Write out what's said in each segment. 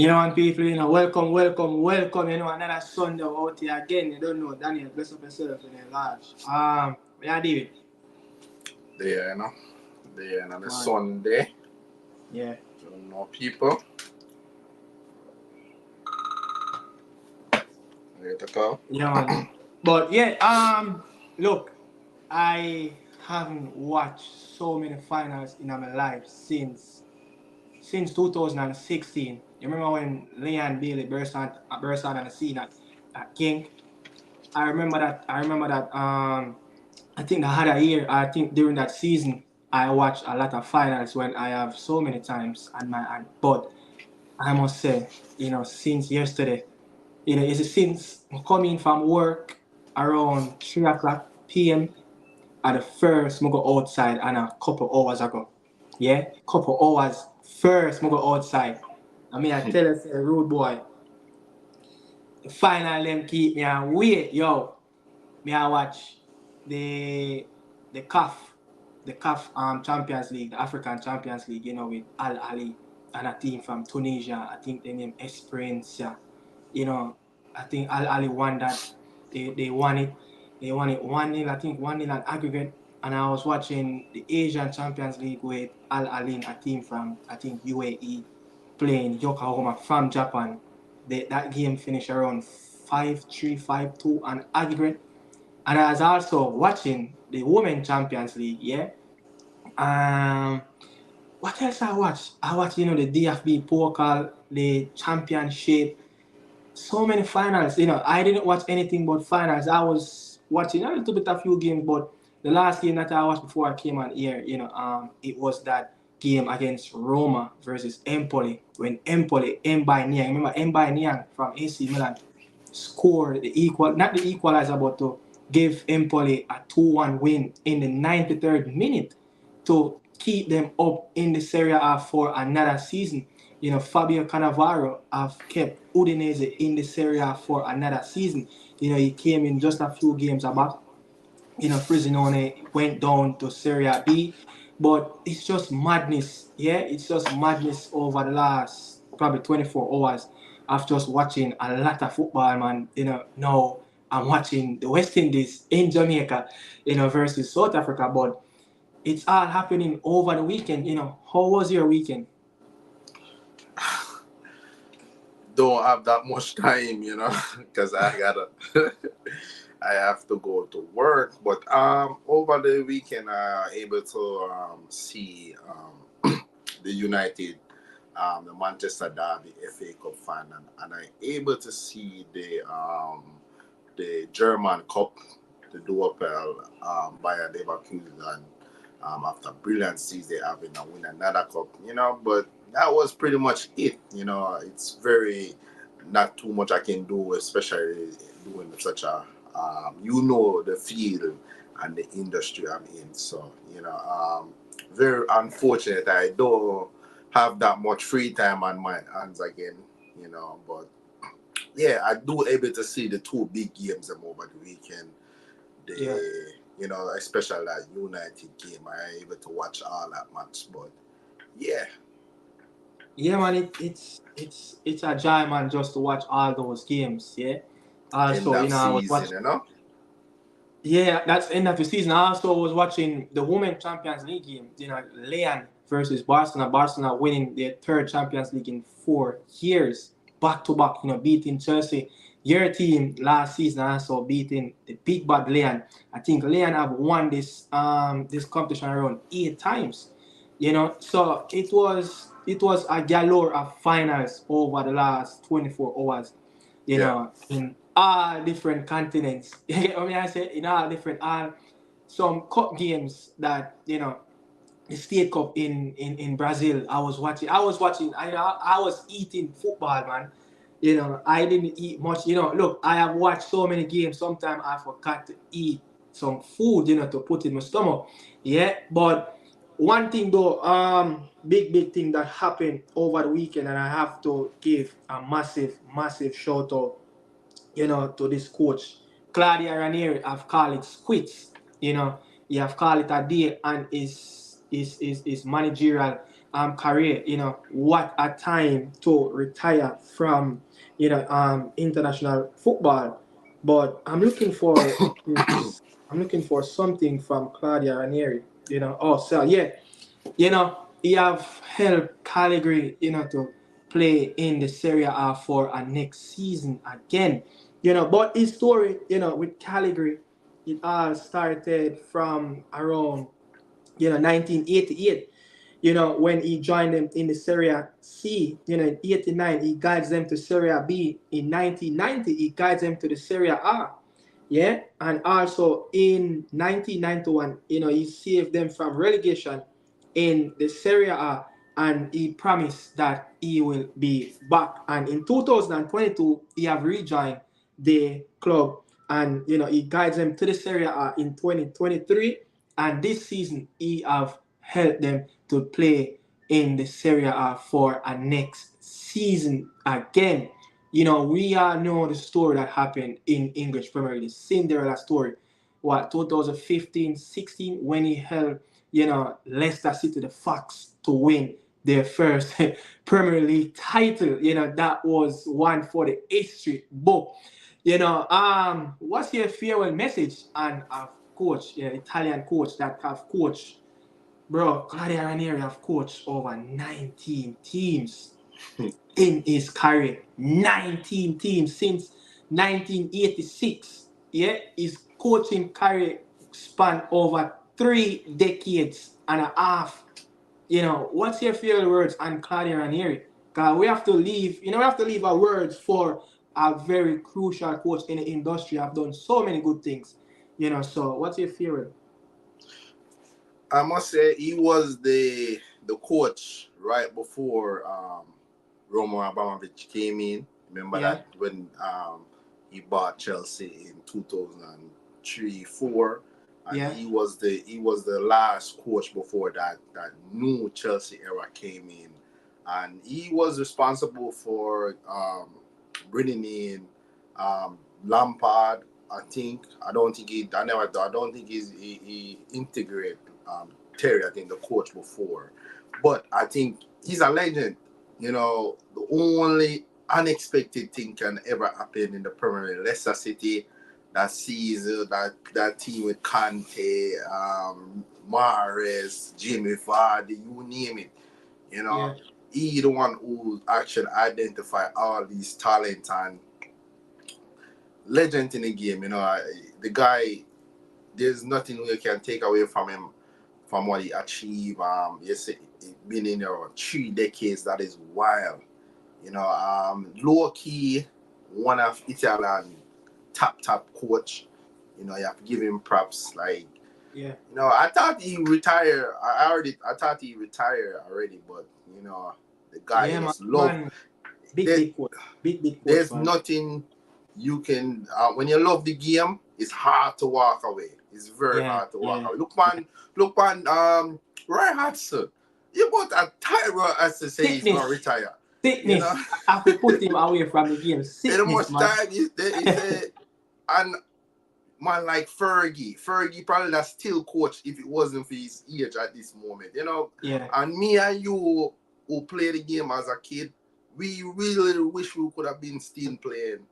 and people, welcome, another Sunday out here again. You don't know, Daniel, bless up yourself in a large. Yeah, David. There, on a Man. Sunday. Yeah. Don't know people. Ready to call? Yeah, man. But yeah, look, I haven't watched so many finals in my life since 2016. You remember when Leon Bailey burst on the scene at King? I remember that. I think I had a year. I think during that season, I watched a lot of finals when I have so many times on my hand. But I must say, since yesterday, it's since coming from work around 3 o'clock p.m. at the first, I go outside and a couple hours ago. Yeah, couple hours first, I go outside. I mean, I tell you, say, rude boy, the final them keep me and wait, yo. Me I watch the the CAF Champions League, the African Champions League, with Al Ali and a team from Tunisia. I think they name Esperance. I think Al Ali won that. They won it. They won it 1-0, I think 1-0 at aggregate. And I was watching the Asian Champions League with Al Ali, a team from I think UAE, playing Yokohama from Japan. That game finished around 5-3, 5-2 on aggregate. And I was also watching the Women Champions League, yeah. What else I watched? I watched, the DFB Pokal, the Championship, so many finals. I didn't watch anything but finals. I was watching a little bit of few games, but the last game that I watched before I came on here, it was that game against Roma versus Empoli when Empoli, Niang, remember Niang from AC Milan scored not the equalizer, but to give Empoli a 2-1 win in the 93rd minute to keep them up in the Serie A for another season. Fabio Cannavaro have kept Udinese in the Serie A for another season. He came in just a few games back. Frosinone went down to Serie B. But it's just madness, yeah? It's just madness over the last probably 24 hours of just watching a lot of football, man. Now I'm watching the West Indies in Jamaica, versus South Africa. But it's all happening over the weekend. How was your weekend? Don't have that much time, because I have to go to work. But over the weekend, I able to see the United, the Manchester Derby FA Cup final, and I able to see the German Cup, the Duopel Bayern Leverkusen. After brilliant season, they having to win another cup, but that was pretty much it. It's very not too much I can do, especially doing such a the field and the industry I'm in. So very unfortunate I don't have that much free time on my hands again. But yeah, I do able to see the two big games over the weekend. Especially that United game, I able to watch all that match. But yeah, man, it's a joy, man, just to watch all those games. Yeah. Also, end of I was watching. season, Yeah, that's end of the season. I also was watching the Women Champions League game. Leon versus Barcelona. Barcelona winning their third Champions League in 4 years, back to back. Beating Chelsea. Your team last season also beating the big bad Leon. I think Leon have won this competition around 8 times. So it was a galore of finals over the last 24 hours. In all different continents. You get what I say? In all different some cup games that the State Cup in Brazil. I was watching. I was eating football, man. I didn't eat much. Look, I have watched so many games. Sometimes I forgot to eat some food, to put in my stomach. Yeah, but one thing though, big thing that happened over the weekend, and I have to give a massive shout out, to this coach, Claudio Ranieri. I've called it quits. He have called it a day, and his managerial career. What a time to retire from international football. But I'm looking for something from Claudio Ranieri. Oh, so yeah, he have helped Cagliari, to play in the Serie A for a next season again. But his story, with Cagliari, it all started from around, 1988. When he joined them in the Serie C, in 89, he guides them to Serie B. In 1990, he guides them to the Serie A. Yeah, and also in 1991, he saved them from relegation in the Serie A, and he promised that he will be back. And in 2022, he have rejoined the club, and he guides them to the Serie A in 2023, and this season he have helped them to play in the Serie A for a next season again. We all know the story that happened in English Premier League, the Cinderella story. What, 2015-16, when he helped, Leicester City, the Fox, to win their first Premier League title. That was one for the history book. What's your farewell message and a coach, Italian coach that have coached, bro? Claudio Ranieri have coached over 19 teams in his career. 19 teams since 1986. Yeah, his coaching career spanned over 3 decades and a half. What's your favorite words on Claudio Ranieri? Because we have to leave our words for a very crucial coach in the industry. I've done so many good things. So what's your favorite? I must say he was the coach right before Roman Abramovich came in. Remember that when he bought Chelsea in 2003-04, and he was the last coach before that new Chelsea era came in, and he was responsible for bringing in Lampard. I don't think he integrated Terry, I think, the coach before, but I think he's a legend. The only unexpected thing can ever happen in the Premier League. Leicester City, that season, that team with Conte, Mahrez, Jimmy Vardy, you name it. He the one who actually identify all these talent and legend in the game. The guy, there's nothing you can take away from him, from what he achieved. Yes, it been in 3 decades. That is wild. Low key, one of Italian top coach. You have to give him props. Like, I thought he retired. I thought he retired already, but the guy is love. Big coach. Big coach. There's nothing you can when you love the game. It's hard to walk away. It's very hard to walk away. Look on Roy Hudson. You got a Tyro as to say he's not retired. Sickness. I have to put him away from the game. Sickness, man. And man like Fergie probably that still coach if it wasn't for his age at this moment. And me and you who play the game as a kid, we really wish we could have been still playing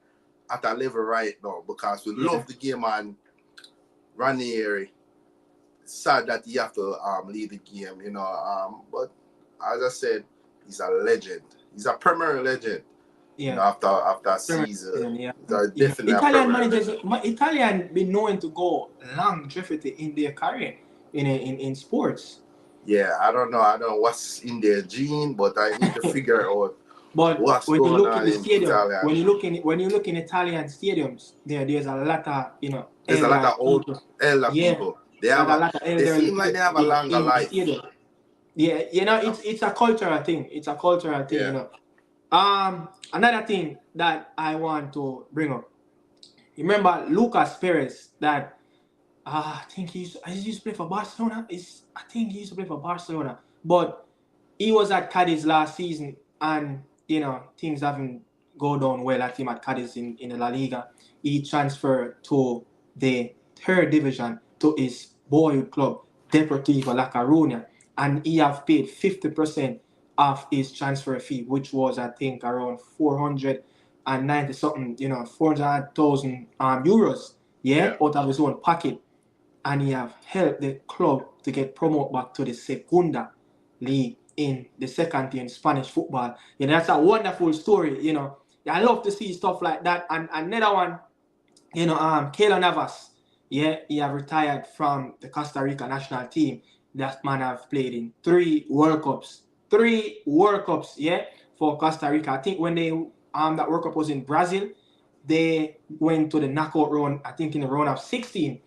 at a level right now because we love the game. And Ranieri, sad that he have to lead the game, but as I said, he's a legend. He's a Premier legend. After season, definitely Italian been known to go longevity in their career in sports. Yeah, I don't know what's in their gene, but I need to figure out. But when you look in the stadium, when you look in Italian stadiums, there's a lot of there's a lot of older people. They seem like they have a longer life. Yeah, it's a cultural thing. Another thing that I want to bring up. Remember Lucas Perez that I think he used to play for Barcelona. But he was at Cadiz last season, and things haven't gone down well at him at Cadiz in the La Liga. He transferred to the 3rd division to his boyhood club, Deportivo La Coruña. and he have paid 50% of his transfer fee, which was I think around 490 something, 400,000 euros, yeah, Yeah. out of his own pocket, and he have helped the club to get promoted back to the Segunda League in the second tier in Spanish football. That's a wonderful story. I love to see stuff like that. And another one, Keylor Navas, yeah, he have retired from the Costa Rica national team. That man have played in 3 World Cups, yeah, for Costa Rica. I think when they that World Cup was in Brazil, they went to the knockout round. I think in the round of 16.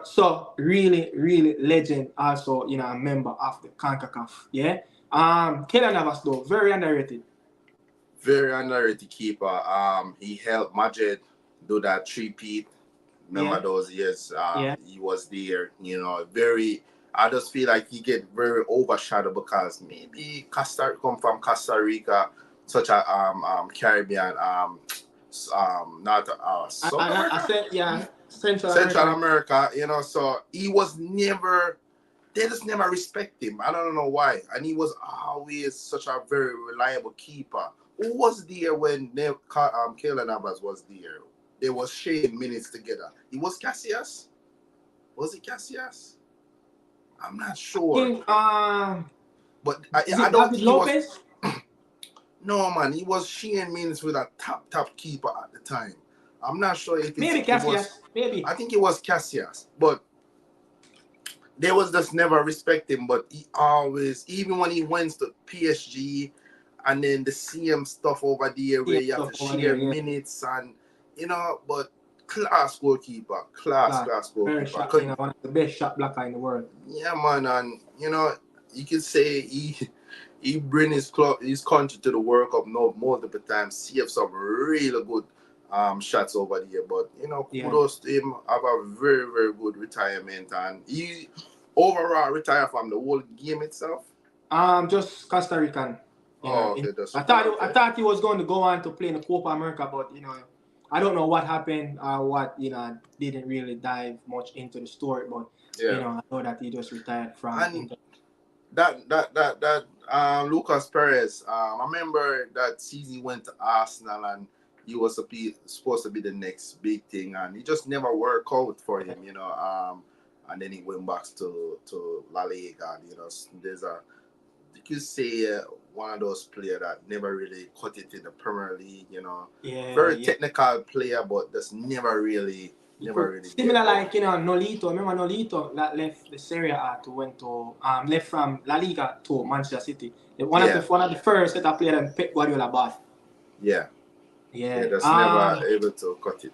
So really, really legend. Also, a member of the CONCACAF. Yeah. Keylor Navas though, very underrated. Very underrated keeper. He helped Madrid do that three-peat. Remember Yeah, those years? yeah. He was there. Very. I just feel like he get very overshadowed because maybe come from Costa Rica, such a Caribbean not South I America, said, yeah, Central Central America. America. So he was never. They just never respect him. I don't know why. And he was always such a very reliable keeper. Who was there when Keylor Navas was there? They was sharing minutes together. It was Cassius. Was it Cassius? I'm not I sure, think, but is I it don't David think he was. Lopez? No, man, he was sharing minutes with a top keeper at the time. I'm not sure if Maybe it was. Cassius. Maybe. I think it was Cassius, but they was just never respect him. But he always, even when he went to PSG, and then the same stuff over there Yeah, where you have stuff to over there. share Yeah, minutes and but class goalkeeper, class class. class Very goalkeeper. shot. One of the best shot blocker in the world. Yeah, man, and you can say he bring his country to the World Cup no multiple times. See have some really good shots over there. But Yeah. kudos to him. Have a very very good retirement, and he overall retire from the whole game itself. Just Costa Rican. Oh, okay, that's I okay. thought he was going to go on to play in the Copa America, but I don't know what happened or what didn't really dive much into the story, but Yeah, I know that he just retired from and Inter. that Lucas Perez. I remember that season he went to Arsenal and he was supposed to be the next big thing, and he just never worked out for him. And then he went back to La Liga. There's you could say one of those players that never really cut it in the Premier League. Yeah, Very yeah. technical player, but just never really, He never could really similar get going. like Nolito. Remember Nolito that left the Serie A to went to left from La Liga to Manchester City. Yeah, One of the first that I played and Pep Guardiola bought. yeah, yeah. Yeah. Just never able to cut it.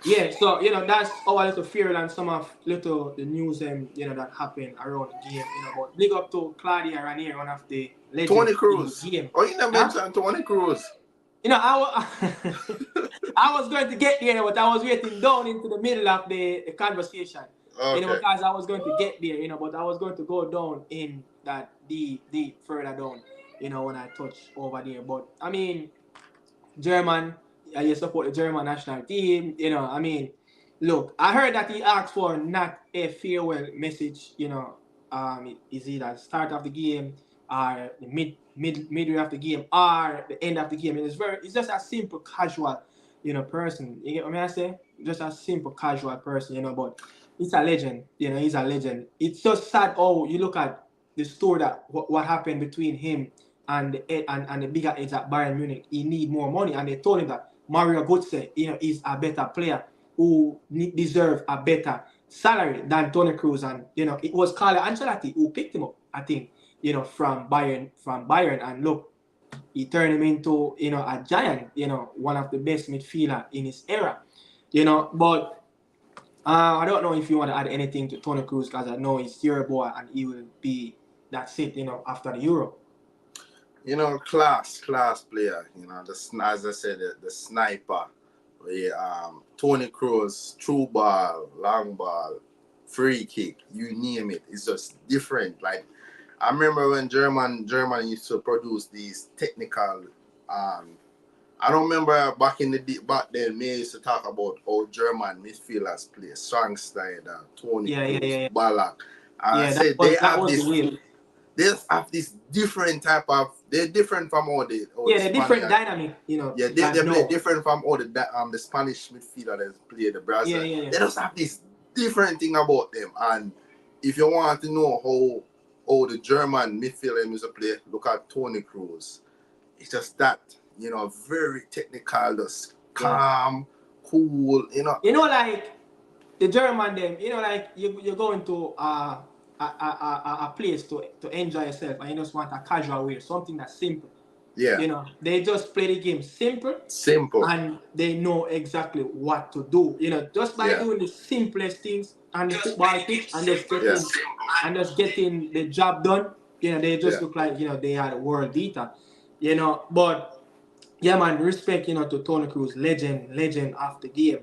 Yeah, so that's our little fear and some of little the news that happened around the game. But big up to Claudio Ranieri, one of the Toni legends in the Kroos. game. Oh, you never Huh? mentioned Toni Kroos. I was going to get there, but I was waiting down into the middle of the conversation. Okay. Because I was going to get there, but I was going to go down in that deep further down, when I touch over there. But I mean, German, you support the German national team. Look, I heard that he asked for not a farewell message. Is it at the start of the game, or the midway of the game, or the end of the game? And it's just a simple, casual, person. You get what I say? Just a simple, casual person. But it's a legend. He's a legend. It's just sad. Oh, you look at the story that what happened between him and the bigger heads at Bayern Munich. He need more money, and they told him that Mario Götze, is a better player who deserve a better salary than Toni Kroos, and it was Carlo Ancelotti who picked him up. I think from Bayern, and look, he turned him into a giant, one of the best midfielder in his era, But I don't know if you want to add anything to Toni Kroos because I know he's your boy and he will be that's it, after the Euro. Class player. As I said, the sniper. Yeah, Toni Kroos, true ball, long ball, free kick, you name it. It's just different. Like I remember when German used to produce these technical. I don't remember back then. Me used to talk about how German midfielders play, Songsteiner, Toni Yeah, yeah, Kroos, yeah, yeah. Ballack. And I Yeah, said they that have was the this. wave. they just have this different type of. They're different from all the the Spanish. different dynamic, you know. Yeah, they play No. different from all the Spanish midfielder that play the Brazil. Yeah. They just have this different thing about them. And if you want to know how the German midfielder used to play, look at Toni Kroos. It's just that, very technical, just calm, cool, You know, like the German them, you know, like you're going to a place to enjoy yourself and you just want a casual way, something that's simple. Yeah. You know, they just play the game simple, and they know exactly what to do. You know, just by doing the simplest things on the football pitch and just getting the job done. You know, they just look like they had a world beater. You know, but yeah, man, respect to Toni Kroos, legend of the game.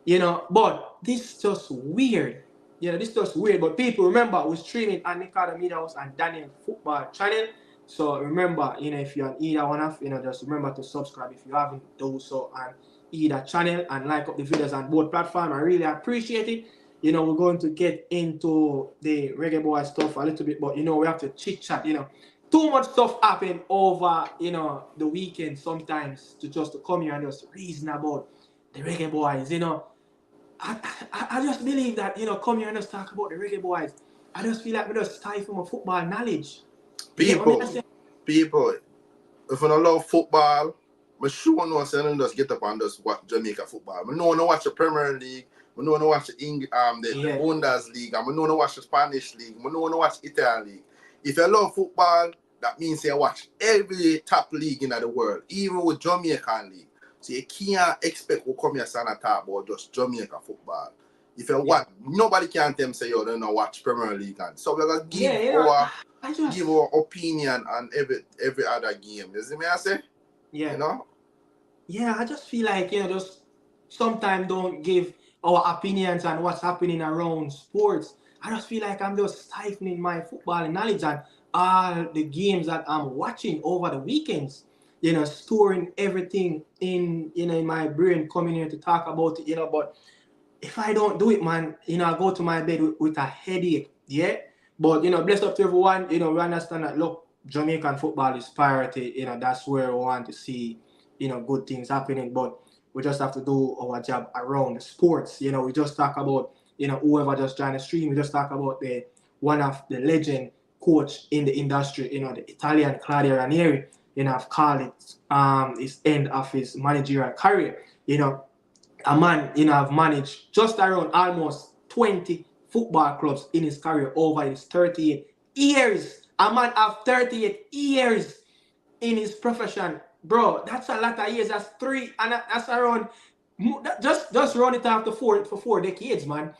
You know, but this is just weird. This is just weird. But people remember we streaming on Nicaragua Media House and Daniel Football Channel. So remember, if you're on either one of, just remember to subscribe if you haven't done so on either channel and like up the videos on both platforms. I really appreciate it. We're going to get into the Reggae Boy stuff a little bit, but we have to chit chat. Too much stuff happen over the weekend sometimes to come here and just reason about the Reggae Boys. I just believe that come here and just talk about the Reggae Boys. I just feel like we just stifle my football knowledge. People, if you don't love football, I sure no one just get up and just watch Jamaica football. I know watch the Premier League, I know watch the Bundesliga, I know watch the Spanish League, I know watch Italian League. If you love football, that means you watch every top league in the world, even with Jamaican League. So you can't expect to come here and talk about just Jamaica football. If you watch, nobody can tell them say you don't watch Premier League. And so we're gonna give our opinion on every other game. You see me I say? Yeah. Yeah, I just feel like just sometimes don't give our opinions on what's happening around sports. I just feel like I'm just stifling my football knowledge and all the games that I'm watching over the weekends. Storing everything in in my brain, coming here to talk about it. But if I don't do it, man, I go to my bed with a headache. Yeah. But bless up to everyone. We understand that look, Jamaican football is priority. That's where we want to see, good things happening. But we just have to do our job around the sports. We just talk about, whoever just joined the stream, we just talk about the one of the legend coach in the industry, the Italian Claudio Ranieri, I've called it his end of his managerial career. A man, have managed just around almost 20 football clubs in his career over his 38 years. A man have 38 years in his profession. Bro, that's a lot of years. That's three, and that's around, just run it after for 4 decades, man.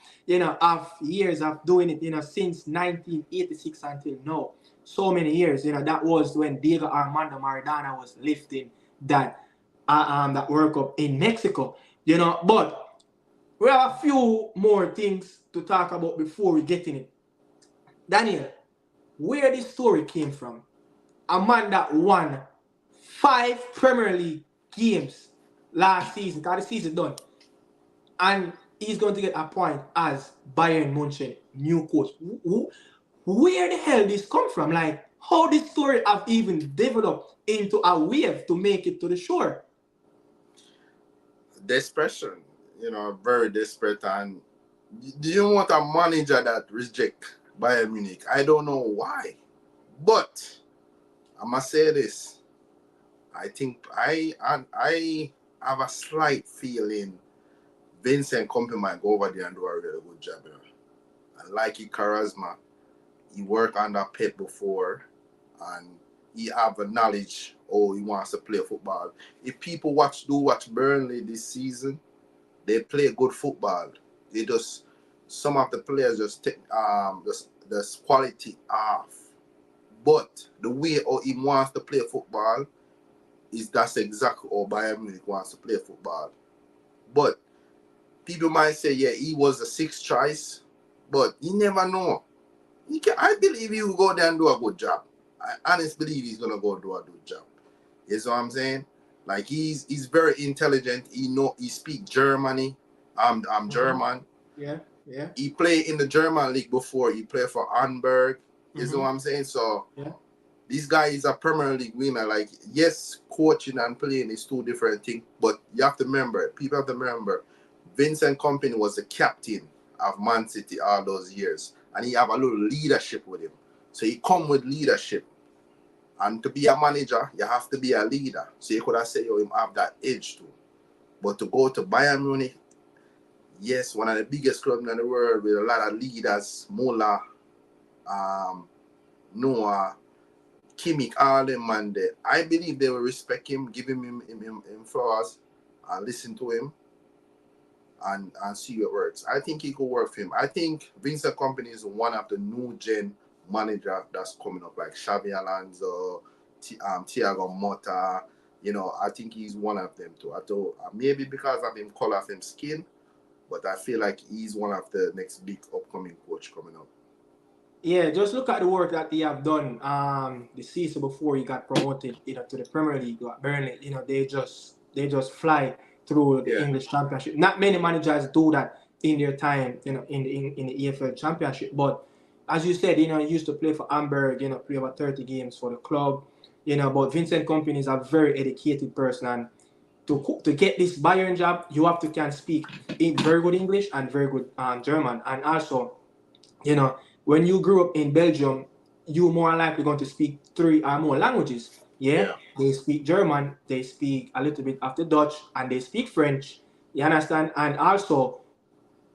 Of years of doing it, since 1986 until now. So many years, that was when Diego Armando Maradona was lifting that World Cup in Mexico. But we have a few more things to talk about before we get in it. Daniel, where this story came from? A man that won 5 Premier League games last season, got the season done, and he's going to get appointed as Bayern Munchen new coach. Where the hell this come from? Like, how this story have even developed into a wave to make it to the shore? Desperation, very desperate. And do you want a manager that reject Bayern Munich? I don't know why, but I must say this. I think I have a slight feeling Vincent Kompany might go over there and do a really good job. I like his charisma. He worked under Pep before, and he have a knowledge. Oh, he wants to play football. If people watch Burnley this season, they play good football. They just, some of the players just take the quality off. But the way he wants to play football that's exactly how Bayern Munich wants to play football. But people might say, yeah, he was the 6th choice, but you never know. I believe he will go there and do a good job. I honestly believe he's gonna go do a good job. You know what I'm saying? Like he's very intelligent. He speak Germany. I'm German. Yeah. He played in the German league before. He played for Hamburg. You see what I'm saying? So Yeah. this guy is a Premier League winner. Like, yes, coaching and playing is two different things, but you have to remember, people have to remember, Vincent Kompany was the captain of Man City all those years, and he have a little leadership with him. So he come with leadership. And to be a manager, you have to be a leader. So you could have said, yo, him have that edge too. But to go to Bayern Munich, yes, one of the biggest clubs in the world with a lot of leaders, Muller, Noah, Kimmich, all them man there. I believe they will respect him, give him flowers, and listen to him and see what works. I think he could work for him. I think Vincent Kompany is one of the new gen manager that's coming up, like Xavi Alonso, Thiago Motta. You know, I think he's one of them too. I thought maybe because of him color of him skin, but I feel like he's one of the next big upcoming coach coming up. Yeah, just look at the work that he have done the season before he got promoted, to the Premier League. Burnley, they just fly through the English Championship. Not many managers do that in their time, in the EFL Championship. But as you said, he used to play for Hamburg, play about 30 games for the club, But Vincent Kompany is a very educated person, and to get this Bayern job, you have to can speak in very good English and very good German, and also, when you grew up in Belgium, you're more likely going to speak 3 or more languages. Yeah? They speak German, they speak a little bit of the Dutch, and they speak French. You understand? And also,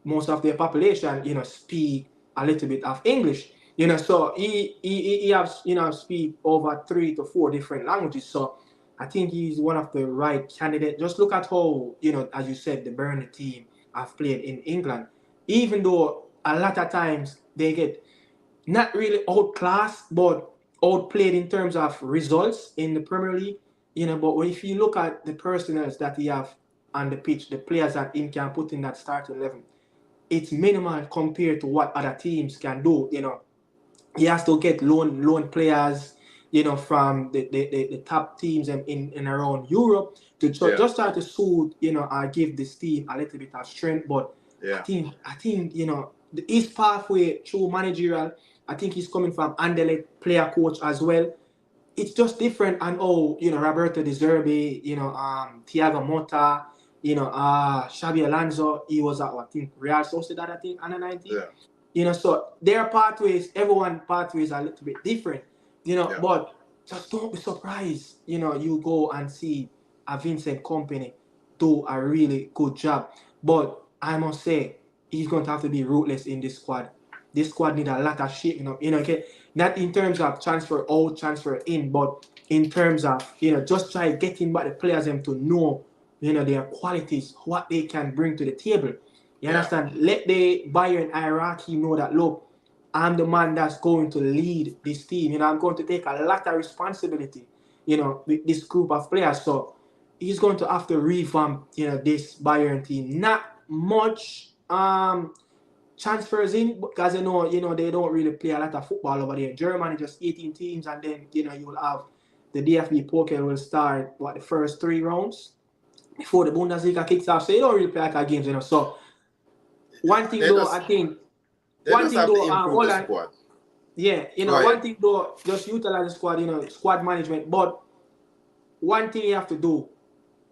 most of their population, speak a little bit of English. So he has, speak over 3 to 4 different languages. So I think he's one of the right candidates. Just look at how, as you said, the Burnley team have played in England. Even though a lot of times they get not really outclassed, but outplayed in terms of results in the Premier League. But if you look at the personnel that he have on the pitch, the players that he can put in that starting 11, it's minimal compared to what other teams can do. He has to get loan players, from the top teams in around Europe to just try to suit, give this team a little bit of strength. But I think his pathway through managerial, I think he's coming from Anderlecht player coach as well. It's just different. And Roberto De Zerbi, Thiago Motta, Xabi Alonso, he was at, I think, Real Sociedad, I think, under 19. So their pathways, everyone's pathways are a little bit different, but just don't be surprised, you go and see a Vincent Kompany do a really good job. But I must say, he's going to have to be ruthless in this squad. This squad needs a lot of shaking up, okay? Not in terms of transfer out, transfer in, but in terms of, just try getting back the players them to know, their qualities, what they can bring to the table. You understand? Let the Bayern hierarchy know that, look, I'm the man that's going to lead this team. I'm going to take a lot of responsibility, with this group of players. So he's going to have to revamp, this Bayern team. Not much transfers in, because they don't really play a lot of football over there. Germany just 18 teams, and then you will have the DFB Pokal will start the first 3 rounds before the Bundesliga kicks off. So you don't really play a lot of games, So one thing though, I think one thing though, hold on. Squad. Yeah, one thing though, just utilize the squad, squad management. But one thing you have to do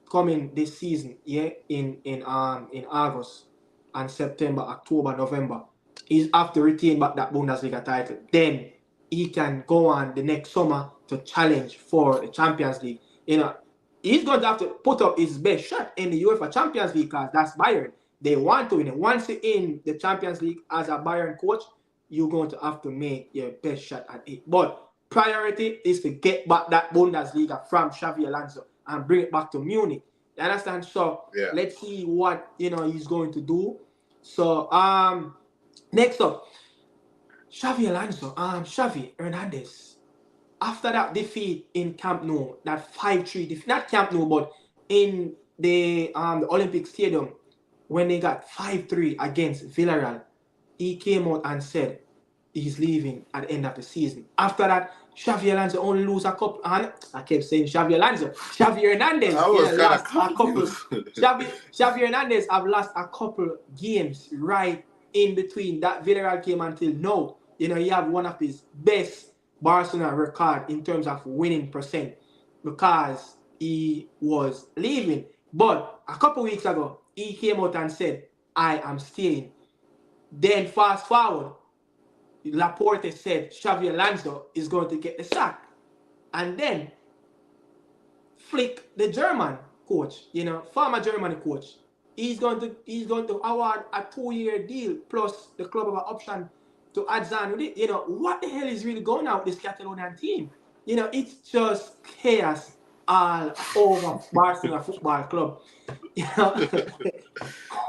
coming this season, in August and September, October, November, is have to retain back that Bundesliga title. Then he can go on the next summer to challenge for the Champions League. He's going to have to put up his best shot in the UEFA Champions League, because that's Bayern. They want to win it. Once you're in the Champions League as a Bayern coach, you're going to have to make your best shot at it. But priority is to get back that Bundesliga from Xavi Alonso and bring it back to Munich. You understand? So let's see what he's going to do. So next up, Xavi Alonso, Xavi Hernandez. After that defeat in Camp Nou, that 5-3 defeat, not Camp Nou, but in the Olympic Stadium, when they got 5-3 against Villarreal, he came out and said he's leaving at the end of the season. After that, Xavi Alonso only lose a couple. I kept saying Xavi Alonso. Xavi Hernandez lost a couple. Xavi Hernandez have lost a couple games right in between that Villarreal game until now. You know, he have one of his best Barcelona record in terms of winning percent because he was leaving. But a couple weeks ago, he came out and said, I am staying. Then fast forward, Laporte said Xavi Alonso is going to get the sack. And then Flick, the German coach, you know, former German coach, he's going to award a 2-year deal plus the club have an option to add on with it. You know, what the hell is really going on with this Catalonian team? You know, it's just chaos all over Barcelona Football Club. You know,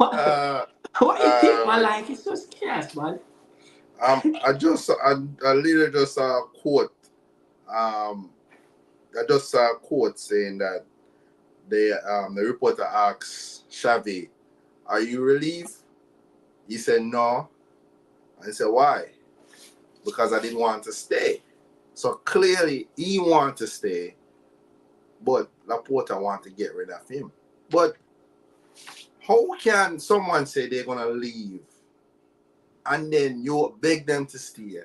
Uh, what you think, man? uh, Like, it's just chaos, man. I literally just saw a quote. Um, I just saw a quote saying that the reporter asked Xavi, "Are you relieved?" He said no. I said why? Because I didn't want to stay. So clearly he wanted to stay, but Laporta wanted to get rid of him. But how can someone say they're gonna leave and then you beg them to stay?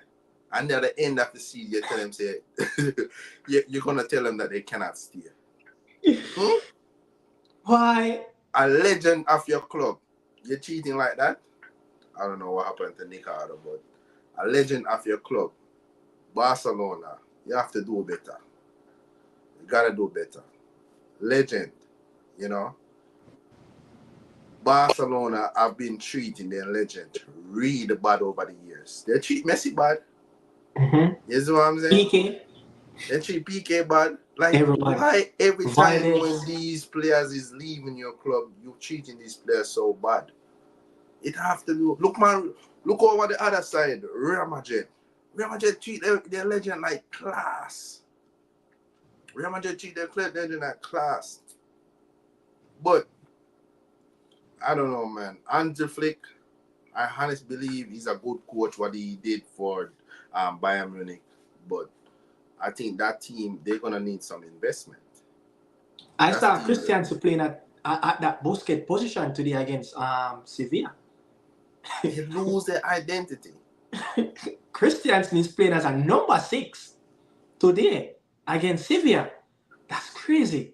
And at the end of the season, you tell them, say, you're going to tell them that they cannot stay. Why? A legend of your club, you're cheating like that? I don't know what happened to Ricardo, but a legend of your club, Barcelona, you have to do better. You got to do better. Legend, you know. Barcelona have been treating their legend really bad over the years. They treat Messi bad. Mm-hmm. You see what I'm saying? PK, They treat PK bad. Like, everybody. why every time when Violence. these players is leaving your club, you treating these players so bad? It have to do. Look, man, look over the other side. Real Madrid. Real Madrid treat their legend like class. Real Madrid treat their legend like class. But, I don't know, man. Andrew Flick, I honestly believe he's a good coach, what he did for Bayern Munich. But I think that team, they're going to need some investment. I That's saw the Christian to playing at that Busquets position today against Sevilla. They lose their identity. Christiansen is playing as a number 6 today against Sevilla. That's crazy.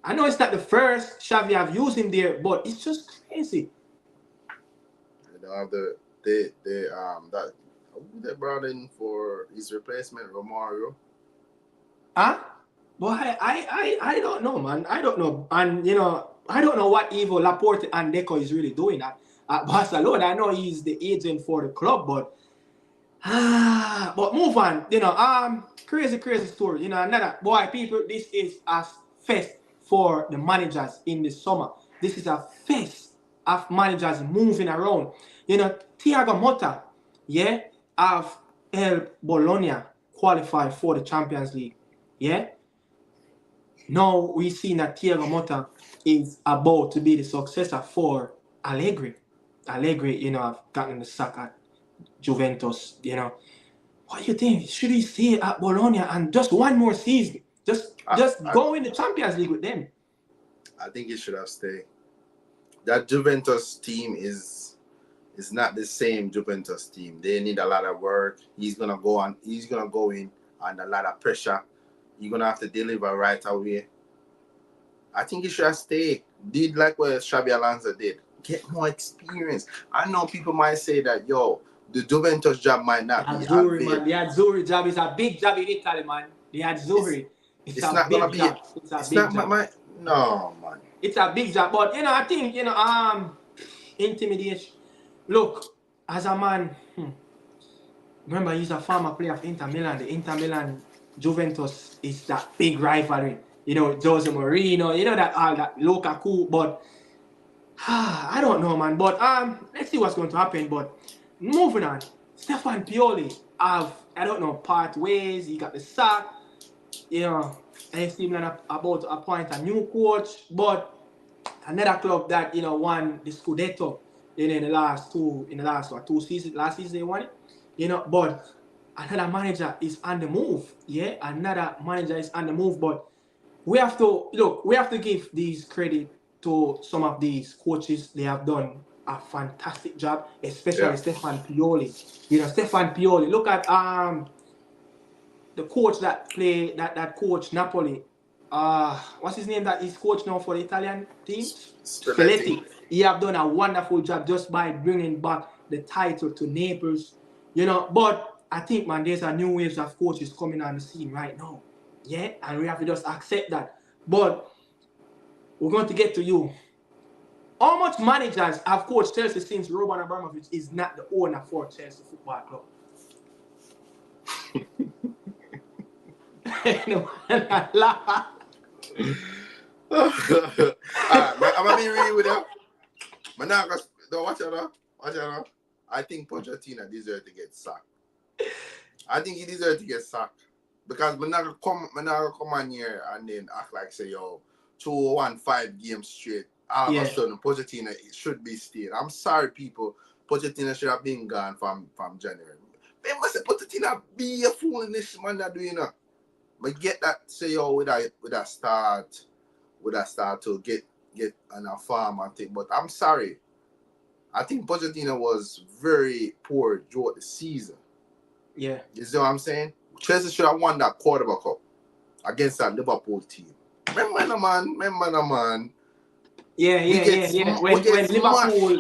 I know it's not the first Xavi have used him there, but it's just crazy. You know, that who they brought in for his replacement, Romario. Huh? But I don't know, man. I don't know. And, you know, I don't know what Ivo Laporte and Deco is really doing at Barcelona. I know he's the agent for the club, but move on. You know, crazy story. You know, another boy, people, this is a fest for the managers in the summer. This is a fest of managers moving around. You know, Thiago Motta, yeah, have helped Bologna qualify for the Champions League. Yeah. Now we see that Thiago Motta is about to be the successor for Allegri. Allegri, you know, have gotten the sack at Juventus, you know. What do you think? Should he stay at Bologna and just one more season? Just go in the Champions League with them. I think he should have stayed. That Juventus team is not the same Juventus team. They need a lot of work. He's gonna go in under a lot of pressure. You're gonna have to deliver right away. I think he should have stayed. Did like what Xabi Alonso did. Get more experience. I know people might say that, the Juventus job might not be Azzurri, man. The Azzurri job is a big job in Italy, man. The Azzurri. It's a not big gonna be. job. It's a It's big not job. no, man. It's a big job. But, you know, I think, you know, intimidation. Look, as a man, remember he's a former player of Inter Milan. The Inter Milan Juventus is that big rivalry. You know, Jose Mourinho, you know, that all that Lukaku, but I don't know, man. But let's see what's going to happen. But moving on, Stefan Pioli I don't know, part ways. He got the sack. You know, AC Milan about to appoint a new coach, but another club that, you know, won the Scudetto in the last two seasons. Last season they won it. You know, but another manager is on the move. Yeah, another manager is on the move. But we have to give these credit to some of these coaches. They have done a fantastic job, especially Stefan Pioli. You know, Stefan Pioli. Look at the coach that play that coach Napoli. What's his name that is coach now for the Italian team? Spalletti. Spalletti. He have done a wonderful job just by bringing back the title to Naples. You know, but I think, man, there's a new waves of coaches coming on the scene right now. Yeah, and we have to just accept that. But we're going to get to you. How much managers have coached Chelsea since Roman Abramovich is not the owner for Chelsea Football Club? No, laugh. I'm gonna be real with you. Watch out. I think Pochettino deserves to get sacked. I think he deserves to get sacked. Because I'm not gonna come on here and then act like say, yo, 2-1-5 games straight. All of a sudden, Pochettino should be staying. I'm sorry, people. Pochettino should have been gone from January. They must say Pochettino be a fool in this man that doing that. But get that, say, yo, with that start to get on a farm and thing. But I'm sorry. I think Pochettino was very poor throughout the season. Yeah. You see what I'm saying? Chelsea should have won that quarterback cup against that Liverpool team. Remember, man. Yeah. When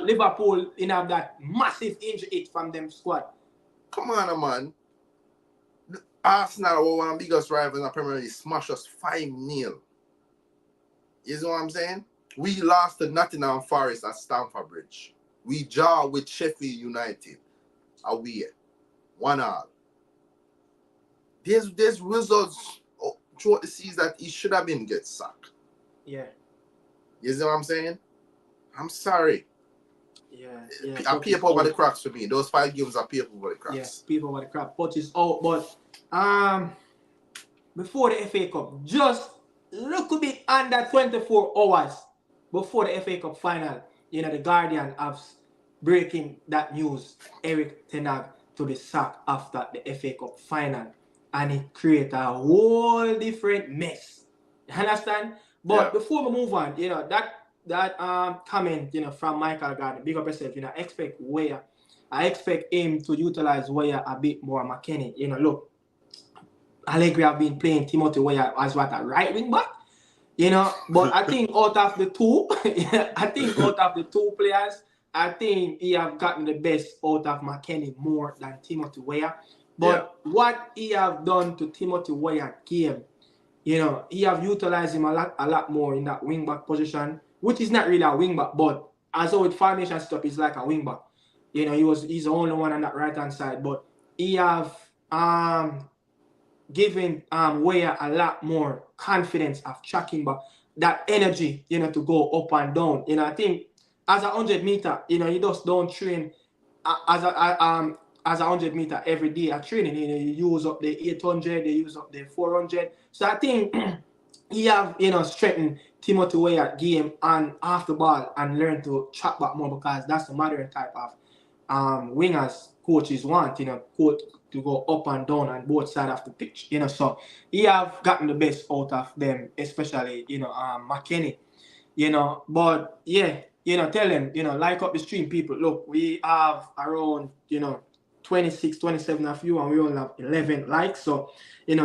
Liverpool have that massive injury hit from them squad. Come on, man. Arsenal were one of the biggest rivals in the Premier League, smashed us 5-0. You know what I'm saying? We lost to Nottingham Forest at Stamford Bridge. We draw with Sheffield United away. 1-1. There's results throughout the season that he should have been get sacked. Yeah. You know what I'm saying? I'm sorry. Yeah. I paper over the cracks for me. Those 5 games are paper over the cracks. Yeah, paper over the cracks. But it's out. But before the FA Cup, just look a bit under 24 hours before the FA Cup final, the Guardian have breaking that news, Erik ten Hag to be sacked after the FA Cup final. And it created a whole different mess. You understand? But before we move on, that comment, from Michael Gardner, big up yourself, I expect him to utilize Weah a bit more. McKennie, look, Allegri have been playing Timothy Weah as what a right wing back, but I think out of the two, players, I think he have gotten the best out of McKennie more than Timothy Weah. But what he have done to Timothy Weah game, he have utilized him a lot more in that wing back position, which is not really a wing back, but as with formation stuff, he's like a wing back. He's the only one on that right hand side, but he have given Weah a lot more confidence of tracking back, that energy, to go up and down. I think as a 100 meter, you just don't train as a 100 meter every day at training. You use up the 800, they use up the 400. So I think he have strengthened Timothy Weah game and off the ball and learn to track back more, because that's the modern type of wingers coaches want, coach to go up and down on both sides of the pitch, so he have gotten the best out of them, especially McKennie, but tell them, like up the stream, people, look, we have around 26, 27 of you, and we only have 11 likes, so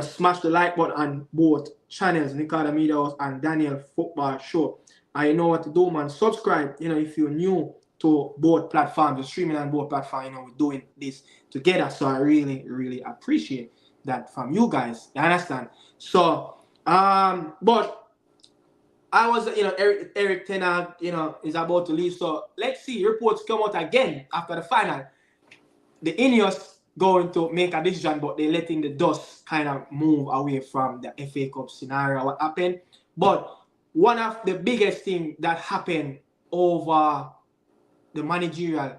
smash the like button on both channels, Nicola Media House and Daniel Football Show. I know what to do, man. Subscribe, if you're new to both platforms, the streaming on both platforms, we're doing this together. So I really, really appreciate that from you guys. You understand? So, but I was, Erik ten Hag, is about to leave. So let's see, reports come out again after the final. The Ineos going to make a decision, but they're letting the dust kind of move away from the FA Cup scenario, what happened. But one of the biggest things that happened over the managerial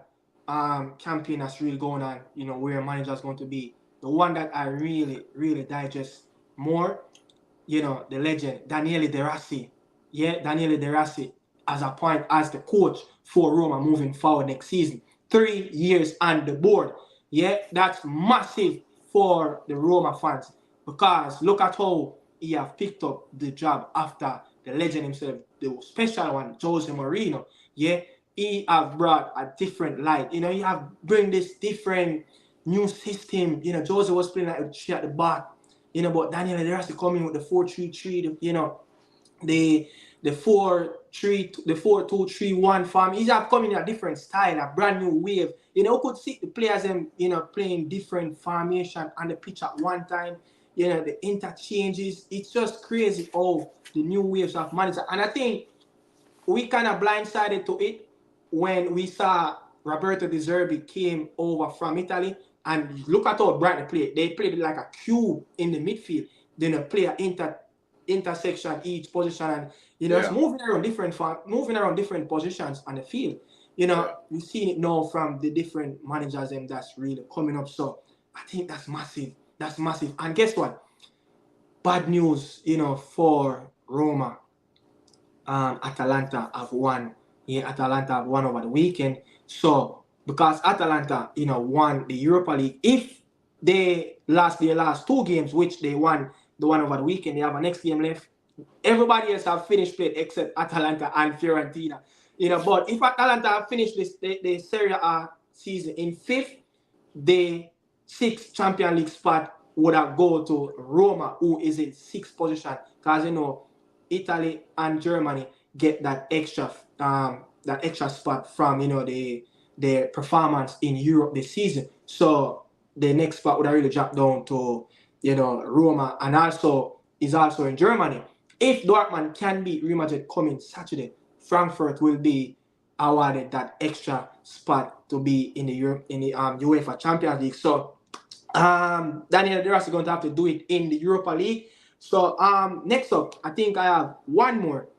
campaign that's really going on, where manager's going to be, the one that I really, really digest more, the legend, Daniele De Rossi. Yeah, Daniele De Rossi as a point as the coach for Roma moving forward next season. 3 years on the board. Yeah, that's massive for the Roma fans, because look at how he have picked up the job after the legend himself, the special one, Jose Mourinho. Yeah, he have brought a different light. You know, he have bring this different new system. You know, Jose was playing like a three at the back. You know, but Daniel there has to come in with the 4-3-3. You know, the 4-2-3-1 farm. He's have come in a different style, a brand new wave. You know, you could see the players you know, playing different formation on the pitch at one time. You know, the interchanges. It's just crazy how the new waves of managers. And I think we kind of blindsided to it when we saw Roberto De Zerbi came over from Italy. And look at how Brighton played. They played like a cube in the midfield. Then a player intersection each position, and you know, it's moving around different positions on the field. You know, we've seen it now from the different managers and that's really coming up. So I think that's massive. That's massive. And guess what? Bad news, you know, for Roma. Atalanta have won. Yeah, Atalanta have won over the weekend. So because Atalanta, you know, won the Europa League, if they lost their last two games, which they won the one over the weekend, they have a next game left. Everybody else have finished played except Atalanta and Fiorentina. You know, but if Atalanta have finished the Serie A season in fifth, the sixth Champions League spot would have go to Roma, who is in sixth position. Because you know, Italy and Germany get that extra spot from, you know, their performance in Europe this season. So the next spot would have really dropped down to, you know, Roma, and also is also in Germany. If Dortmund can beat Real Madrid coming Saturday, Frankfurt will be awarded that extra spot to be in the UEFA Champions League. So Daniel, they're also going to have to do it in the Europa League. So next up, I think I have one more.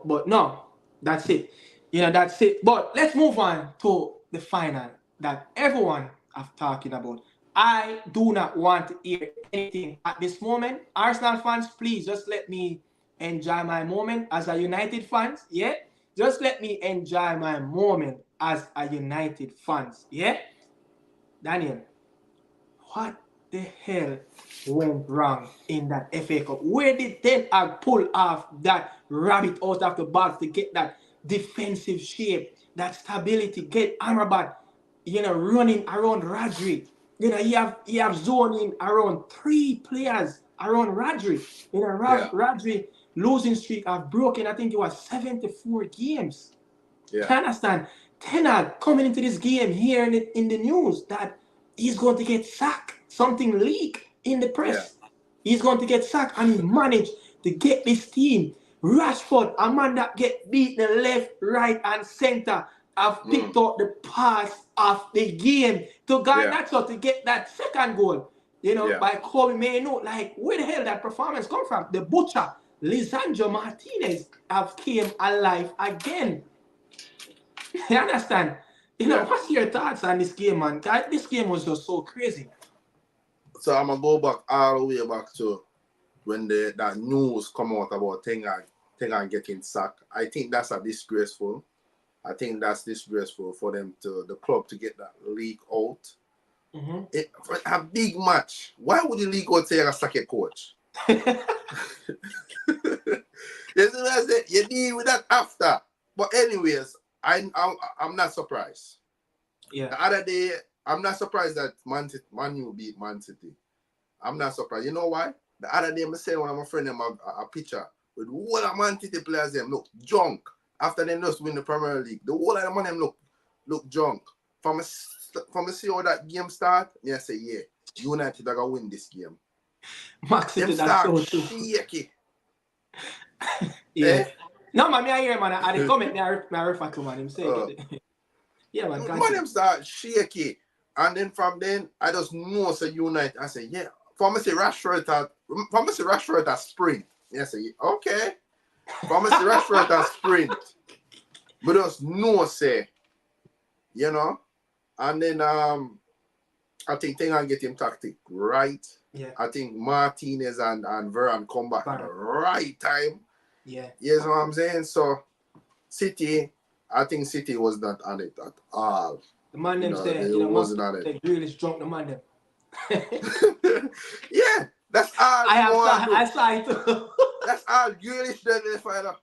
But no, that's it. You know, that's it. But let's move on to the final that everyone is talking about. I do not want to hear anything at this moment. Arsenal fans, please just let me enjoy my moment as a United fans. Yeah, just let me enjoy my moment as a United fans. Yeah, Daniel, what the hell went wrong in that FA Cup? Where did Ten Hag pull off that rabbit out of the box to get that defensive shape, that stability, get Amrabat, you know, running around Rodri? You know, he have zoning around three players around Rodri. You know, Rodri losing streak have broken, I think it was 74 games. Yeah. You understand? Ten Hag coming into this game here in the news that he's going to get sacked. Something leaked in the press. Yeah. He's going to get sacked, and he managed to get this team. Rashford, a man that get beat the left, right, and center, have picked up the pass of the game to Garnacho to get that second goal. You know, by Kobe Mainoo. Like, where the hell that performance come from? The butcher, Lisandro Martinez, have came alive again. You understand? You know, what's your thoughts on this game, man? This game was just so crazy. So I'm gonna go back all the way back to when that news come out about Ten Hag getting sacked. I think that's disgraceful. I think that's disgraceful for them the club to get that leak out. Mm-hmm. For a big match. Why would the league out say a sack a coach? You deal with that after. But anyways, I'm not surprised. Yeah. The other day, I'm not surprised that Man U beat Man City. I'm not surprised. You know why? The other day, I said one of my friends a picture with all the Man City players them look junk after they just win the Premier League. The whole of them them look junk. From a see how that game start, I say, yeah, United are gonna win this game. Max City start shaky. Yeah. No, man, I hear man. I comment me I refer to man. Him say yeah, man. Man, them start shaky, and then from then I just know so United. I say, yeah. From me say Rashford at sprint. I say, okay. From me say Rashford at sprint. But just know say, you know. And then I think Ten Hag get him tactic right. Yeah. I think Martinez and Varane come back at the right time. Yeah. You know what I'm saying? So City, I think City was not on it at all. The man them said, wasn't on it. The Grealish drunk the man them. Yeah, that's all. I saw it too. That's all Grealish did in the final.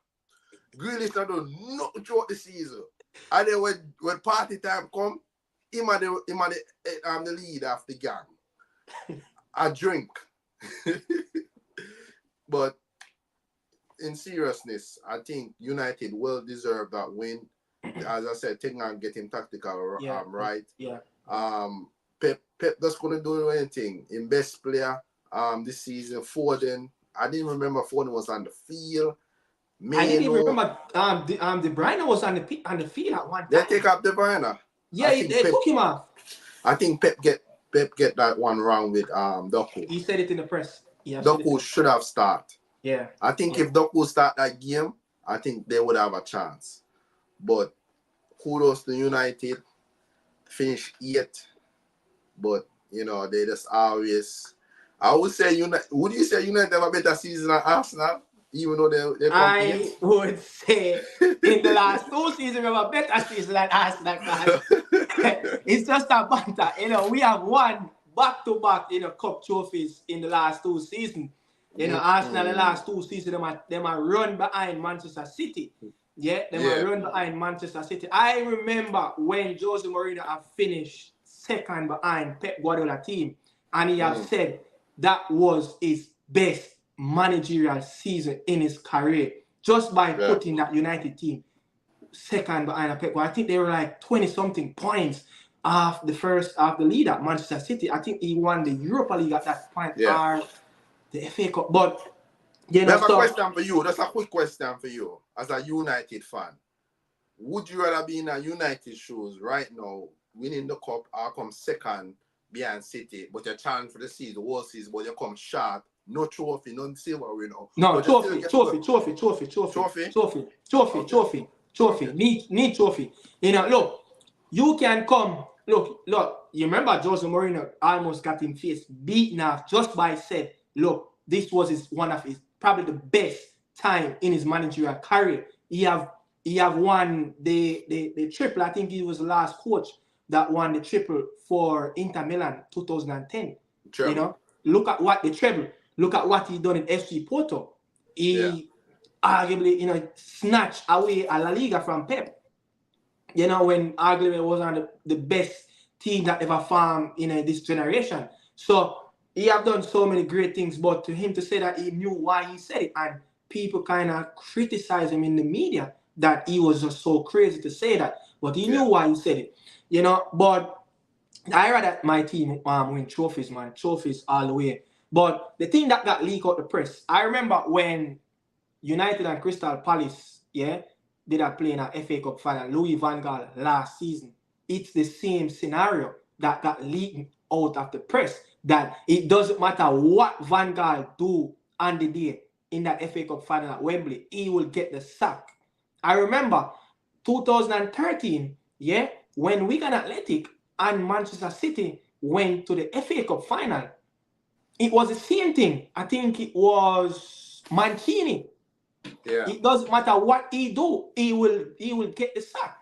Grealish not done nothing throughout the season. And then when party time come, him and the leader of the gang. I drink. But in seriousness, I think United well deserved that win. As I said, taking and getting tactical right. Yeah. Pep just couldn't do anything. In best player this season, Foden. I didn't remember Foden was on the field. I didn't even remember De Bruyne was on the field at one time. They take up De Bruyne. Yeah, they took him off. I think Pep get that one wrong with Doku. He said it in the press. Yeah, Doku should have started. Yeah. I think if Doku start that game, I think they would have a chance. But kudos to United. Finish 8th. But they just always. I would say would you say United have a better season than Arsenal? Even though they I would say in the last 2 seasons we have a better season than Arsenal. It's just a banter. We have won back-to-back cup trophies in the last 2 seasons. Arsenal the last 2 seasons them are run behind Manchester City. Yeah, are run behind Manchester City. I remember when Jose Mourinho have finished second behind Pep Guardiola team, and he have said that was his best managerial season in his career, just by putting that United team second behind a Pep. I think they were like 20-something points off the leader, Manchester City. I think he won the Europa League at that point, or the FA Cup. But that's a question for you. That's a quick question for you as a United fan. Would you rather be in a United shoes right now, winning the cup, or come second behind City, but your chance for the season, the whole season, but you come short? No trophy, no silver win. No, trophy. Need trophy. Look, you can come. Look, you remember Jose Mourinho almost got him face beaten off just by said, look, this was one of his probably the best time in his managerial career. He have won the triple. I think he was the last coach that won the triple for Inter Milan 2010. Treble. Look at what the treble. Look at what he done in FC Porto. He arguably, snatched away a La Liga from Pep. When arguably was on the best team that ever formed in this generation. So he have done so many great things, but to him to say that he knew why he said it, and people kind of criticize him in the media that he was just so crazy to say that, but he knew why he said it. But I rather my team win trophies, man. Trophies all the way. But the thing that got leaked out the press, I remember when United and Crystal Palace, did a play in a FA Cup final, Louis van Gaal last season. It's the same scenario that got leaked out of the press, that it doesn't matter what Van Gaal do on the day in that FA Cup final at Wembley, he will get the sack. I remember 2013, when Wigan Athletic and Manchester City went to the FA Cup final. It was the same thing. I think it was Mancini. Yeah. It doesn't matter what he do, he will get the sack.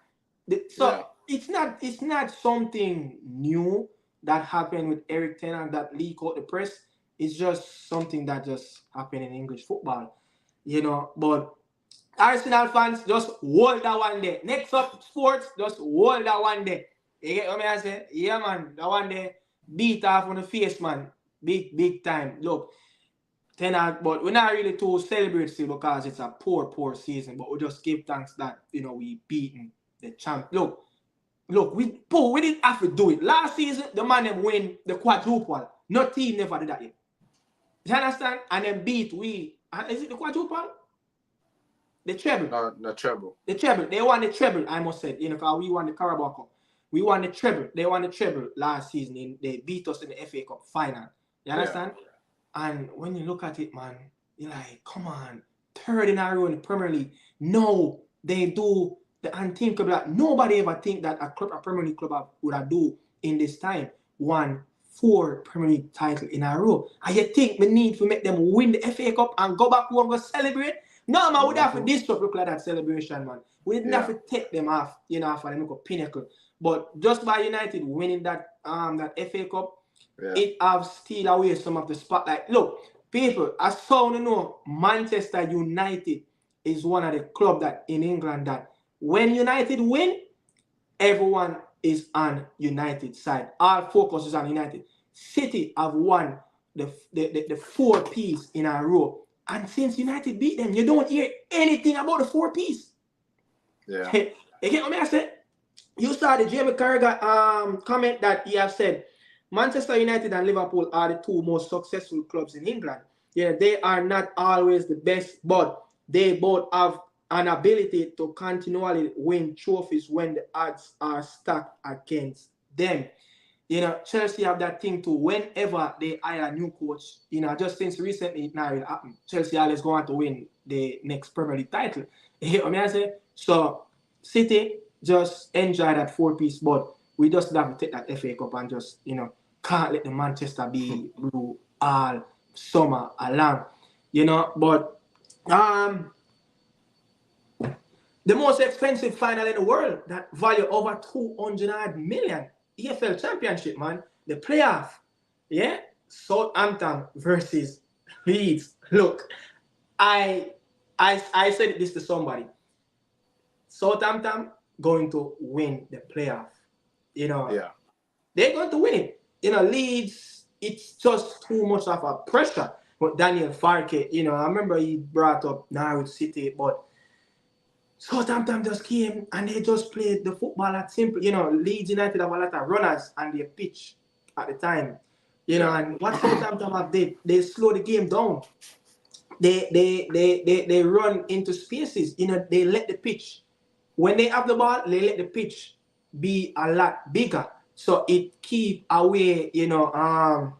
It's not something new that happened with Eric Ten Hag that leaked out the press. It's just something that just happened in English football, But Arsenal fans, just hold that one day. Next up, sports, just hold that one day. You get what I say? Yeah, man, that one day beat off on the face, man. Big time. Look, Ten Hag, but we're not really too celebrate still because it's a poor season. But we just give thanks that we beaten the champ. Look, we didn't have to do it. Last season, the man them win the quadruple. No team never did that yet. You understand? And then beat is it the quadruple? The treble. The treble. The treble. They won the treble, I must say, because we won the Carabao Cup. We won the treble. They won the treble last season. They beat us in the FA Cup final. You understand? Yeah. And when you look at it, man, you're like, come on, third in a row in the Premier League. No, they do the unthinkable that nobody ever think that a Premier League club would have do in this time. Won 4 Premier League titles in a row. And you think we need to make them win the FA Cup and go back home and go celebrate? No, man, we'd have to disrupt look like that celebration, man. We didn't have to take them off, for them to pinnacle. But just by United winning that FA Cup, it have steal away some of the spotlight. Look, people, as so you know, Manchester United is one of the club that in England that when United win, everyone is on United side. All focus is on United. City have won the 4 piece in a row. And since United beat them, you don't hear anything about the 4 piece. Yeah. You get what I said? You saw the Jamie Carragher comment that he have said, Manchester United and Liverpool are the 2 most successful clubs in England. Yeah, they are not always the best, but they both have an ability to continually win trophies when the odds are stacked against them. Chelsea have that thing too. Whenever they hire a new coach, just since recently, it now really happened. Chelsea always going to win the next Premier League title. You hear what I say? So, City just enjoy that 4 piece, but we just have to take that FA Cup and just, can't let the Manchester be blue all summer along. But the most expensive final in the world that value over 200 million. EFL Championship, man. The playoff. Yeah? Southampton versus Leeds. Look, I said this to somebody. Southampton going to win the playoff. Yeah. They're going to win it. Leeds, it's just too much of a pressure. But Daniel Farke, I remember he brought up Norwich City, but Southampton just came and they just played the football at simple. Leeds United have a lot of runners and their pitch at the time. And what Southampton have did, they slow the game down. They run into spaces. They let the pitch. When they have the ball, they let the pitch be a lot bigger. So it keep away, the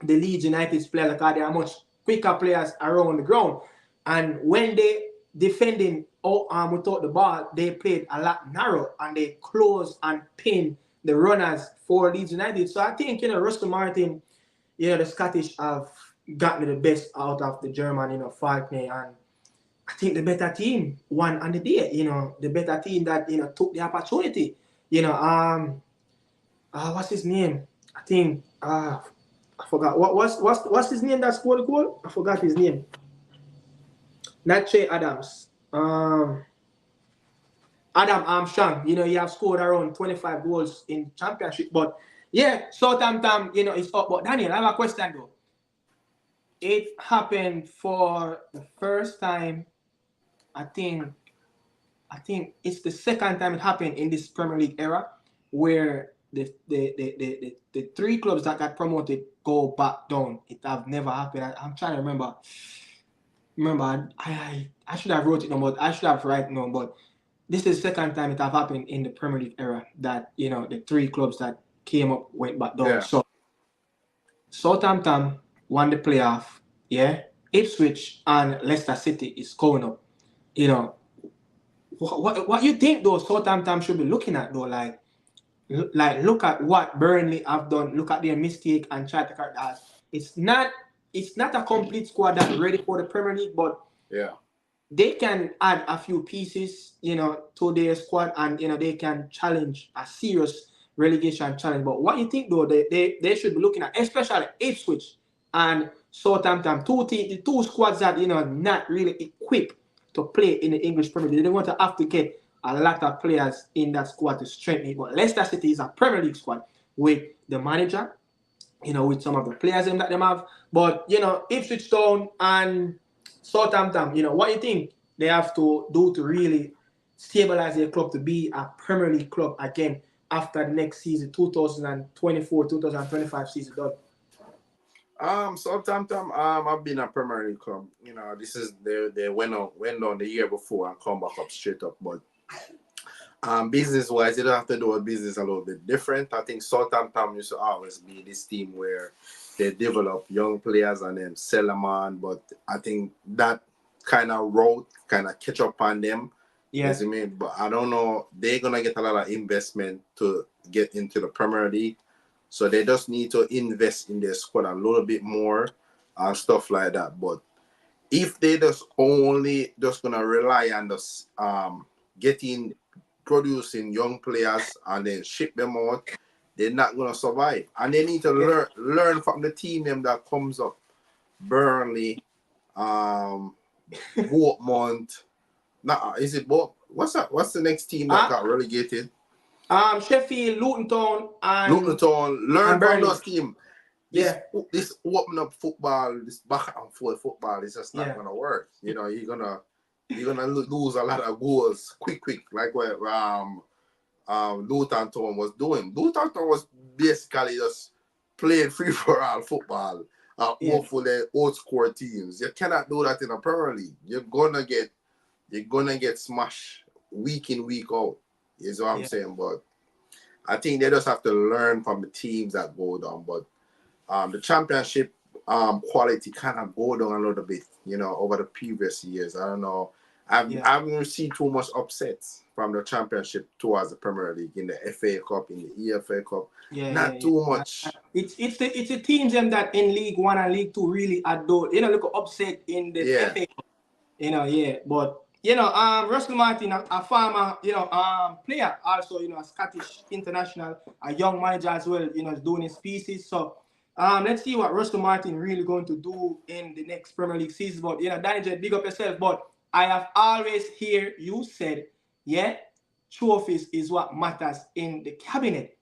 Leeds United's players because they are much quicker players around the ground. And when they defending without the ball, they played a lot narrow and they close and pin the runners for Leeds United. So I think, Russell Martin, the Scottish have gotten the best out of the German, Falkner, and I think the better team won on the day, the better team that, took the opportunity. What's his name? I think, I forgot. What's his name that scored the goal? I forgot his name. Not Che Adams. Adam Armstrong, he have scored around 25 goals in championship. But yeah, Southampton, is up. But Daniel, I have a question though. It happened for the first time. I think it's the second time it happened in this Premier League era where the 3 clubs that got promoted go back down. It have never happened. I'm trying to remember. I should have wrote it down, but I should have written down. But this is the second time it have happened in the Premier League era that the 3 clubs that came up went back down. Yeah. So Southampton won the playoff. Yeah, Ipswich and Leicester City is going up. What you think though Southampton should be looking at though? Like look at what Burnley have done. Look at their mistake and try to correct that. It's not a complete squad that's ready for the Premier League, but yeah, they can add a few pieces, to their squad, and they can challenge a serious relegation challenge. But what you think though, they should be looking at, especially Ipswich and Southampton, the 2 squads that not really equipped to play in the English Premier League. They're going to have to get a lot of players in that squad to strengthen it. But Leicester City is a Premier League squad with the manager, with some of the players that they have. But, Ipswich Town and Southampton, what do you think they have to do to really stabilize their club to be a Premier League club again after the next season, 2024-2025 season done? Southampton, I've been a Premier League club. This is they went on the year before and come back up straight up. But business wise, you don't have to do a business a little bit different. I think Southampton used to always be this team where they develop young players and then sell them on. But I think that kind of road kind of catch up on them. Yes. I mean, but I don't know. They're gonna get a lot of investment to get into the Premier League. So they just need to invest in their squad a little bit more and stuff like that. But if they just gonna rely on this producing young players and then ship them out, they're not gonna survive. And they need to learn from the team that comes up. Burnley, Bournemouth. Nah, is it Bournemouth? What's that? What's the next team that got relegated? Sheffield, Luton Town, Luton Town. Learn and from Burnley. those teams. This open up football, this back and forth football is just not gonna work. You know, you're gonna lose a lot of goals quick, like what Luton Town was doing. Luton Town was basically just playing free for all football. Hopefully old score teams. You cannot do that in a Premier League. You're gonna get smashed week in, week out, is what I'm saying. But I think they just have to learn from the teams that go down. But the championship quality kind of go down a little bit, you know, over the previous years. I don't know. I haven't seen too much upsets from the championship towards the Premier League in the FA Cup, in the EFL Cup. Not too much. It's the teams them that in League One and League Two really adore. You know, look upset in the FA Cup. You know, but you know, Russell Martin, a former, you know, player, also, you know, a Scottish international, a young manager as well, you know, is doing his pieces. So let's see what Russell Martin really going to do in the next Premier League season. But you know, Danny J, big up yourself. But I have always heard you said, trophies is what matters in the cabinet.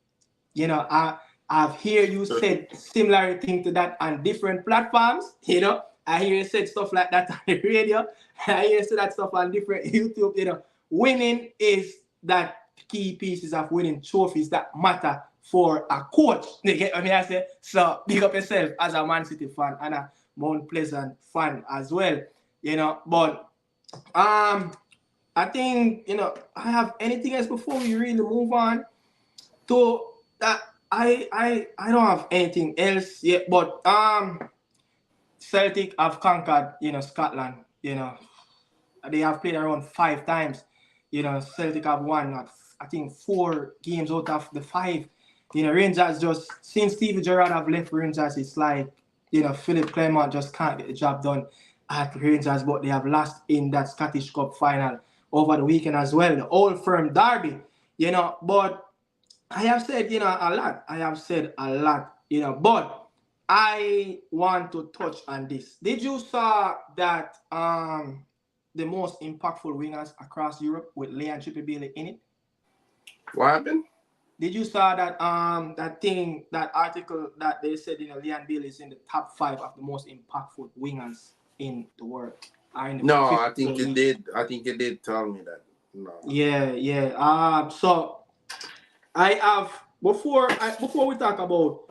You know, I've heard you said similar thing to that on different platforms. You know, I hear you said stuff like that on the radio. I hear you say that stuff on different YouTube. You know, winning is that key pieces of winning trophies that matter for a coach. You get what I say? So big up yourself as a Man City fan and a Mount Pleasant fan as well. You know, but I think, you know, I have anything else before we really move on to that. I don't have anything else yet, but Celtic have conquered, you know, Scotland. You know, they have played around 5 times. You know, Celtic have won, I think, 4 games out of the 5. You know, Rangers just, since Stevie Gerrard have left Rangers, it's like, you know, Philip Clement just can't get the job done at Rangers, but they have lost in that Scottish Cup final over the weekend as well, the Old Firm Derby, you know. But I have said, you know, a lot. You know, but I want to touch on this. Did you saw that the most impactful wingers across Europe with Leon Triple Bailey in it? What happened? Did you saw that that article that they said, you know, Leon Bailey is in the top 5 of the most impactful wingers in the world? No, I think you did. I think you did tell me that. No. Yeah. So I have before we talk about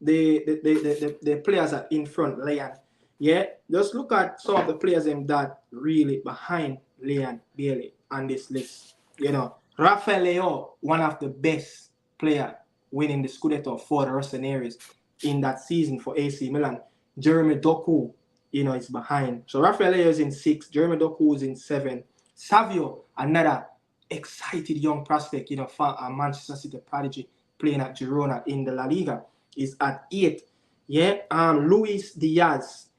the players that in front Leon. Yeah, just look at some of the players that really behind Leon Bailey on this list. You know, Rafael Leao, one of the best player winning the Scudetto for the Rossoneri's in that season for AC Milan. Jeremy Doku, you know, is behind. So Rafael Leao is in 6, Jeremy Doku is in 7. Savio, another excited young prospect, you know, for a Manchester City prodigy playing at Girona in the La Liga, is at 8. Yeah, Luis Diaz,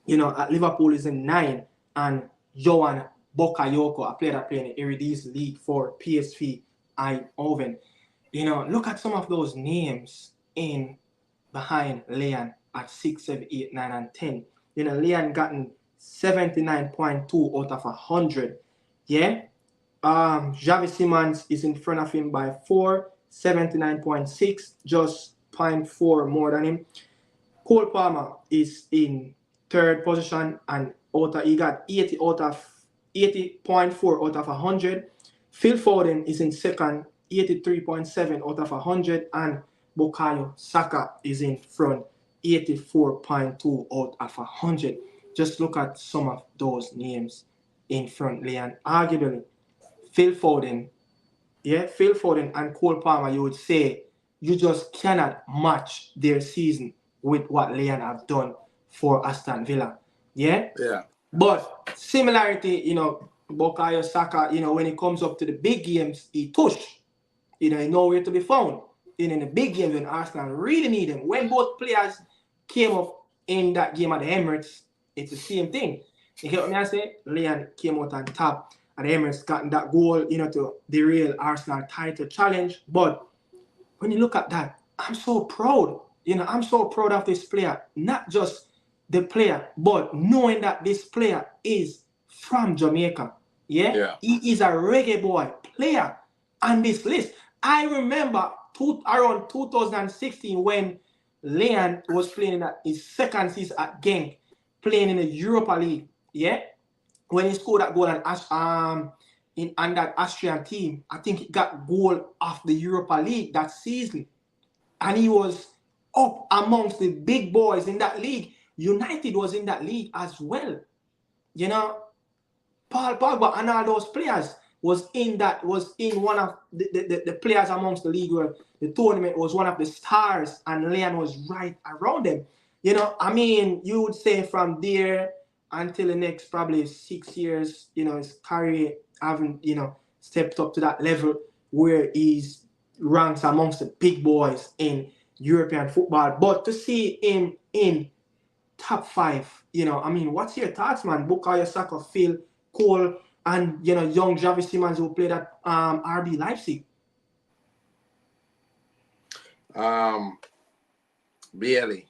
you know, at Liverpool is in 9, and Johan Bakayoko, a player that played in the Eredivisie League for PSV Eindhoven. You know, look at some of those names in behind Leon at 6, 7, 8, 9, and 10. You know, Leon gotten 79.2 out of 100. Yeah. Javi Simons is in front of him by 4, 79.6, just 0.4 more than him. Cole Palmer is in 3rd position and he got 80.4 out of 100. Phil Foden is in 2nd, 83.7 out of 100, and Bukayo Saka is in front, 84.2 out of 100. Just look at some of those names in front, Leon. Arguably, Phil Foden and Cole Palmer, you would say you just cannot match their season with what Leon have done for Aston Villa. Yeah? Yeah. But similarity, you know, Bukayo Saka, you know, when it comes up to the big games, he tush. You know, he nowhere to be found. In the big games when Arsenal really need him. When both players came up in that game at the Emirates, it's the same thing. You get what I say? Leon came out on top at the Emirates, gotten that goal, you know, to derail Arsenal title challenge. But when you look at that, I'm so proud. You know, I'm so proud of this player. Not just the player, but knowing that this player is from Jamaica, Yeah. he is a reggae boy player on this list. I remember around 2016 when Leon was playing in his second season at Genk, playing in the Europa League, when he scored that goal on that Austrian team. I think he got goal of the Europa League that season, and he was up amongst the big boys in that league. United was in that league as well. You know, Paul Pogba and all those players was in one of the players amongst the league where the tournament was one of the stars, and Leon was right around them. You know, I mean, you would say from there until the next probably 6 years, his career haven't, stepped up to that level where he's ranks amongst the big boys in European football. But to see him in top five, I mean, what's your thoughts, man? Bukayo Saka, Phil, Cole, and young Javi Simmons who played at RB Leipzig. Barely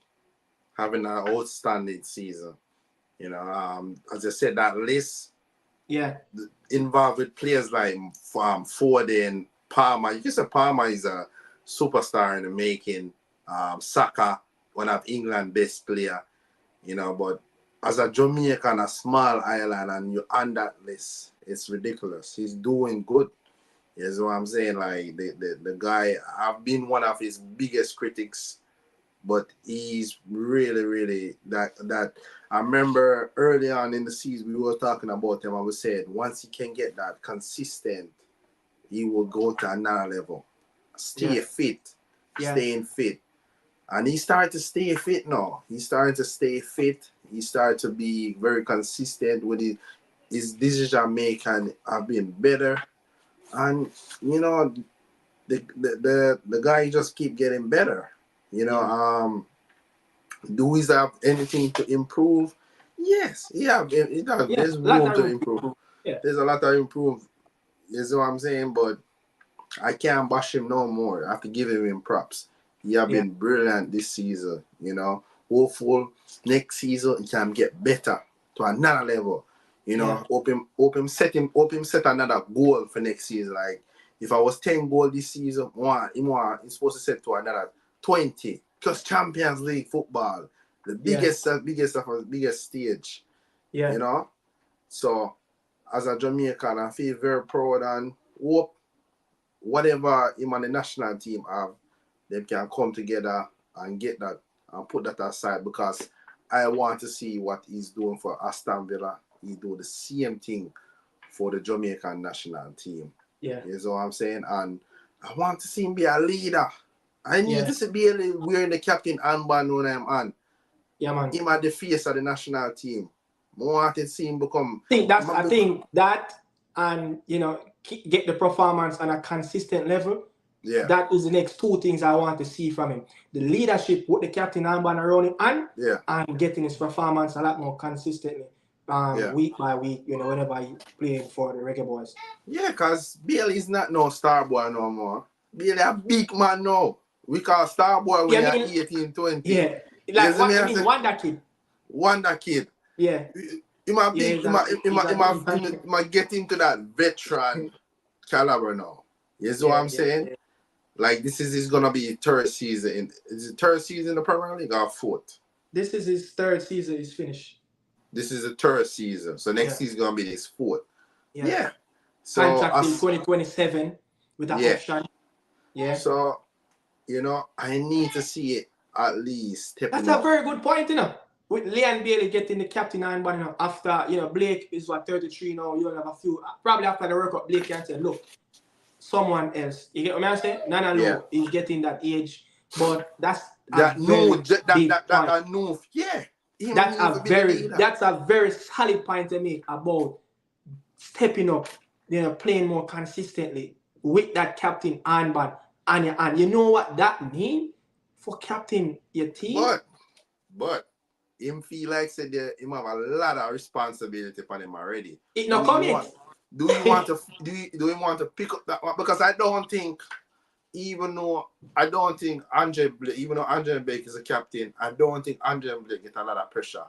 having an outstanding season. As I said, that list involved with players like Foden, Palmer. You can say Palmer is a superstar in the making. Saka, one of England's best player. But as a Jamaican, a small island, and you're on that list, it's ridiculous. He's doing good. You know what I'm saying? Like, the guy, I've been one of his biggest critics, but he's really, really that. I remember early on in the season, we were talking about him, and we said once he can get that consistent, he will go to another level. Staying fit. And he started to stay fit now. He's starting to stay fit. He started to be very consistent with it. His decision making have been better. And the guy just keep getting better. Do we have anything to improve? Yes, he does. There's room to improve. Yeah. There's a lot to improve. You know what I'm saying? But I can't bash him no more. I have to give him props. He have been brilliant this season, Hopeful next season he can get better to another level. Hope him set another goal for next season. Like, if I was 10 goals this season, he's supposed to set to another 20. Because Champions League football, the biggest stage. Yeah. So as a Jamaican, I feel very proud and hope whatever him and the national team have, they can come together and get that and put that aside, because I want to see what he's doing for Aston Villa. He do the same thing for the Jamaican national team. Yeah. You know what I'm saying? And I want to see him be a leader. I need to be wearing the captain armband when I'm on. Yeah, man. Him at the face of the national team. I want to see him become. I think that and get the performance on a consistent level. Yeah. That is the next two things I want to see from him. The leadership with the captain armband around him and getting his performance a lot more consistently. Week by week, whenever he playing for the Reggae Boys. Yeah, because Bailey is not no star boy no more. Bailey a big man now. We call star boy when you're 18, 20. Yeah. Like, Wonder Kid. Wonder Kid. Yeah. He might get into that veteran caliber now. You know what I'm saying? Yeah. Like, this is going to be third season. Is it third season in the Premier League or fourth? This is his third season. He's finished. This is the third season. So next season is going to be his fourth. Yeah. So contract in 2027 with an option. Yeah. So, I need to see it at least. That's a very good point, With Leon Bailey getting the captain armband, after, Blake is 33 now, you'll have a few. Probably after the World Cup, Blake can say, look, someone else. You get what I'm saying? Nana is getting that age, but that's that move. That's a very solid point to make about stepping up, playing more consistently with that captain armband on your hand. You know what that means for captain your team? But him feel like said him have a lot of responsibility for him already. It not coming. Do you want to pick up that one? Because I don't think even though I don't think Andre Blake, even though Andre Blake is a captain, I don't think Andre Blake get a lot of pressure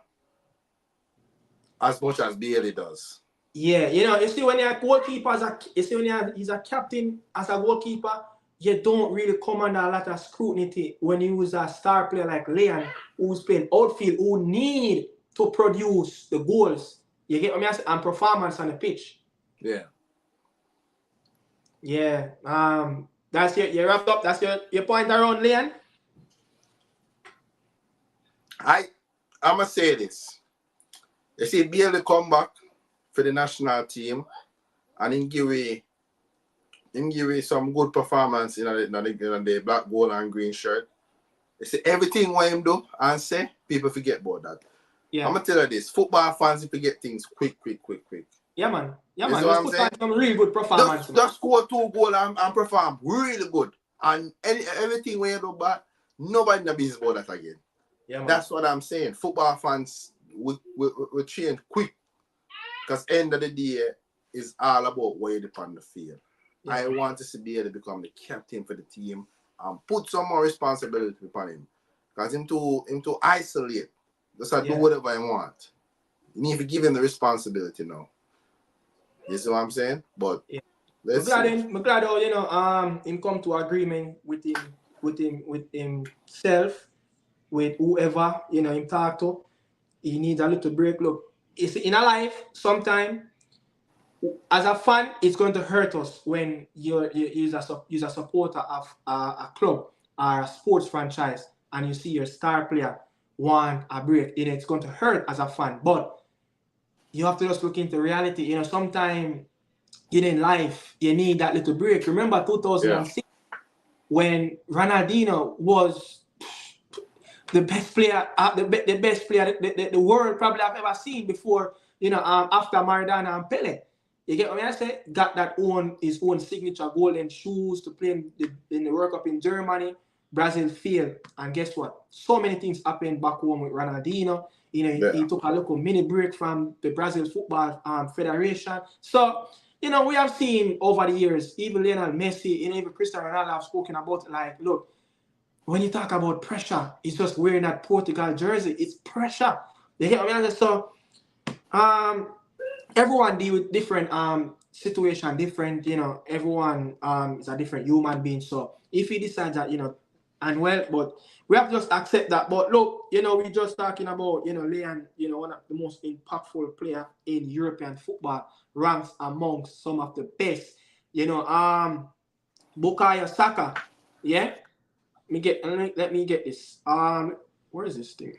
as much as Bailey does. Yeah, you see when you're a goalkeeper, he's a captain as a goalkeeper, you don't really come under a lot of scrutiny when you use a star player like Leon, who's playing outfield, who need to produce the goals. You get what I mean? And performance on the pitch. Yeah. Yeah. That's you wrapped up. That's your point around Leon. I'm gonna say this. You see Bailey come back for the national team and him give away some good performance in the black, gold and green shirt. You see everything what him do and say, people forget about that. Yeah. I'm gonna tell you this, football fans forget things quick. Yeah, man. Yeah, you man. Just put on some really good performance. Just score 2 goals and perform really good. And everything when you do bad, nobody in the business about that again. Yeah, man. That's what I'm saying. Football fans will change quick. Because end of the day is all about where you on the field. Yeah. I want to be able to become the captain for the team and put some more responsibility upon him. Because him to isolate. Just do whatever I want. You need to give him the responsibility now. You see what I'm saying? But let's see. I'm glad how him come to agreement with himself, with whoever him talk to. He needs a little break. Look, it's in a life sometimes. As a fan, it's going to hurt us when you're a supporter of a club or a sports franchise and you see your star player want a break. It's going to hurt as a fan. But you have to just look into reality. Sometimes in life, you need that little break. Remember 2006 when Ronaldinho was the best player, the best player the world probably have ever seen before, after Maradona and Pele. You get what I say? Got his own signature golden shoes to play in the World Cup in Germany. Brazil failed. And guess what? So many things happened back home with Ronaldinho. He took a little mini break from the Brazil Football Federation. So, we have seen over the years, even Lionel Messi, even Cristiano Ronaldo have spoken about it. Like, look, when you talk about pressure, it's just wearing that Portugal jersey. It's pressure. You get what I mean? So, everyone deal with different situation, different, everyone is a different human being. So if he decides that, but we have to just accept that. But look, we're just talking about, Leon, one of the most impactful player in European football, ranks amongst some of the best. Bukayo Saka, yeah. Let me get this. Where is this thing?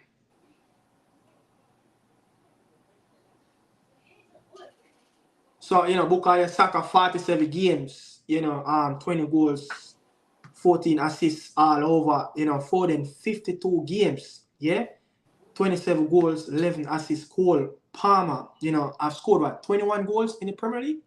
So, Bukayo Saka, 47 games, 20 goals, 14 assists all over, for them 52 games, yeah? 27 goals, 11 assists. Cole Palmer, I've scored 21 goals in the Premier League?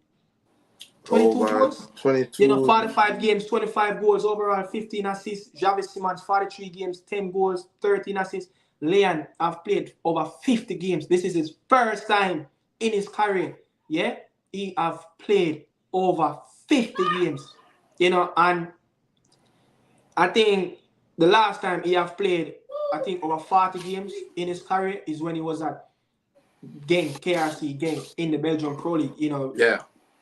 22 goals? 22. 45 games, 25 goals overall, 15 assists. Javis Simons, 43 games, 10 goals, 13 assists. Leon have played over 50 games. This is his first time in his career, yeah? He have played over 50 games, and I think the last time he have played, over 40 games in his career is when he was at KRC Genk in the Belgian Pro League,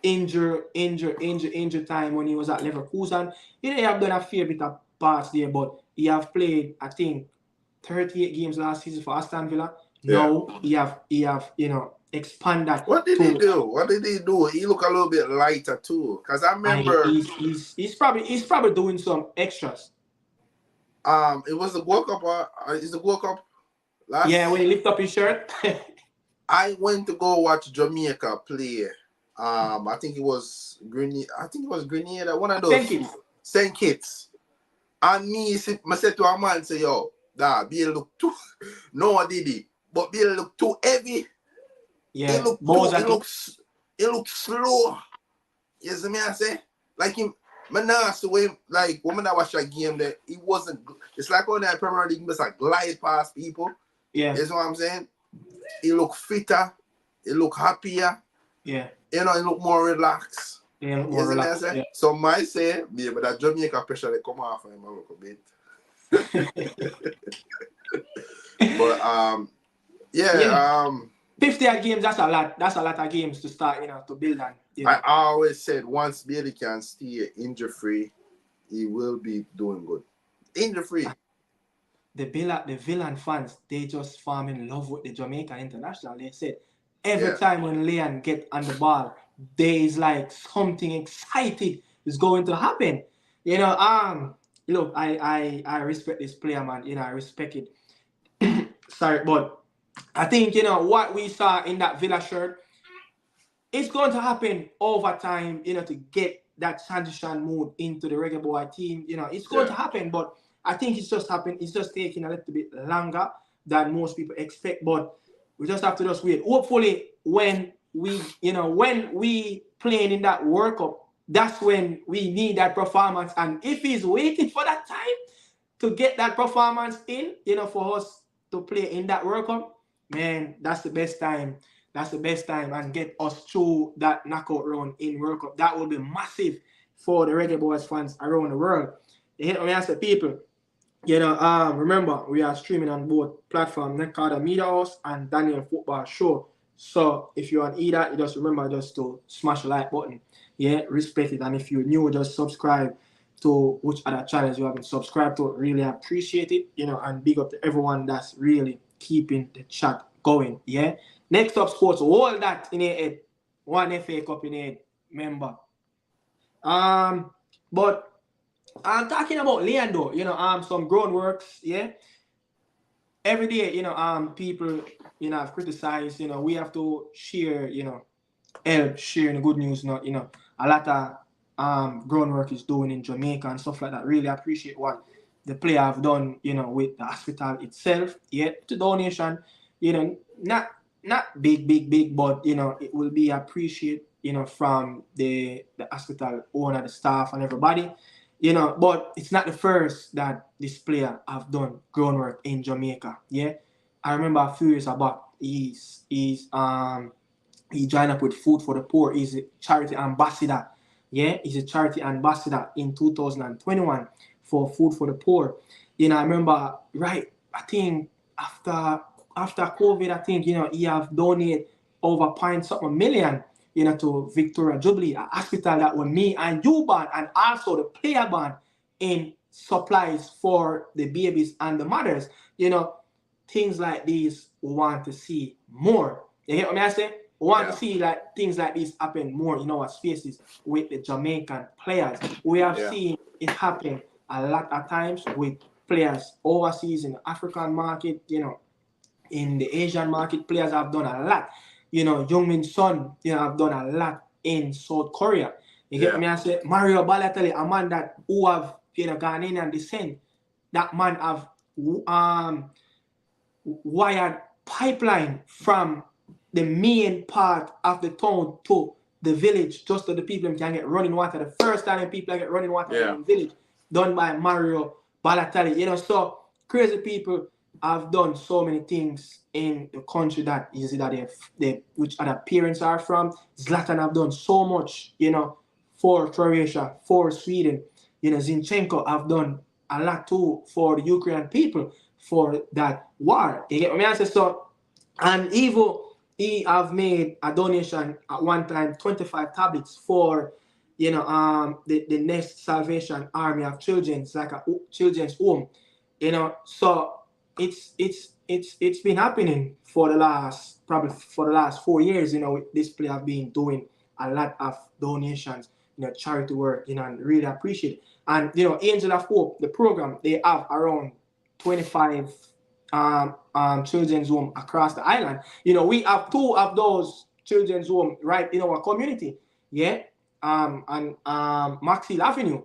injured time when he was at Leverkusen. He have done a fair bit of parts there, but he have played, 38 games last season for Aston Villa. Now he have expand that. What did he do? He look a little bit lighter too. Because I remember he's probably doing some extras. It was the World Cup. Is the World Cup last? Yeah, when he lift up his shirt. I went to go watch Jamaica play. I think it was Grenada. One of those Saint Kitts. And me said to a man, say, yo, Bill look too. No, did he? But Bill look too heavy. Yeah, it looks slow. You see me I say? Like him, when I watch that game there, it wasn't. It's like on that Premier League, just like glide past people. Yeah. You know what I'm saying? He look fitter, he look happier. Yeah. He look more relaxed. Yeah, more Yes, and I relaxed. say, Yeah. some might say, yeah, but that Jamaica pressure they come off him a little bit. But Yeah. yeah, 50 odd games, that's a lot. That's a lot of games to start, to build on, I always said once Bailey can stay injury free, he will be doing good. Injury free. The villain fans, they just fall in love with the Jamaican international. They said every Yeah. time when Leon get on the ball, there is like something exciting is going to happen. Look, I respect this player, man. I respect it. Sorry, but I think what we saw in that Villa shirt, it's going to happen over time, to get that transition mode into the Reggae Boy team. It's going to Yeah. happen, but I think it's just happened. It's just taking a little bit longer than most people expect. But we just have to just wait. Hopefully, when we playing in that World Cup, that's when we need that performance. And if he's waiting for that time to get that performance in, for us to play in that World Cup, man, that's the best time. That's the best time and get us through that knockout round in World Cup. That will be massive for the Reggae Boys fans around the world. You hear me? I say, people, remember, we are streaming on both platforms, Nekada Media House and Daniel Football Show. So if you're on either, you just remember just to smash the like button. Yeah, respect it. And if you're new, just subscribe to which other channels you haven't subscribed to. Really appreciate it. And big up to everyone that's really keeping the chat going. Yeah. Next up, sports, all that in a head. One FA Cup in a head. Member. But I'm talking about Leandro, some groundworks, yeah. Every day, people, have criticized, we have to share, help sharing the good news, a lot of groundwork is doing in Jamaica and stuff like that. Really appreciate what the player have done, with the hospital itself. Yeah, to donation, not big, but it will be appreciated, from the hospital owner, the staff, and everybody. But it's not the first that this player have done groundwork in Jamaica. Yeah, I remember a few years back, he joined up with Food for the Poor. He's a charity ambassador. Yeah, he's a charity ambassador in 2021 for Food for the Poor. I remember, right, I think after COVID, I think, he have donated over point something million, to Victoria Jubilee, a hospital that when me and you born, and also the player born in supplies for the babies and the mothers. Things like these we want to see more. You hear what I say? We want to see like things like this happen more in our spaces with the Jamaican players. We have seen it happen a lot of times with players overseas in the African market, in the Asian market. Players have done a lot. Youngmin Son, have done a lot in South Korea. You get me? I say Mario Balotelli, a man that who have Ghanaian descent. That man have wired pipeline from the main part of the town to the village, just so the people can get running water. The first time people get running water in the village, done by Mario Balotelli. So crazy people have done so many things in the country that you see that they which other parents are from. Zlatan have done so much, for Croatia, for Sweden. Zinchenko have done a lot too for the Ukrainian people for that war. You get what I say? So, and Evo, he have made a donation at one time, 25 tablets for, the Next Salvation Army of Children. It's like a children's home, So it's been happening for the last 4 years. This player have been doing a lot of donations, charity work, and really appreciate it. And Angel of Hope, the program, they have around 25 children's home across the island. We have 2 of those children's home right in our community. Yeah. And Maxwell Avenue,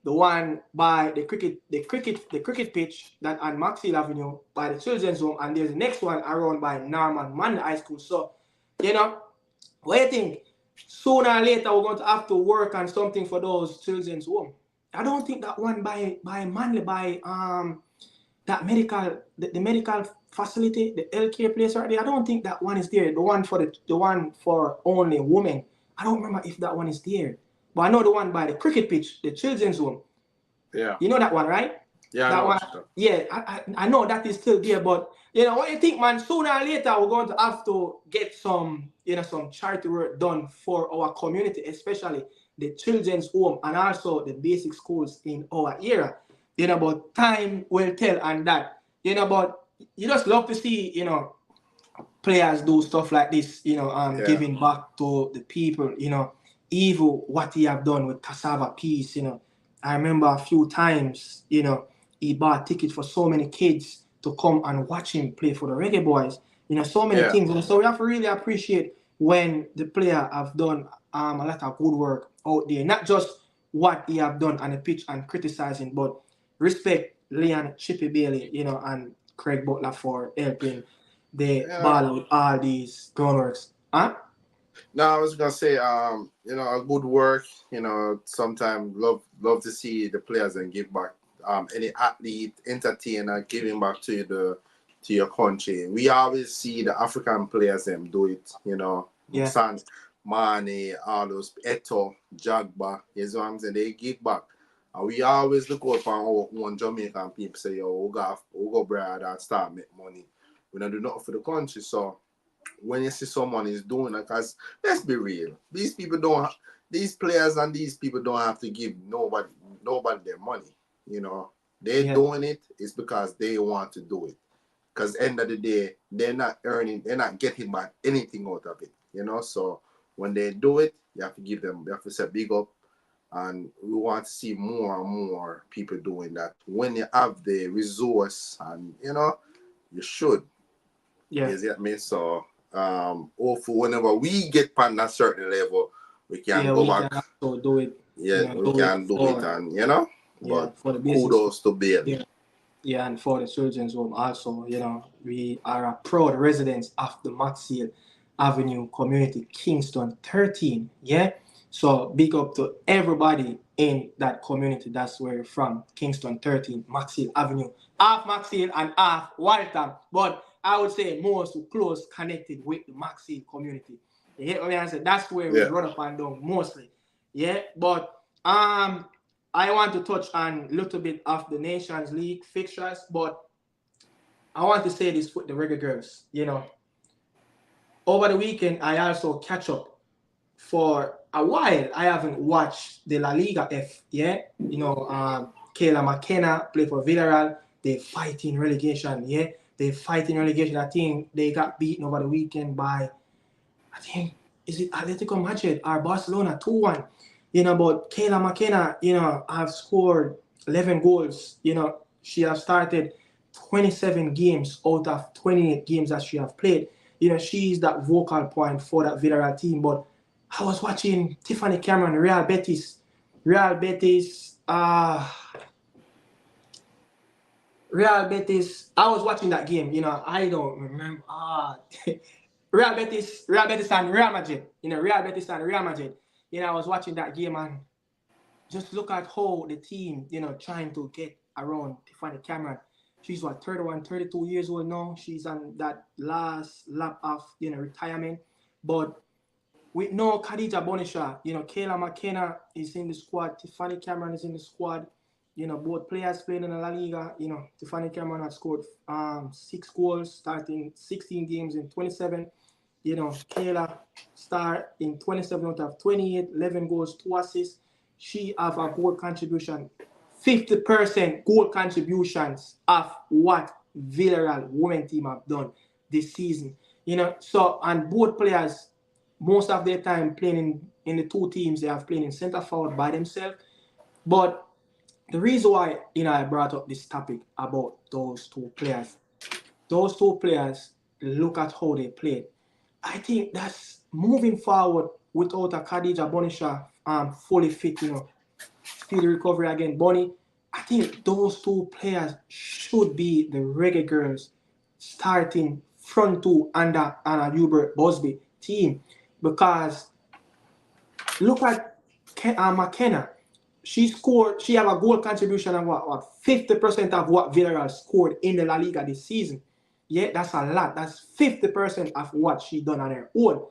the one by the cricket pitch that on Maxwell Avenue by the children's home, and there's the next one around by Norman Manley High School. So, what do you think? Sooner or later we're going to have to work on something for those children's home. I don't think that one by Manley, by that the medical facility, the healthcare place right there, I don't think that one is there. The one for only women. I don't remember if that one is there. but I know the one by the cricket pitch, the children's home. Yeah. You know that one, right? Yeah, I That know one. what you're Yeah, I know that is still there, but what you think, man? Sooner or later, we're going to have to get some, some charity work done for our community, especially the children's home and also the basic schools in our era. But time will tell on that. But you just love to see, players do stuff like this, Yeah. giving back to the people, even what he have done with cassava peas, I remember a few times, he bought tickets for so many kids to come and watch him play for the Reggae Boys, so many Yeah. things. So we have to really appreciate when the player have done a lot of good work out there, not just what he have done on the pitch and criticizing, but respect Leon Chippy Bailey, and Craig Butler for helping the Yeah. ball with all these groundworks. Huh? No, I was gonna say, a good work. Sometimes love to see the players and give back. Any athlete, entertainer, giving back to your country. We always see the African players them do it. Yeah. San Mane, all those Eto, Jagba. You know what I'm saying? They give back. And we always look out for our own Jamaican people. Say, yo, we go abroad and start make money. We don't do nothing for the country, so when you see someone is doing it, because let's be real, these players and these people don't have to give nobody their money. They're Yeah. doing it is because they want to do it. Because end of the day, they're not getting back anything out of it. So when they do it, you have to say big up, and we want to see more and more people doing that. When you have the resource, and you should. Yeah. You get me? So, hopefully, whenever we get on a certain level, we can Yeah, go we back. can also do it. Yeah, we Do it can do it, for and but for the basic school. kudos to Bailey. Yeah. Yeah, and for the children's home also, we are a proud residents of the Maxfield Avenue community, Kingston 13. Yeah. So big up to everybody in that community. That's where we're from. Kingston 13, Maxfield Avenue. Half Maxfield and half Waltham. But I would say most close connected with the Maxfield community. You get what I said? That's where we Yeah. run up and down mostly. Yeah. But I want to touch on a little bit of the Nations League fixtures, but I want to say this with the Reggae Girls. Over the weekend, I also catch up. For a while, I haven't watched the La Liga F. Yeah, Kayla McKenna play for Villarreal. They fighting relegation. Yeah, they fighting relegation. I think they got beaten over the weekend by, I think, is it Atletico Madrid or Barcelona 2-1. But Kayla McKenna, have scored 11 goals. She has started 27 games out of 28 games that she have played. She's that vocal point for that Villarreal team. But I was watching Tiffany Cameron, Real Betis. Real Betis, I was watching that game. I don't remember. Real Betis and Real Madrid. Real Betis and Real Madrid. I was watching that game and just look at how the team, trying to get around Tiffany Cameron. She's 31, 32 years old now. She's on that last lap of, retirement. But with no Khadija Bonisha, Kayla McKenna is in the squad. Tiffany Cameron is in the squad. Both players playing in the La Liga. Tiffany Cameron has scored 6 goals, starting 16 games in 27. Kayla start in 27 out of 28, 11 goals, 2 assists. She have a goal contribution, 50% goal contributions of what Villarreal women team have done this season. So, and both players, most of their time playing in the two teams, they have played in center forward by themselves. But the reason why, I brought up this topic about those two players, look at how they played. I think that's moving forward without a Khadija Bonisha fully fit, speedy recovery again. Bonnie, I think those two players should be the Reggae Girls starting front two under Anna Hubert Busby team, because look at McKenna. She have a goal contribution of what 50% of what Villarreal scored in the La Liga this season. Yeah, that's a lot. That's 50% of what she done on her own.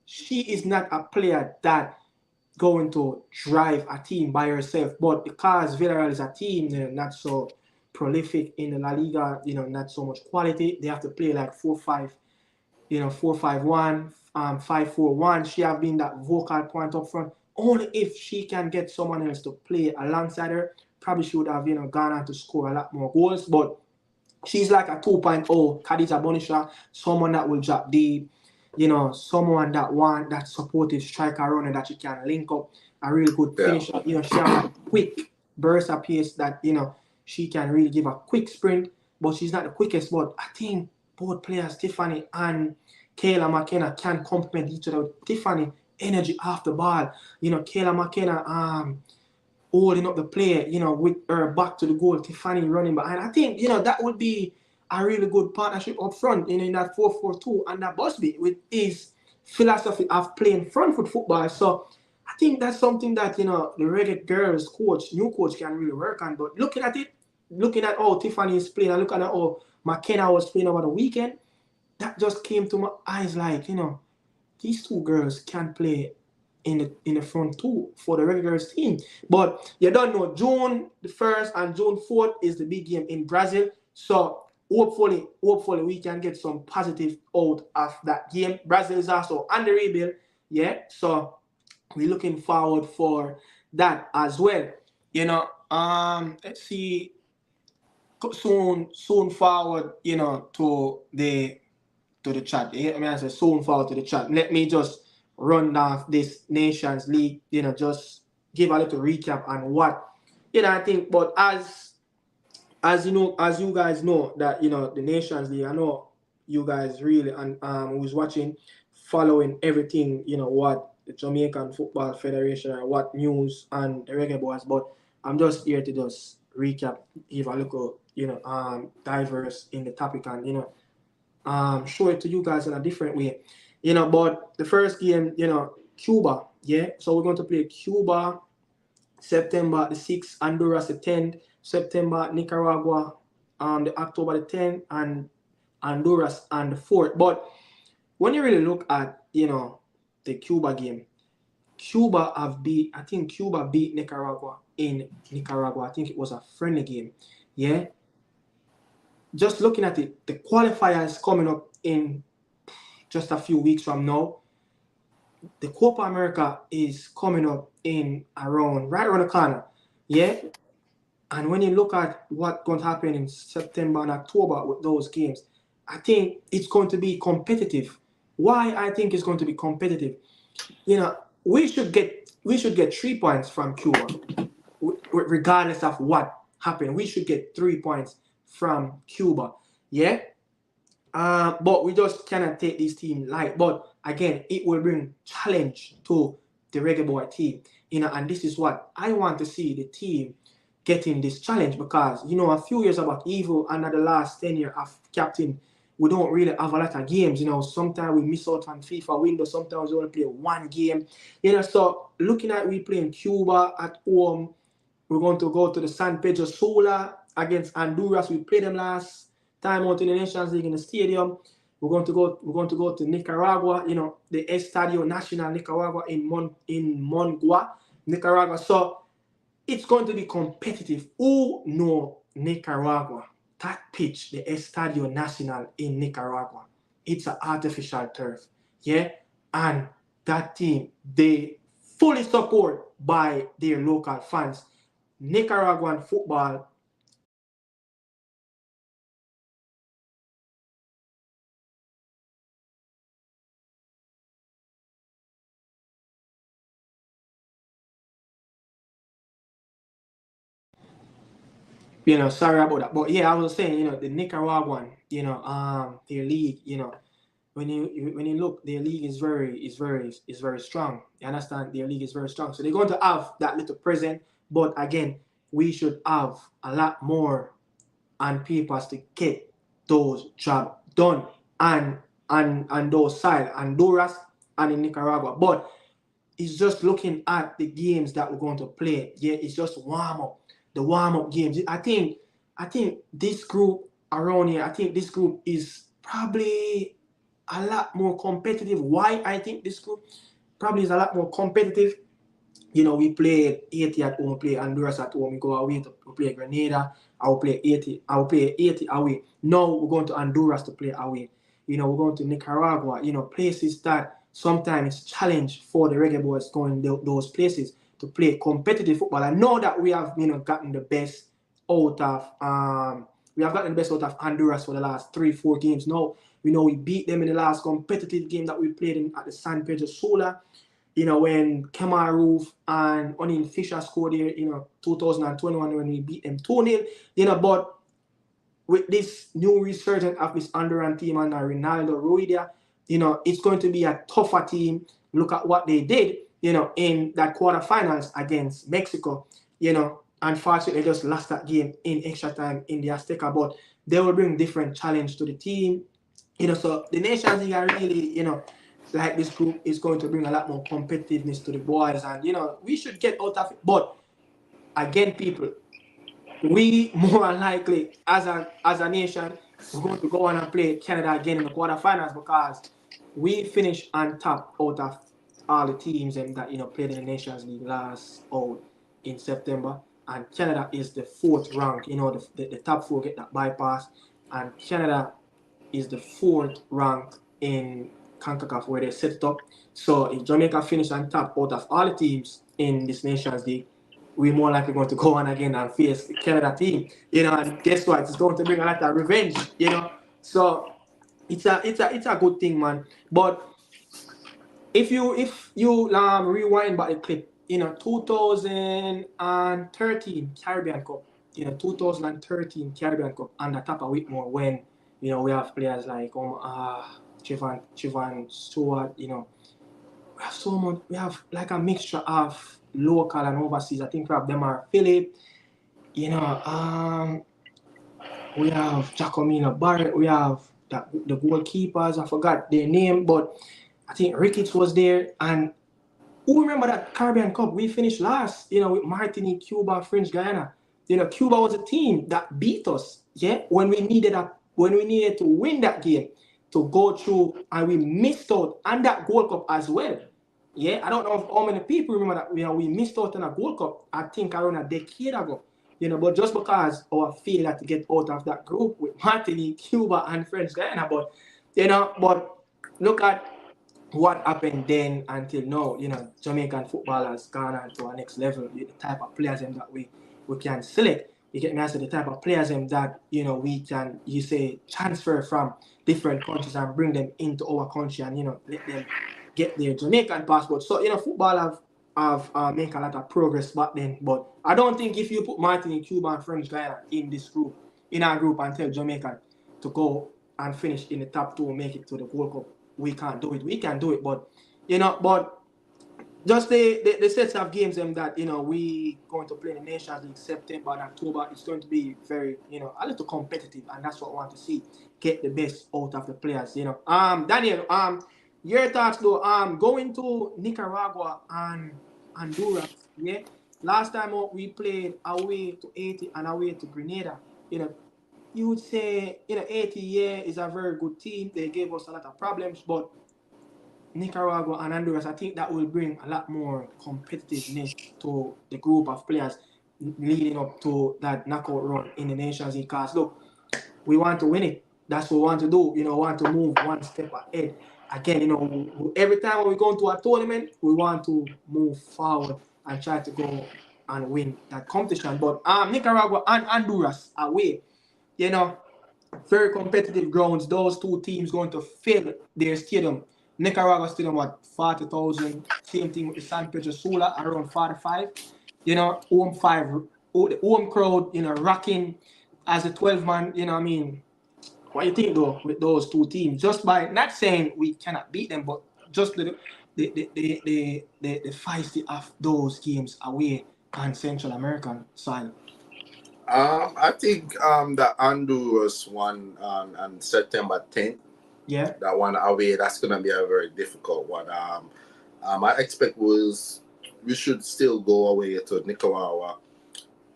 She is not a player that going to drive a team by herself. But because Villarreal is a team, not so prolific in the La Liga, not so much quality, they have to play like 4-5, 4-5-1, 5-4-1. She have been that vocal point up front. Only if she can get someone else to play alongside her, probably she would have, gone on to score a lot more goals. But she's like a 2.0 Khadija Bonisha, someone that will drop deep, someone that want that supportive striker runner that you can link up, a really good finisher. She has a quick burst of pace that, she can really give a quick sprint, but she's not the quickest. But I think both players, Tiffany and Kayla McKenna, can complement each other. Tiffany, energy off the ball. Kayla McKenna, holding up the play, with her back to the goal, Tiffany running behind. I think, that would be a really good partnership up front, in that 4-4-2 and that Busby with his philosophy of playing front foot football. So I think that's something that, the Reggae Girls new coach can really work on. But looking at how Tiffany is playing and looking at how McKenna was playing over the weekend, that just came to my eyes like, these two girls can play in the front two for the regulars team. But you don't know, June the 1st and June 4th is the big game in Brazil. So hopefully we can get some positive out of that game. Brazil is also on the rebuild. Yeah. So we're looking forward for that as well. Let's see. Soon forward, to the chat. I say soon forward to the chat. Let me just run down this Nations League, just give a little recap on what, I think. But as you guys know, that, the Nations League, I know you guys really, and who's watching, following everything, what the Jamaican Football Federation or what news and the Reggae Boys. But I'm just here to just recap, give a little, diverse in the topic and, show it to you guys in a different way. But the first game, Cuba, yeah. So we're going to play Cuba September the 6th, Honduras the 10th, September Nicaragua the October the 10th, and Honduras on the 4th. But when you really look at, the Cuba game, I think Cuba beat Nicaragua in Nicaragua. I think it was a friendly game. Yeah. Just looking at it, the qualifiers coming up in just a few weeks from now. The Copa America is coming up in right around the corner. Yeah. And when you look at what's going to happen in September and October with those games, I think it's going to be competitive. Why I think it's going to be competitive? We should get 3 points from Cuba, regardless of what happened. We should get 3 points from Cuba. Yeah. But we just cannot take this team light. But again, it will bring challenge to the Reggae Boy team. And this is what I want to see the team getting this challenge, because a few years about Evil under the last 10 years of captain, we don't really have a lot of games. Sometimes we miss out on FIFA window, sometimes we only play one game. So looking at we playing Cuba at home, we're going to go to the San Pedro Sula against Honduras. We played them last time out in the Nations League in the stadium. We're going to go to Nicaragua, the Estadio Nacional Nicaragua in Mongua, Nicaragua. So it's going to be competitive. Who know Nicaragua? That pitch, the Estadio Nacional in Nicaragua, it's an artificial turf. Yeah. And that team, they fully support by their local fans. Nicaraguan football, sorry about that. But yeah, I was saying, the Nicaraguan, their league, when you look, their league is very strong. You understand? Their league is very strong. So they're going to have that little present. But again, we should have a lot more on papers to get those jobs done and those side, Honduras and in Nicaragua. But it's just looking at the games that we're going to play. Yeah, it's just the warm up games. I think this group around here, I think this group is probably a lot more competitive. Why I think this group probably is a lot more competitive? We play 80 at home, play Honduras at home, we go away to play Grenada, I will play 80 away. Now we're going to Honduras to play away. We're going to Nicaragua, places that sometimes it's challenge for the reggae boys going those places to play competitive football. I know that we have, gotten the best out of Honduras for the last 3-4 games. Now, we beat them in the last competitive game that we played at the San Pedro Sula. When Kemaru and Onin Fisher scored there, 2021 when we beat them 2-0, but with this new resurgence of this Honduran team and Ronaldo Ruidia, it's going to be a tougher team. Look at what they did, in that quarterfinals against Mexico. Unfortunately, they just lost that game in extra time in the Azteca, but they will bring different challenge to the team. So the Nations League are really, like this group is going to bring a lot more competitiveness to the boys, and we should get out of it. But again, people, we more likely as a nation, we're going to go on and play Canada again in the quarterfinals because we finished on top out of all the teams that played in the Nations League last out in September, and Canada is the 4th rank. The top 4 get that bypass, and Canada is the 4th rank in CONCACAF where they set it up. So if Jamaica finish on top out of all the teams in this Nations League, we're more likely going to go on again and face the Canada team. And guess what? It's going to bring a lot of revenge. So it's a good thing, man. But if you rewind back the clip, 2013 Caribbean Cup, 2013 Caribbean Cup, and the top of Whitmore when we have players like Chivan Stewart. We have so much. We have like a mixture of local and overseas. I think we have Demar Phillip. We have Jacomino Barrett. We have the goalkeepers. I forgot their name, but I think Ricketts was there. And who remember that Caribbean Cup? We finished last, with Martinique, Cuba, French Guyana. Cuba was a team that beat us, when we needed to win that game to go through, and we missed out on that Gold Cup as well. I don't know how many people remember that. We missed out on a Gold Cup, I think around a decade ago. But just because our failure to get out of that group with Martinique, Cuba, and French Guyana, but look at what happened then until now. Jamaican football has gone on to our next level. The type of players that we can select. You get me? I said the type of players that we can, transfer from different countries and bring them into our country and let them get their Jamaican passport. So football have make a lot of progress back then. But I don't think if you put Martinique, Cuba, and French Guyana in our group and tell Jamaica to go and finish in the top 2 and make it to the World Cup, we can't do it. We can do it, but just the sets of games that we going to play in the Nations League September and October. It's going to be very a little competitive, and that's what I want to see. Get the best out of the players. Daniel, your thoughts though. Going to Nicaragua and Honduras. Last time out we played away to 80 and away to Grenada. You would say 80 is a very good team. They gave us a lot of problems, but Nicaragua and Honduras, I think that will bring a lot more competitiveness to the group of players leading up to that knockout run in the Nations League. Because look, we want to win it. That's what we want to do. We want to move one step ahead. Again, every time we go into a tournament, we want to move forward and try to go and win that competition. But Nicaragua and Honduras away, very competitive grounds. Those 2 teams going to fill their stadium. Nicaragua Stadium, 40,000. Same thing with the San Pedro Sula, around 45. Home crowd, rocking as a 12-man. What do you think though with those 2 teams? Just by not saying we cannot beat them, but just the feisty of those games away on Central American side. I think the Honduras one on September 10th. Yeah. That one away, that's gonna be a very difficult one. I expect we should still go away to Nicaragua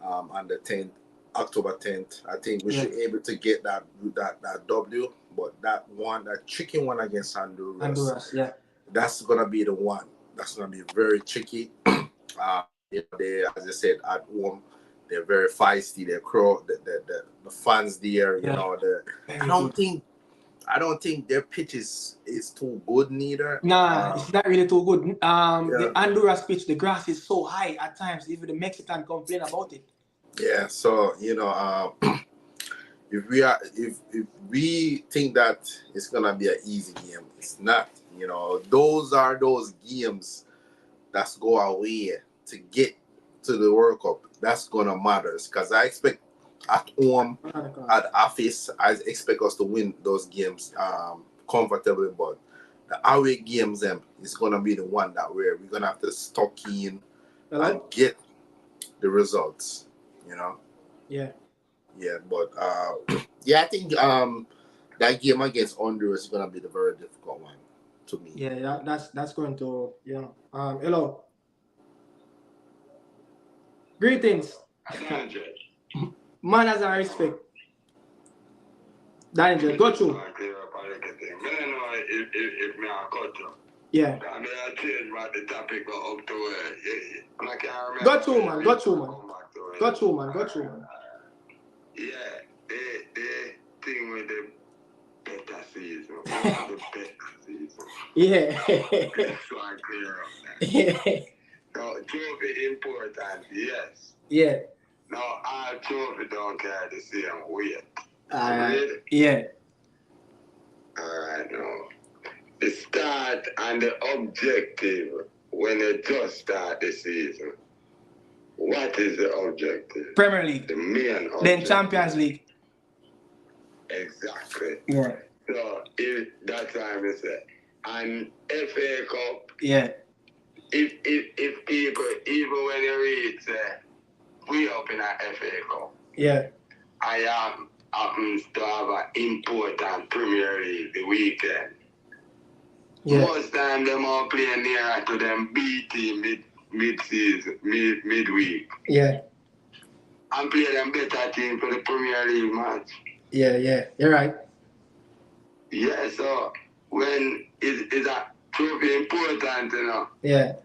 on the 10th, October 10th. I think we should be able to get that W, but that chicken against Honduras, Honduras, that's gonna be the one. That's gonna be very tricky. They, as I said, at home, they're very feisty. They're the fans there. You Yeah. know, I don't think their pitch is too good neither. Nah, it's not really too good. The Yeah. Honduras pitch, the grass is so high at times. Even the Mexican complain about it. Yeah, so if we think that it's gonna be an easy game, it's not. Those are those games that's go away to get to the World Cup. That's gonna matter because I expect at home, at office, I expect us to win those games comfortably. But the away games, is gonna be the one that we're gonna have to stock in and get the results. Yeah. Yeah, but I think that game against Honduras is gonna be the very difficult one to me. Yeah, that's going to hello. Greetings. Manners and respect. Daniel, go through. Yeah. Go through, man. Go through, man. Go through, man. Go through, man. Yeah, the thing with the better season. The better season. Yeah. So I clear up that. Yeah. No, trophy important, yes. Yeah. No, our trophy don't carry the same weight. Yeah. Alright, no. The start and the objective when you just start the season. What is the objective? Premier League. The main objective. Then Champions League. Exactly. Yeah. So if that time is it. And FA Cup. Yeah. If people, even when you read we up in a FA Cup. Yeah. I happens to have an important Premier League the weekend. Yeah. Most time them all playing nearer to them B team mid-season, midweek. Yeah. And play them better team for the Premier League match. Yeah. You're right. Yeah, so when is a trophy important, Yeah.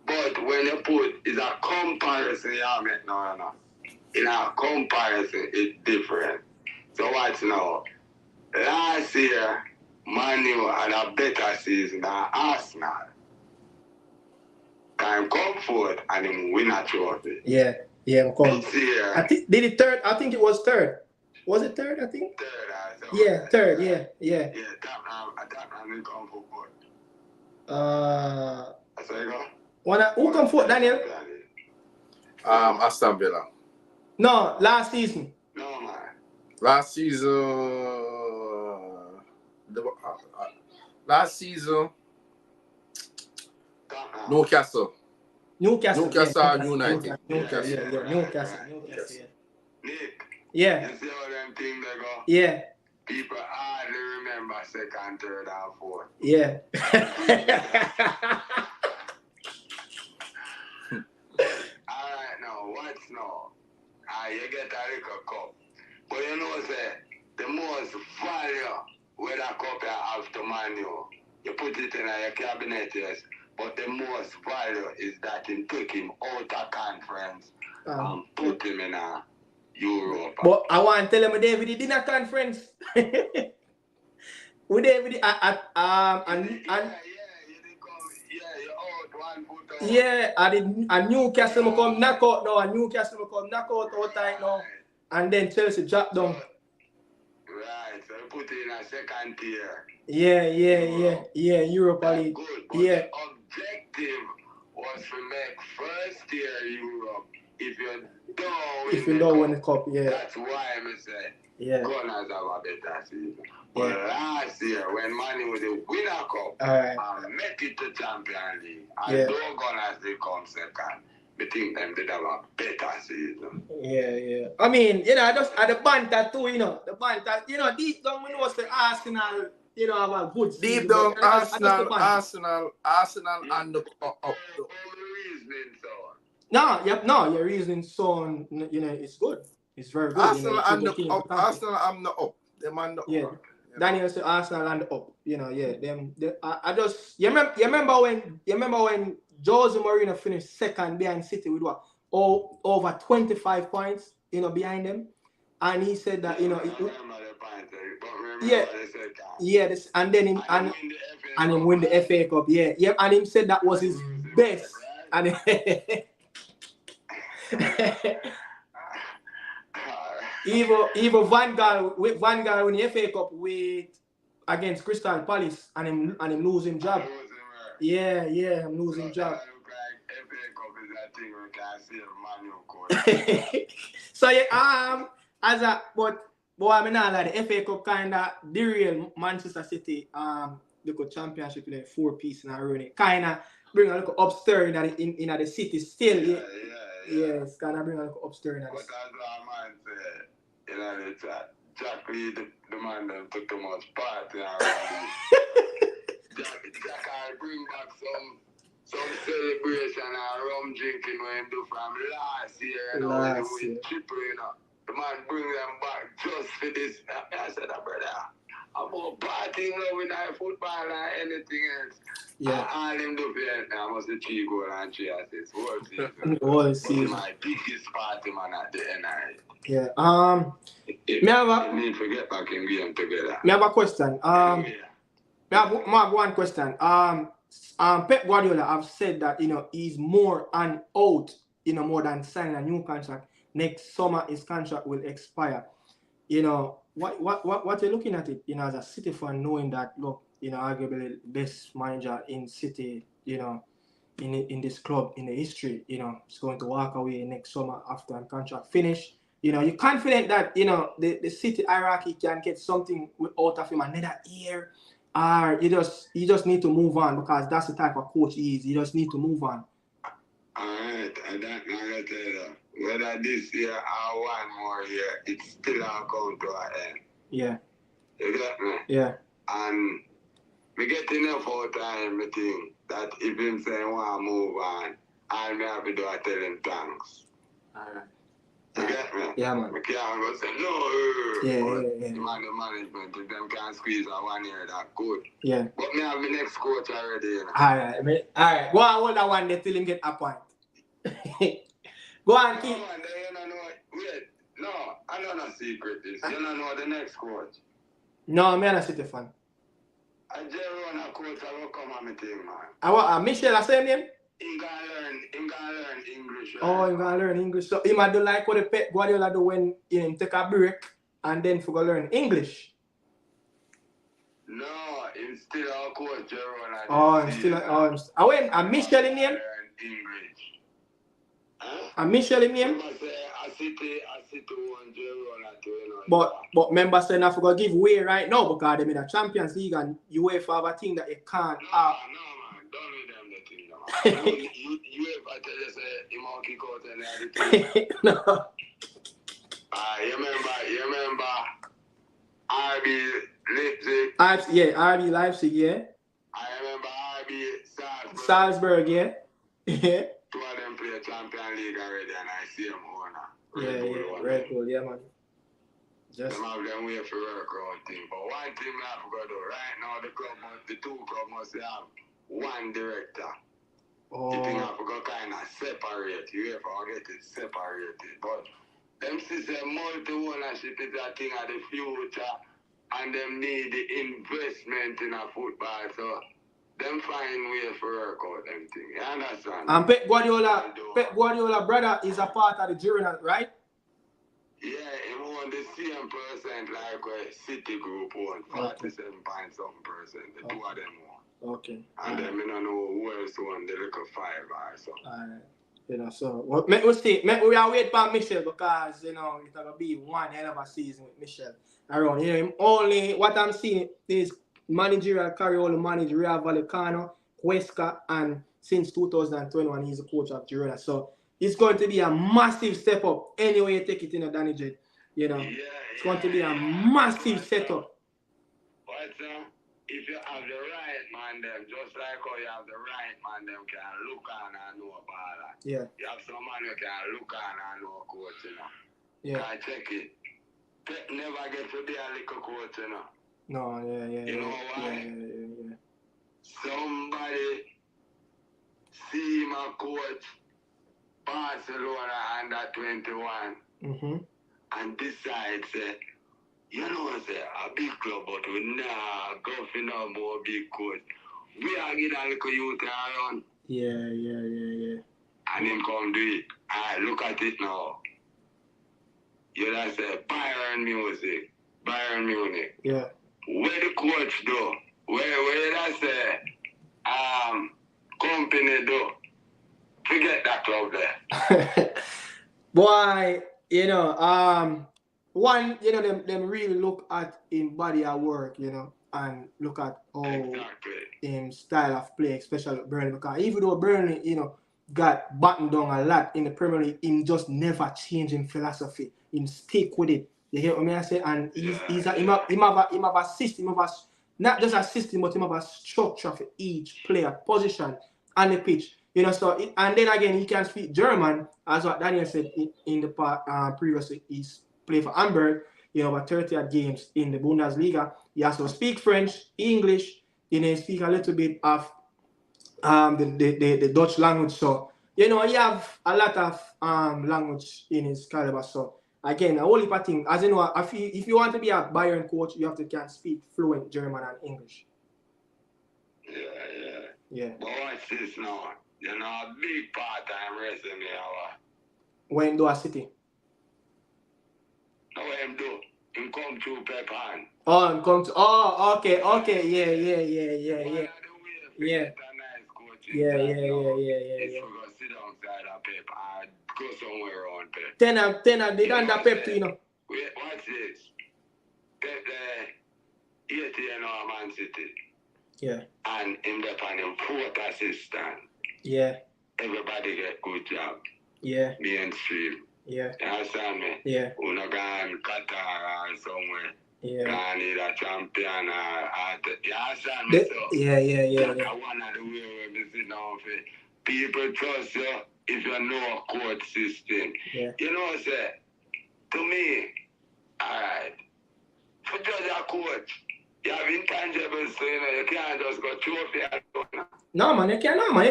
But when you put is a comparison, no. In a comparison, it's different. So watch now. Last year, Man U had a better season than Arsenal. Time come forward and him win a trophy. Yeah, come. This year, I think did it third? I think it was third. Was it third? I think. Third. Yeah, third. Yeah. Yeah, that man come forward. That's how you go. Who come forward, Daniel? Aston Villa. No, last season. No, man. Last season. Newcastle. Newcastle United. Newcastle. Nick. Yeah. You see how them things they go? Yeah. People hardly remember second, third, and fourth. Yeah. Alright, now, what's now? You get a little cup. But you know, the most value where that cup you have to Man U, you put it in your cabinet, yes. But the most value is that you take him out of conference and put him in a Europe. But I want to tell him David did a conference. With David yeah, and Newcastle will come knock out now, and Newcastle will come knock out all time now, and then Chelsea drop down. Right, so you put it in a second tier. Yeah, Europa League. Good, but yeah. The objective was to make first tier Europe. If you don't win the cup, yeah. That's why I say Gunners have a better season. Yeah. But last year, when Man U was the winner cup, and make it to Champions League, and though Gunners they come second, I think them did have a better season. Yeah. I mean, just at the banter too, the banter, deep down we know the Arsenal, have a good season. Deep down, Arsenal, and the up. No, your reasoning so it's good. It's very good. Arsenal and the up. Arsenal and the up. Them and the up. Yeah. Daniel said Arsenal and the up. Them. I just you remember when Jose Mourinho finished second behind City with what? Over 25 points, behind them. And he said that, this, and then him and him win the FA Cup, yeah, and him said that was his best. And even Van Gaal win the FA Cup against Crystal Palace, and him losing job. Yeah, I'm losing job. So yeah, but I mean, like the FA Cup kind of derail Manchester City the championship in a 4-piece in a row. It kind of bring a little upstir in the city still. Yeah, it's kind of bring a little upstir in the city. But that's what man said. Jack Lee, the man that took too much part in our Jack bring back some celebration and rum drinking when he do from last year, when he win triple, The man bring them back just for this. I said, brother, I'm more partying with that football than anything else. Yeah. All him do for I must say 3 goals and 3 assists. Whole season. Whole season. My biggest party man at the end of it. Yeah. We need to get back in game together. I have a question. I have one question. Pep Guardiola have said that he's more on out, more than signing a new contract. Next summer his contract will expire. What you're looking at it, as a City fan, knowing that look, arguably the best manager in City, in this club in the history, is going to walk away next summer after a contract finish. You're confident that the City hierarchy can get something out of him another year, or you just need to move on because that's the type of coach he is. You just need to move on. Alright, and that I'm gonna tell you, whether this year or one more year, it's still all come to an end. Yeah. You get me? Yeah. And we get enough out time, I think, that if him saying want to move on, all me have to do is tell him thanks. Alright. You get me? Yeah, man. I can't go say no. Yeah. The management, if them can squeeze a 1 year, that good. Yeah. But me have the next coach already. Alright. Go on, hold that one there till him get a point. Go on, keep. Wait, no, I know no secret this. You don't know the next coach. No, I'm not a City fan. I just run a coach, I will come on my team, man. Michel, the same name? He gonna learn English. Right? Oh, he gonna learn English. So he might do like what the Pep Guardiola do when him take a break and then for go learn English. No, he's still our coach, Jerome. I'm Michel in name? English. I'm Michel in name? I sit to one Jerome. But members say not for go give way right now because they're in the Champions League and UEFA have a thing that you can't have. No, man, don't read them the thing, man. UEFA tell you say he won't kick out and everything. No. You remember RB Leipzig? RB Leipzig, yeah. I remember RB Salzburg, yeah. Yeah. 2 of them play Champions League already and I see them owner. Red Bull, yeah, man. Them have them way for work around thing. But one thing I have to go do, right now the 2 clubs must have one director. Oh. The thing I have to go kind of separate. You ever get it separated. But them system multi-ownership is a thing of the future and them need the investment in a football. So them find ways for work out them thing. You understand? And Pep Guardiola brother is a part of the journal, right? Yeah, he won the same percent like City Group won, 47.something%. The 2 of them won. Okay. And then I don't know who else won the little 5 or so. So we'll see. We are wait for Michel because it's gonna be one hell of a season with Michel around. Him only what I'm seeing is managerial carry all the manager Real Vallecano, Huesca, and since 2021 he's the coach of Girona. So it's going to be a massive step up. Anyway, you take it in a Danny J. It's going to be a massive setup. But if you have the right man, them just like how you have the right man, them can look on and know about that. Yeah. You have some man who can look on and know coach, Yeah. Can check it. Pep never get to be a little coach, No, yeah. You know why? Yeah. see him a coach Barcelona under 21 and decide, say, you know, say, a big club, but we nah go for no more big coach. We are getting a little youth around. Yeah. And him come do it. I look at it now. You know, say, Bayern Munich. Yeah. Where the coach do? Where that say, Kompany do? Forget that club there. Boy, you know, one, you know, them really look at him body at work, you know, and look at how him style of play, especially Burnley, because even though Burnley, you know, got buttoned down a lot in the Premier League, him just never changing philosophy. Him stick with it. You hear what I say? And him have a system, not just a system, but him have a structure for each player, position, and the pitch. You know, so and then again, he can speak German, as what Daniel said in the part previously. He's played for Hamburg, you know, about 30 games in the Bundesliga. He also speak French, English, you know, he speak a little bit of the Dutch language. So, you know, he have a lot of language in his caliber. So, again, a whole heap of thing. As you know, if you want to be a Bayern coach, you have to can speak fluent German and English. Yeah. But watch this now. You know, a big part-time resume. When do a city? No, him do. Him come to Pepan. Oh, him come to. Oh, okay. Yeah. One of the ways Yeah. to get a nice coach Yeah. is to go sit outside a Pep and go somewhere around Pep. Ten, they done that Pep too, you know. Wait, watch this. Pep, 80 Man City. Yeah. And him the on him fourth assistant. Yeah. Everybody get good job. Yeah. Mainstream. Yeah. You understand me? Yeah. Who not gone Qatar or somewhere. Yeah. Gone need a champion you understand me? Yeah. That's one of the ways where we sit down for people trust you if you know a court system. Yeah. You know, say, to me, alright, for judge a coach, you have intangibles, so you know, you can't just go trophy alone. No, man, you can't. No.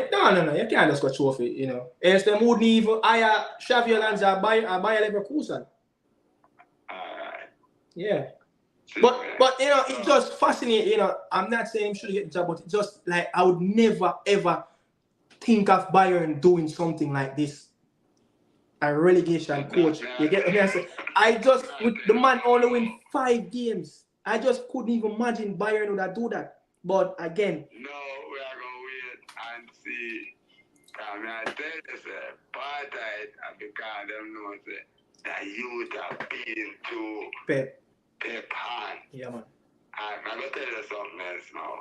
You can't just go trophy, you know. Else they wouldn't even hire Xavi Alonso or Bayer Leverkusen. Alright. Yeah. But you know, it just fascinating, you know. I'm not saying he should get the job, but it just like I would never ever think of Bayern doing something like this. A relegation coach. You get what I say? I just with the man only win 5 games. I just couldn't even imagine Bayern would do that. But again, no, we are gonna wait and see. I tell you, sir, apartheid, because them know that youth are being to Pep hand. Yeah, man. And I'm gonna tell you something else now.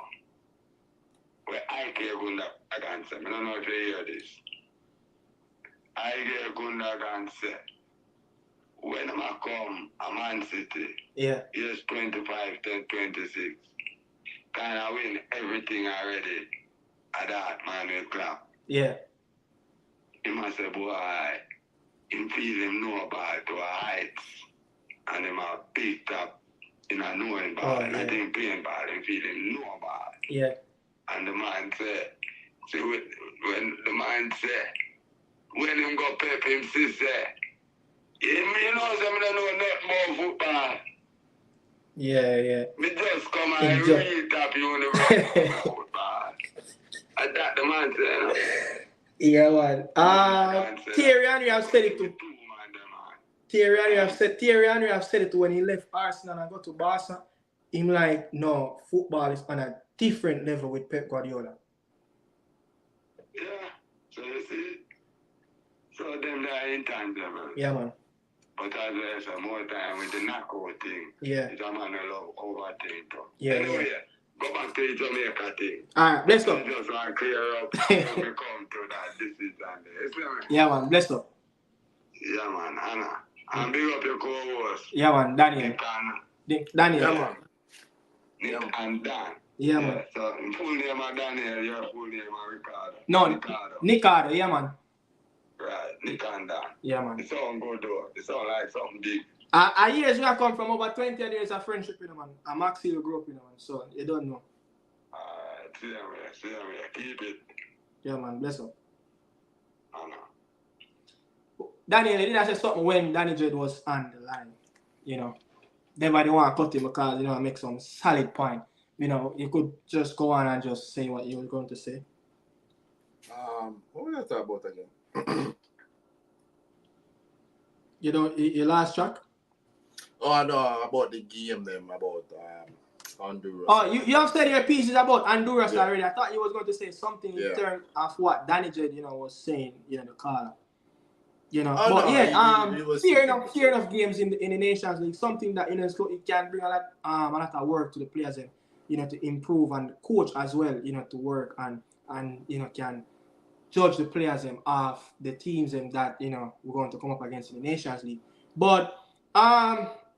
Where I get Gundogan say, I don't know if you hear this. I get Gundogan say, when I come a Man City, years 25, 10, 26, kind of win everything already at that man with club. Yeah. He must say, boy, him feel him know about to a heights and him a picked up in a knowing ball. And I think playing ball, him feel him know about. Yeah. And the man said, see, when the man said, when him go Pep, him still say, you know, some don't know nothing more football. Yeah. Me just come and read up university football. And that the man said, yeah, man. Thierry Henry have said it too. Thierry Henry have said it when he left Arsenal and got to Barca. Him like, no, football is on a different level with Pep Guardiola. Yeah, so you see, so them there intangible. Yeah, man. But as well as more time with the knockout thing. Yeah. It's a man who love overthink too. Yeah. Anyway, go back to the Jamaica thing. Alright, bless up. I just want to clear up when we come to that. This is and this. Yeah, man, bless up. Yeah, man, Anna. And big up your co-host. Yeah, man, Daniel. Daniel. Yeah, man. Nick and Dan. Yeah, man. So, full name of Daniel, your full name of Ricardo. No, Ricardo, yeah, man. Right, Nick and Dan. Yeah, man. It sound good though. It sound like something big. Years we have come from over 20 years of friendship, you know, man. I'm actually grew up, you know, man. So, you don't know. See you, keep it. Yeah, man, bless up. I know. Daniel, did I say something when Danny Dread was on the line? You know, never did want to cut him because, you know, make some solid point. You know, you could just go on and just say what you were going to say. What was I talking about again? You know, your last track? Oh no, about the game them about Honduras. Oh, you have said your pieces about Honduras Yeah. already. I thought you was going to say something in Yeah. terms of what Danny Dread, you know, was saying, you know, the call. You know, Oh but no, yeah, he was fair speaking enough, the fair truth. enough games in the Nations League, something that, you know, so it can bring a lot of work to the players and, you know, to improve, and the coach as well, you know, to work and you know, can judge the players of the teams that, you know, we're going to come up against in the Nations League. But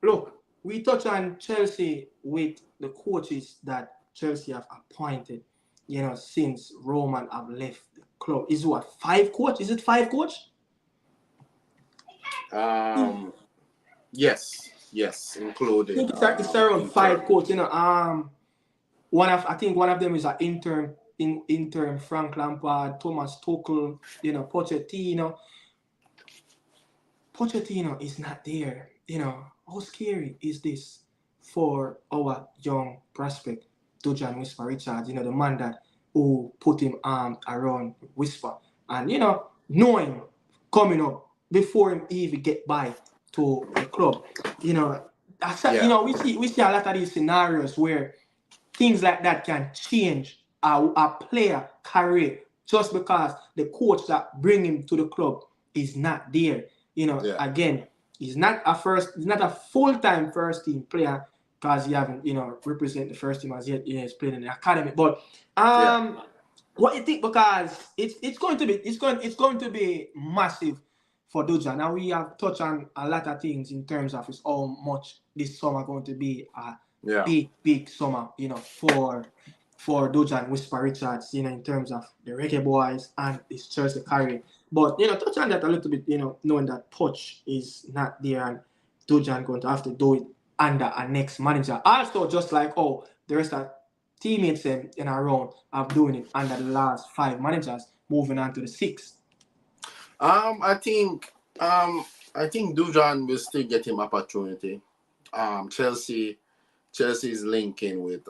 look, we touch on Chelsea with the coaches that Chelsea have appointed, you know, since Roman have left the club. Is what, 5 coach? Is it 5 coach? Yes, I including think it's around 5 interim. coach. You know, I think one of them is an interim Frank Lampard, Thomas Tuchel, you know, Pochettino. Pochettino is not there. You know, how scary is this for our young prospect, Dujan Whisper Richards? You know, the man that who put him around Whisper, and you know, knowing coming up before him even get by to the club. You know, you Yeah. know, we see a lot of these scenarios where things like that can change a player career just because the coach that bring him to the club is not there. You know, Yeah. again, he's not a full-time first team player because he haven't, you know, represent the first team as yet. You know, he's playing in the academy. But Yeah. what you think? Because it's going to be massive for Doja. Now we have touched on a lot of things in terms of how much this summer going to be Yeah. big summer, you know, for Doja and Whisper Richards, you know, in terms of the Reggae Boys and his Chelsea career. But, you know, touch on that a little bit, you know, knowing that Poch is not there and Doja going to have to do it under a next manager. Also, just like, the rest of teammates in our round are doing it under the last 5 managers, moving on to the 6th. I think Dujan will still get him opportunity. Chelsea is linking with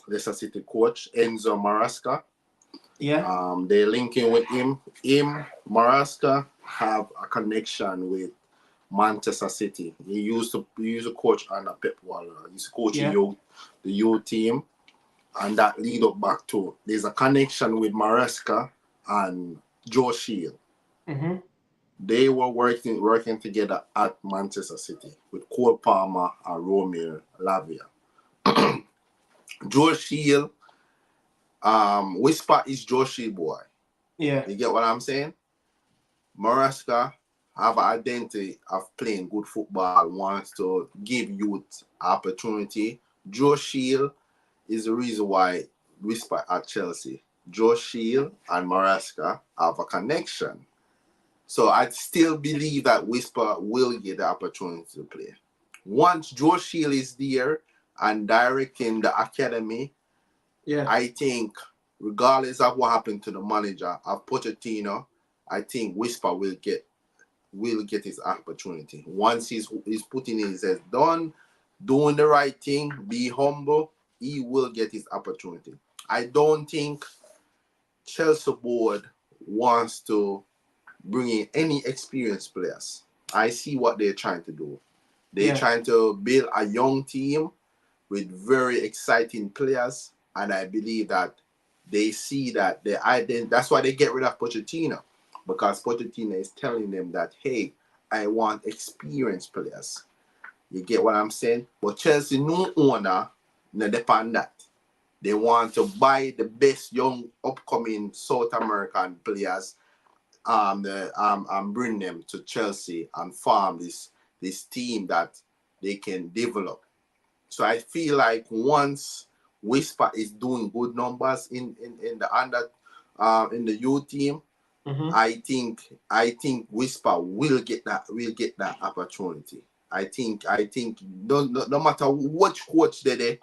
Leicester City coach Enzo Maresca. Yeah. They're linking with him. Maresca have a connection with Manchester City. He used to coach under Pep Guardiola. He's coaching the youth team, and that lead up back to there's a connection with Maresca and Joe Shield. Mm-hmm. They were working together at Manchester City with Cole Palmer and Romeo Lavia. Joe Shield, Whisper is Joe Shield boy. Yeah. You get what I'm saying? Maresca have an identity of playing good football, wants to give youth opportunity. Joe Shield is the reason why Whisper at Chelsea. Joe Shield and Maresca have a connection. So I still believe that Whisper will get the opportunity to play. Once Joe Shield is there and directing the academy, I think regardless of what happened to the manager of Pochettino, I think Whisper will get his opportunity. Once he's putting his head done, doing the right thing, be humble, he will get his opportunity. I don't think Chelsea board wants to bring in any experienced players. I see what they're trying to do. They're trying to build a young team with very exciting players, and I believe that they see that that's why they get rid of Pochettino, because Pochettino is telling them that, hey, I want experienced players. You get what I'm saying? But Chelsea new owner, no depend that. They want to buy the best young upcoming South American players and bring them to Chelsea and farm this team that they can develop. So I feel like once Whisper is doing good numbers in the under in the youth team, I think Whisper will get that opportunity. I think no matter which coach they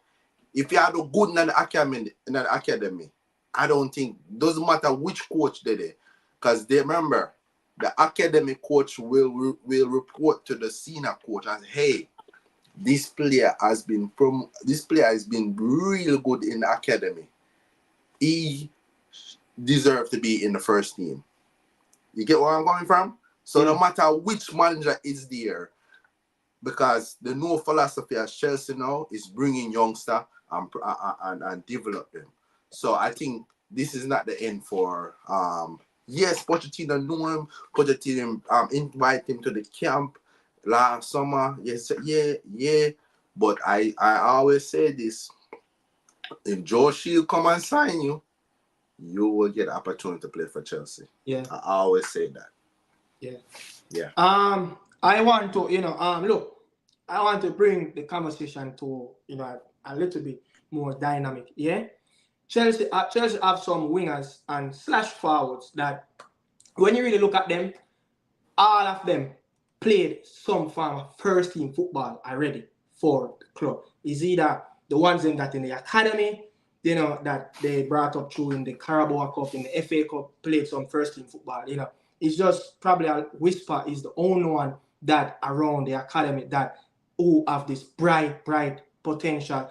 if you are the good in the academy, I don't think doesn't matter which coach they Because they remember the academy coach will report to the senior coach and hey, this player has been real good in the academy. He deserves to be in the first team. You get where I'm coming from? So no matter which manager is there, because the new philosophy at Chelsea now is bringing youngster and develop them. So I think this is not the end for yes, Pochettino knew him. Pochettino invite him to the camp last summer. Yes, yeah. But I always say this: if Joe Shield come and sign you, you will get opportunity to play for Chelsea. Yeah. I always say that. Yeah. I want to, look, I want to bring the conversation to, a little bit more dynamic. Yeah. Chelsea have some wingers and slash forwards that, when you really look at them, all of them played some form of first team football already for the club. It's either the ones that in the academy, that they brought up through in the Carabao Cup, in the FA Cup, played some first team football. It's just probably a Whisper is the only one that around the academy that who have this bright potential,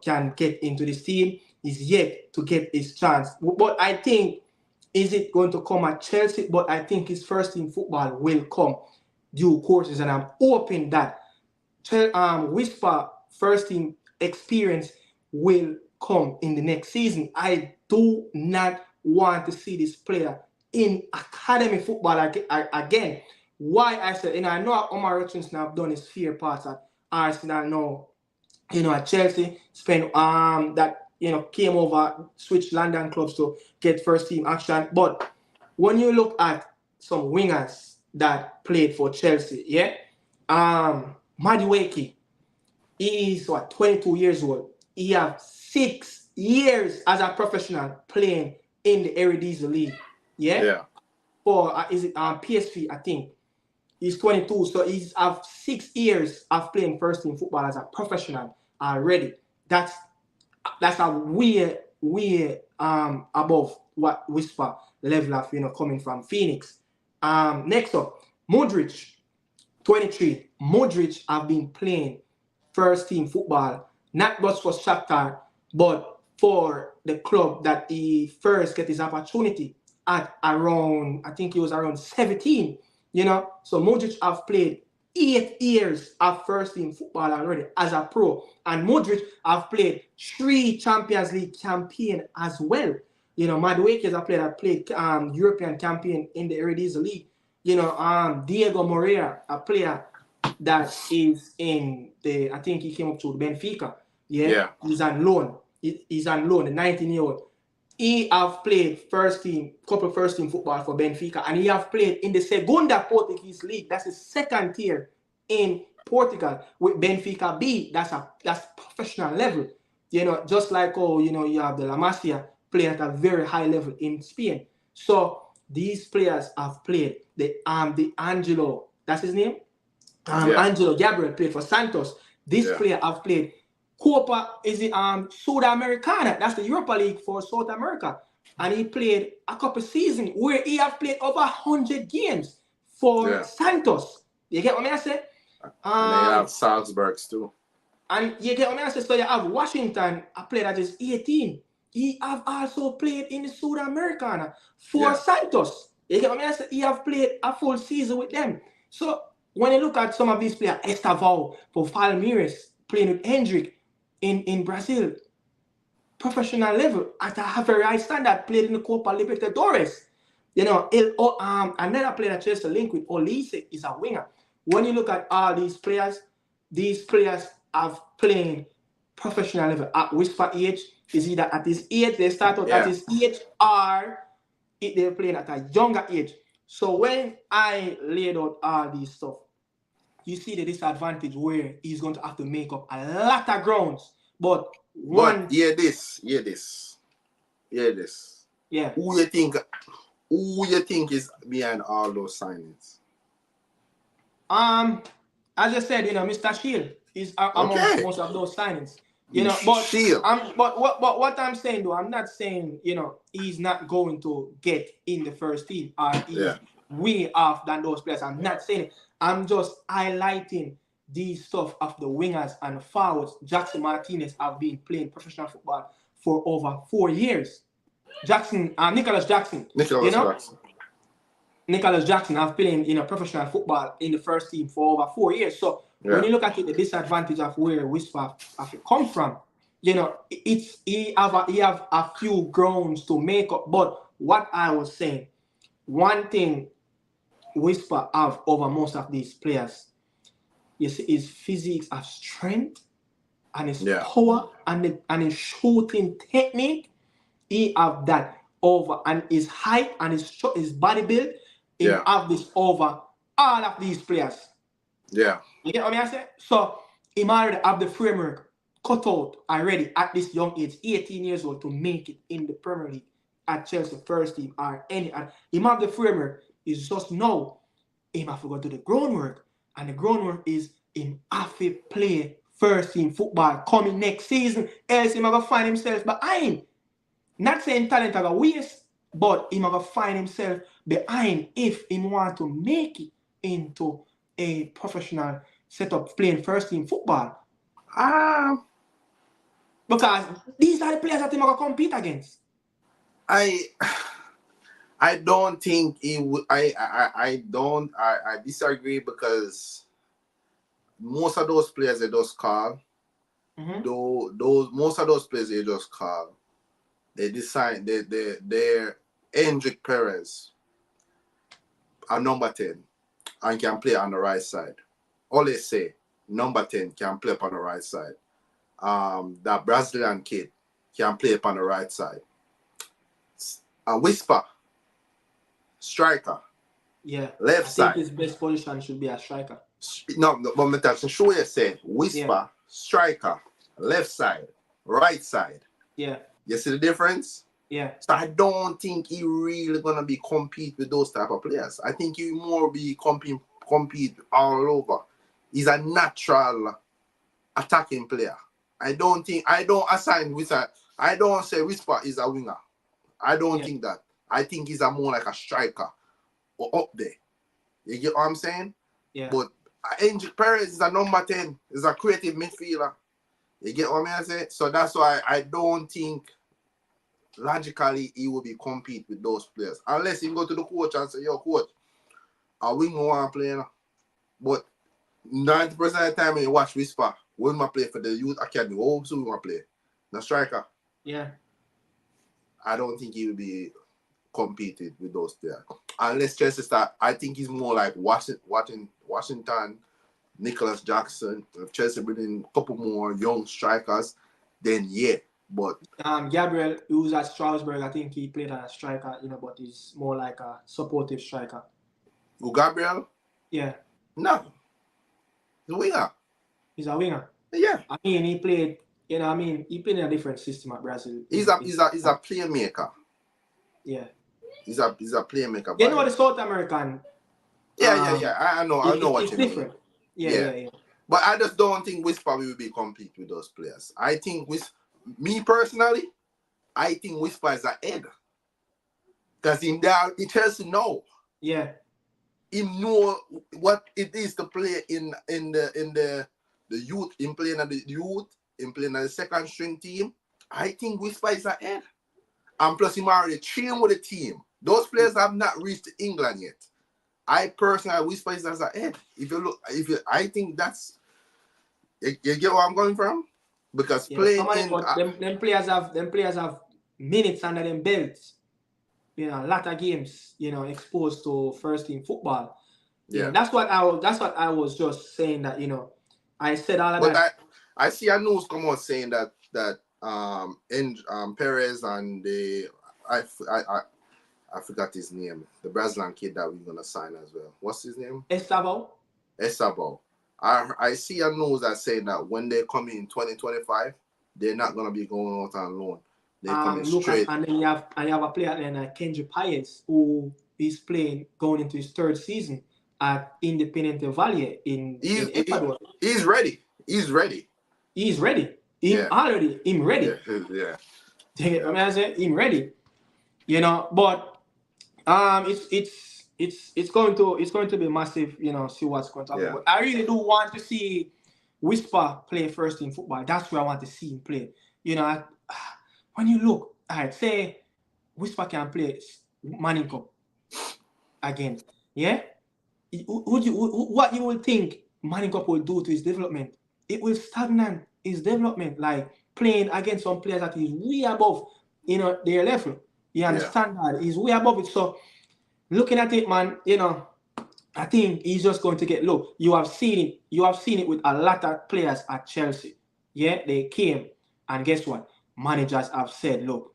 can get into this team, is yet to get his chance. But I think, is it going to come at Chelsea? But I think his first team football will come due courses, and I'm hoping that Whisper first team experience will come in the next season. I do not want to see this player in academy football again. Why I said, I know Omari Hutchinson have done his fair parts at Arsenal now, at Chelsea, spent that came over, switched London clubs to get first team action. But when you look at some wingers that played for Chelsea, Madueke, he is 22 years old. He has 6 years as a professional playing in the Eredivisie League. Yeah. For is it PSV? I think he's 22, so he's have 6 years of playing first team football as a professional already. That's a way above what Whisper level of coming from Phoenix. Next up, Modric, 23. Modric have been playing first team football, not just for Shakhtar, but for the club that he first get his opportunity at around, I think he was around 17. So Modric have played 8 years of first team football already as a pro, and Modric have played 3 Champions League campaign as well. Madueke is a player that played European campaign in the Eredivisie League. Diego Moreira, a player that is in I think he came up to Benfica. He's on loan. He's on loan, the 19-year-old. He have played couple first team football for Benfica, and he have played in the Segunda Portuguese League. That's the second tier in Portugal with Benfica B. That's professional level. Just like you have the La Masia playing at a very high level in Spain. So these players have played the Angelo, that's his name. Angelo Gabriel played for Santos. This player have played Copa Sudamericana. That's the Europa League for South America. And he played a couple seasons where he have played over 100 games for Santos. You get what I say? And they have Salzburgs too. And you get what I say? So you have Washington, a player that is 18. He have also played in the Sudamericana for Santos. You get what I say? He have played a full season with them. So when you look at some of these players, Estevao for Palmeiras, playing with Hendrick in Brazil, professional level at a very high standard, played in the Copa Libertadores. Another player that Chelsea link with Olise is a winger. When you look at all these players have played professional level at Whisper age. Is either at his age, they start out at his age, or they're playing at a younger age. So when I laid out all these stuff, you see the disadvantage where he's going to have to make up a lot of grounds. But hear this. Yeah. Who you think is behind all those signings? As I said, Mr. Shield is amongst most of those signings. You He know, but shield. what I'm saying though, I'm not saying, you know, he's not going to get in the first team or he's Yeah. way off than those players. I'm not saying it. I'm just highlighting these stuff of the wingers and forwards. Jackson Martinez have been playing professional football for over 4 years. Nicholas Jackson, you Nicholas know, Jackson. Nicholas Jackson have played in a professional football in the first team for over 4 years. So when Yeah. you look at it, the disadvantage of where Whisper have come from, you know, he have a few grounds to make up. But what I was saying, one thing Whisper have over most of these players is physics of strength and his Yeah. power and his shooting technique. He have that over, and his height and his body build. He Yeah. have this over all of these players. Yeah. You get what I say? So he already have the framework cut out already at this young age, 18 years old, to make it in the Premier League at Chelsea first team or any. And he have the framework. It's just now him have to go do the groundwork, and the groundwork is him have to play first team football coming next season. Else him gonna find himself behind. Not saying talent are gonna waste, but he gonna find himself behind if he want to make it into a professional setup playing first team football. Um, Because these are the players that he gonna compete against. I don't think he would. I don't. I disagree because most of those players they just call. Though those most of those players they just call. They decide they're Hendrik Perez, a number 10, and can play on the right side. All they say, number 10 can play up on the right side. That Brazilian kid can play up on the right side. A Whisper, striker, Yeah. left I side. think his best position should be a striker. No, but me touch show you say Whisper, striker, left side, right side. Yeah. You see the difference? Yeah. So I don't think he really gonna be compete with those type of players. I think he more be compete all over. He's a natural attacking player. I don't assign Whisper. I don't say Whisper is a winger. I don't think that. I think he's a more like a striker or up there. You get what I'm saying? Yeah. But Angel Perez is a number 10. He's a creative midfielder. You get what I say? So that's why I don't think logically he will be compete with those players. Unless he go to the coach and say, yo, coach, a winger want to play now. But 90% of the time when you watch Whisper, when I play for the youth academy, what we want to play? The striker. Yeah. I don't think he will be competed with those players. Unless Chelsea start, I think he's more like Washington, Nicholas Jackson. If Chelsea bring in a couple more young strikers, then yeah. But Gabriel, who was at Strasbourg, I think he played as a striker, you know, but he's more like a supportive striker. who Gabriel? Yeah. No. He's a winger. He's a winger. Yeah. I mean, he played, you know, he played in a different system at Brazil. He's a playmaker. Yeah. He's a playmaker. You know the South American. Yeah. I know what you different. mean. Yeah. But I just don't think Whisper will be compete with those players. I think me personally, I think Whisper is ahead. Because in Chelsea know. Yeah. He know what it is to play in the youth, in playing at the youth, in playing at the second string team. I think Whisper is ahead. And plus he already trained with the team. Those players have not reached England yet. I personally Whisper is ahead. I think that's you get where I'm going from? Because playing in them players have minutes under them belts. You know, a lot of games, you know, exposed to first team football. Yeah, that's what I was just saying, that, you know, I said all of that. But I see a news come out saying that Perez and I forgot his name, the Brazilian kid that we're gonna sign as well. What's his name? Estabo. I see a news that saying that when they come in 2025, they're not gonna be going out on loan. They're coming straight. And then you have a player then, Kenji Paez, who is going into his third season at Independiente Valle in Ecuador. He's ready. He's ready. Him already, him ready. Yeah. I mean, I say him ready. You know, but it's going to be massive. You know, see what's going to happen. Yeah. But I really do want to see Whisper play first in football. That's where I want to see him play. You know, when you look, alright, say Whisper can play Manning Cup again. Yeah, what you will think Manning Cup will do to his development? It will stagnate his development, like playing against some players that is way above, you know, their level. You understand that? He's way above it. So looking at it, man, you know, I think he's just going to get low. You have seen it. You have seen it with a lot of players at Chelsea. Yeah, they came, and guess what? Managers have said, look,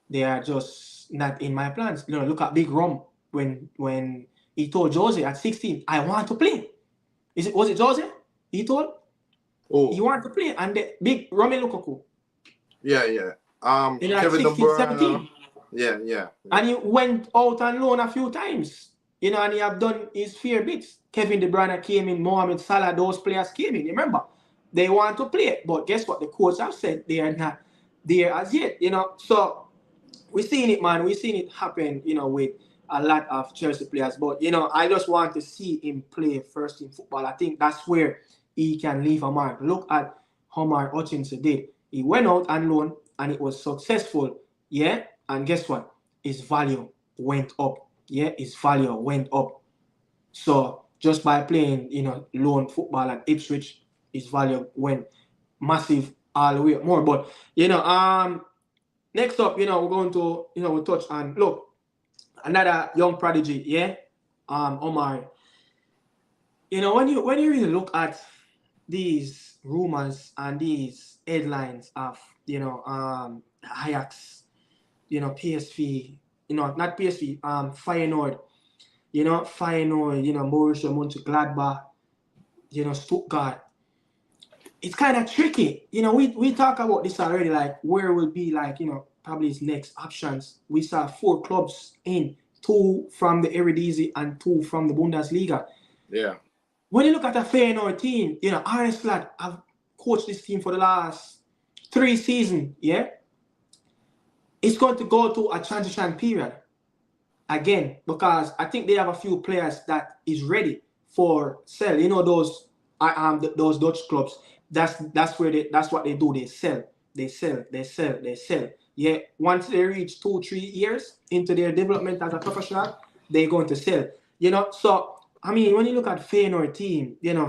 they are just not in my plans. You know, look at Big Rom when he told Jose at 16, I want to play. Was it Jose? He told he wanted to play, and the Big Romelu Lukaku. Yeah. In like Kevin 16, De Bruyne, 17. Yeah. And he went out on loan a few times. You know, and he have done his fair bits. Kevin De Bruyne came in, Mohamed Salah, those players came in. Remember, they want to play, but guess what? The coach have said they are not there as yet. You know, so we've seen it, man. We've seen it happen. You know, with a lot of Chelsea players. But you know, I just want to see him play first in football. I think that's where he can leave a mark. Look at how Omari Hutchinson did. He went out on loan and it was successful. Yeah, and guess what? His value went up. Yeah, his value went up. So just by playing, you know, loan football at Ipswich, his value went massive all the way up more. But you know, next up, you know, we're going to, you know, we'll touch on look, another young prodigy, yeah, Omari. You know, when you really look at these rumors and these headlines of, you know, Ajax, you know, PSV, you know, not PSV, Feyenoord, you know, Borussia Mönchengladbach, you know, Stuttgart. It's kind of tricky. You know, we talk about this already, like where will be like, you know, probably his next options. We saw 4 clubs in, 2 from the Eredivisie and 2 from the Bundesliga. Yeah. When you look at a Feyenoord team, you know, Arne Slot, I've coached this team for the last 3 seasons, yeah? It's going to go to a transition period again because I think they have a few players that is ready for sell. You know, those Dutch clubs. That's what they do. They sell. Yeah, once they reach 2-3 years into their development as a professional, they're going to sell. You know, so I mean, when you look at Feyenoord team, you know,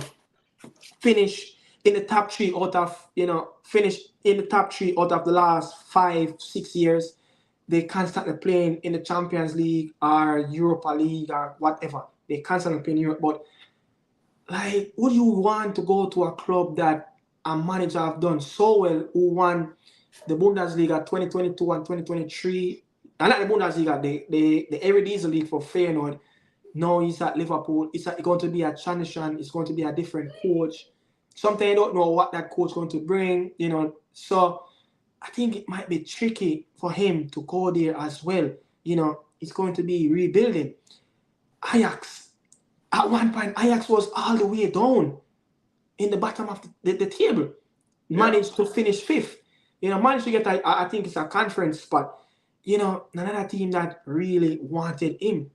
finish in the top 3 out of, you know, finish in the top 3 out of the last 5-6 years. They constantly playing in the Champions League or Europa League or whatever. They constantly playing Europe. But like, would you want to go to a club that a manager have done so well, who won the Bundesliga 2022 and 2023? And not the Bundesliga, the Eredivisie League for Feyenoord. Now he's at Liverpool. It's going to be a transition. It's going to be a different coach. Sometimes you don't know what that coach is going to bring, you know. So I think it might be tricky for him to go there as well. You know, it's going to be rebuilding. Ajax, at one point, Ajax was all the way down in the bottom of the table. Managed to finish 5th. You know, managed to get, I think it's a conference spot. You know, another team that really wanted him.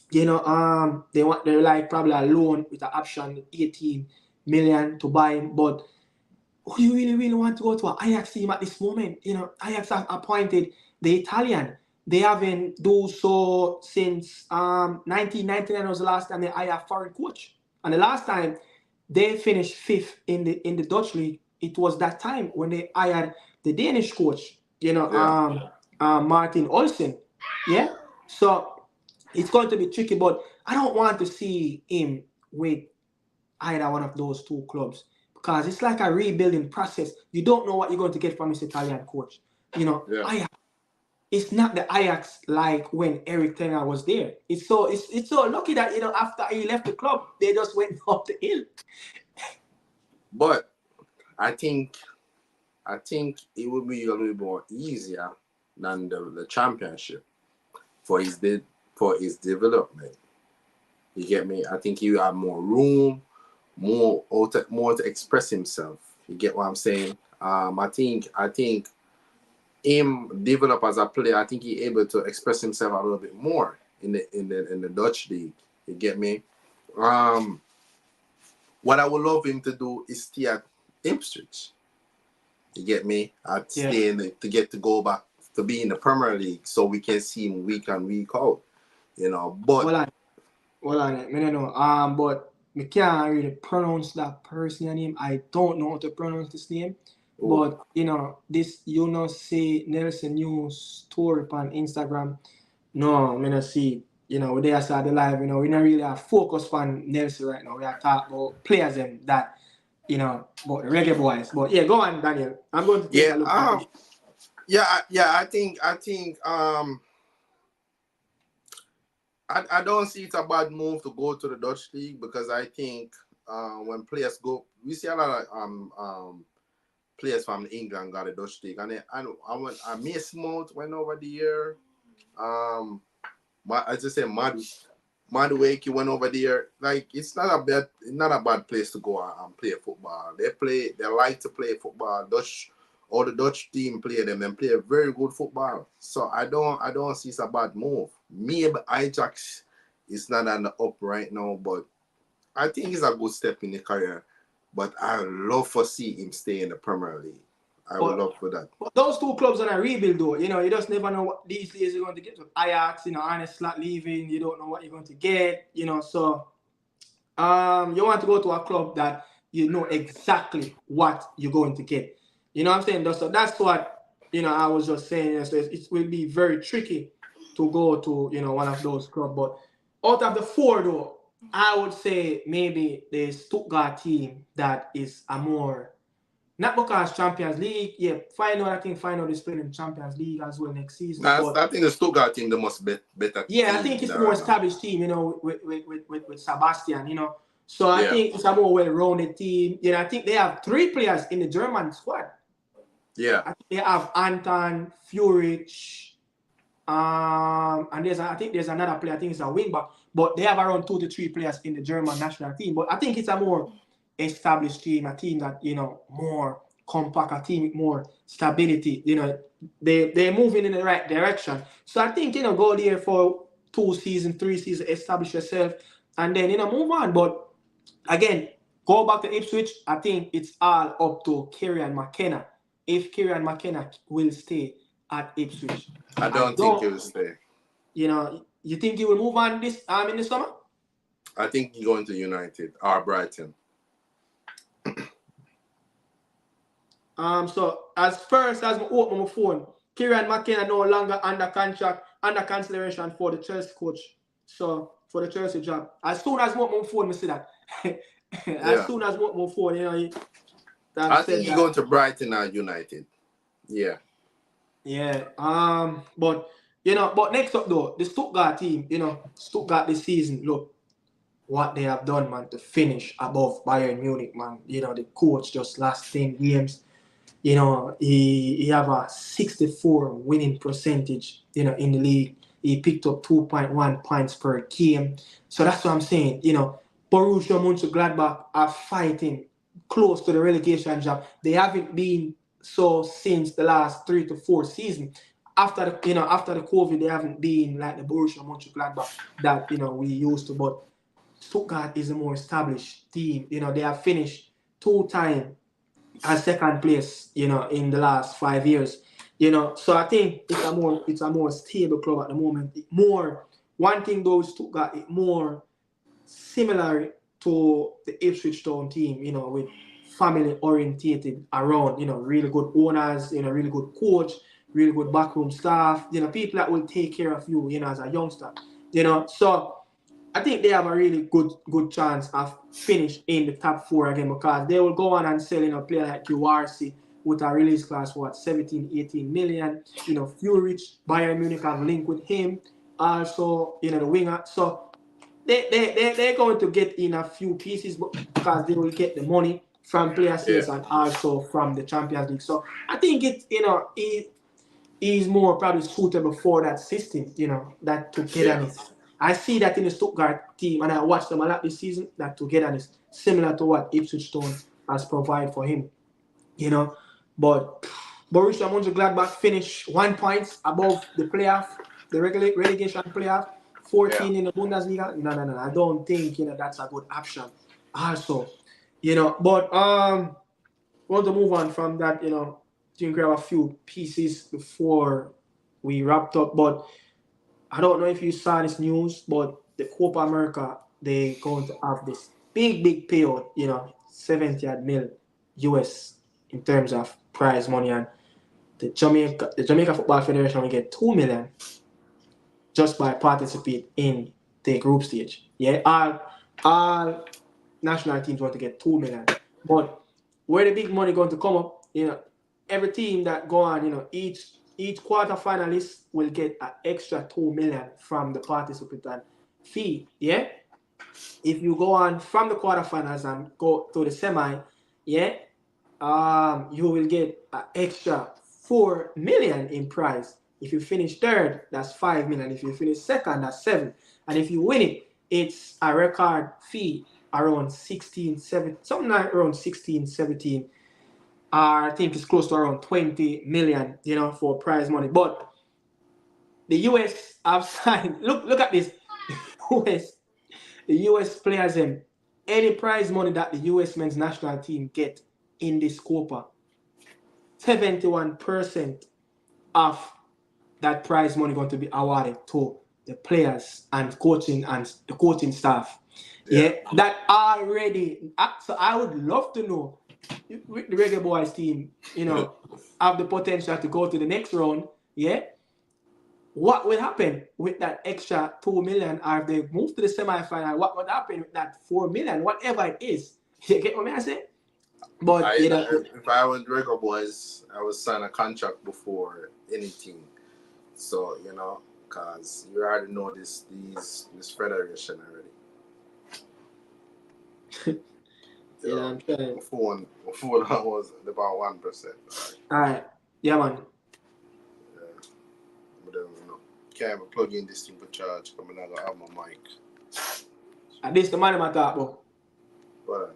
You know, they're like probably a loan with an option, 18 million to buy him. But who you really want to go to an Ajax team at this moment? You know, Ajax have appointed the Italian. They haven't do so since 1999 was the last time they hired a foreign coach. And the last time they finished 5th in the Dutch league, it was that time when they hired the Danish coach, you know, Martin Olsen. Yeah. So it's going to be tricky, but I don't want to see him with either one of those 2 clubs because it's like a rebuilding process. You don't know what you're going to get from this Italian coach. You know, Ajax, it's not the Ajax like when Eric Ten Hag was there. It's so lucky that, you know, after he left the club, they just went up the hill. But I think it would be a little more easier than the championship for his development. You get me? I think you have more room, more to express himself. You get what I'm saying? I think him develop as a player. I think he able to express himself a little bit more in the Dutch league. You get me? What I would love him to do is stay at Ipswich. You get me? I'd stay to get to go back to be in the Premier League so we can see him week in, week out. But Well, I don't know. But I can't really pronounce that person's name. I don't know how to pronounce this name. But this say Nelson News story on Instagram. No, I don't see. We there start the live. We not really have focus on Nelson right now. We are talking about players and that. But the reggae boys. But yeah, go on, Daniel. I'm going to take a look at it. I think I don't see it's a bad move to go to the Dutch league because I think when players go, we see a lot of players from England got a Dutch league, and I Mason Mount went over there. As I say, Madueke went over there. Like it's not a bad place to go and play football. They like to play football. The Dutch team play them and play a very good football. So I don't see it's a bad move. Maybe Ajax is not on the up right now, but I think it's a good step in the career. But I would love to see him stay in the Premier League. I would love for that. But those two clubs are a rebuild though. You just never know what these days you're going to get. With Ajax, Arne Slot leaving, you don't know what you're going to get. So you want to go to a club that you know exactly what you're going to get. You know what I'm saying? So that's what I was just saying. So it will be very tricky to go to one of those clubs. But out of the four though, I would say maybe the Stuttgart team that is a more, not because Champions League, I think final is playing in Champions League as well next season. I think the Stuttgart team the most better. Yeah, I think it's a more established team, with Sebastian, So I think it's a more well-rounded team. I think they have 3 players in the German squad. Yeah. I think they have Anton, Furich, and I think there's another player, I think it's a wing back. But they have around 2 to 3 players in the German national team. But I think it's a more established team, a team that, more compact, a team with more stability. They're moving in the right direction. So I think, go there for 2 seasons, 3 seasons, establish yourself, and then, move on. But again, go back to Ipswich, I think it's all up to Kieran McKenna. If Kieran McKenna will stay at Ipswich. I don't think he will stay. You think he will move on in the summer? I think he's going to United or Brighton. So as first as I open my phone, Kieran McKenna no longer under contract, under consideration for the Chelsea coach. So for the Chelsea job. As soon as I open my phone, I see that. As soon as I open my phone, I think he's going to Brighton or United. Yeah. Yeah. But next up though, the Stuttgart team, Stuttgart this season, look what they have done, man, to finish above Bayern Munich, man. The coach just last 10 games, he have a 64 winning percentage, in the league. He picked up 2.1 points per game. So that's what I'm saying. Borussia Mönchengladbach are fighting close to the relegation job. They haven't been so since the last 3 to 4 seasons. After the COVID, they haven't been like the Borussia Mönchengladbach that we used to. But Stuttgart is a more established team. They have finished 2 times as second place. In the last 5 years. So I think it's a more stable club at the moment. One thing though, Stuttgart is more similar to the Ipswich Town team. With family orientated around. Really good owners. Really good coach. Really good backroom staff, people that will take care of you, as a youngster, So I think they have a really good chance of finish in the top 4 again because they will go on and sell, a player like URC with a release class, 17, 18 million. Furich, Bayern Munich have linked with him. Also, the winger. So they're going to get in a few pieces because they will get the money from player sales and also from the Champions League. So I think is more probably suitable for that system, that togetherness. I see that in the Stuttgart team, and I watched them a lot this season, that togetherness, similar to what Ipswich Town has provided for him. you know. But Borussia Mönchengladbach finished 1 point above the playoff, the relegation playoff, 14 in the Bundesliga. No. I don't think that's a good option. Also, but want to move on from that. I think we have a few pieces before we wrapped up. But I don't know if you saw this news, but the Copa America, they going to have this big payout. 70 mil US in terms of prize money, and the Jamaica Football Federation will get 2 million just by participating in the group stage. Yeah, all national teams want to get 2 million, but where the big money going to come up? Every team that go on, each quarter finalist will get an extra 2 million from the participant fee. Yeah, if you go on from the quarterfinals and go to the semi, yeah, you will get an extra 4 million in prize. If you finish third, that's 5 million. If you finish second, that's 7. And if you win it, it's a record fee around 16, 17, something like around 16, 17. I think it's close to around 20 million, for prize money. But the US have signed, look at this. The US players, any prize money that the US men's national team get in this Copa, 71% of that prize money going to be awarded to the players and the coaching staff. Yeah, that already. So I would love to know with the Reggae Boys team, have the potential to go to the next round. Yeah, what will happen with that extra 2 million? Or if they move to the semi-final, what would happen with that 4 million? Whatever it is, you get what I say? But if I was Reggae Boys, I would sign a contract before anything. So because you already know this federation already. I'm trying. Before that was about 1%. Alright, yeah, man. Yeah. But then, can't even plug in this thing for charge. Coming out, I have my mic. And this the man I talk about. What?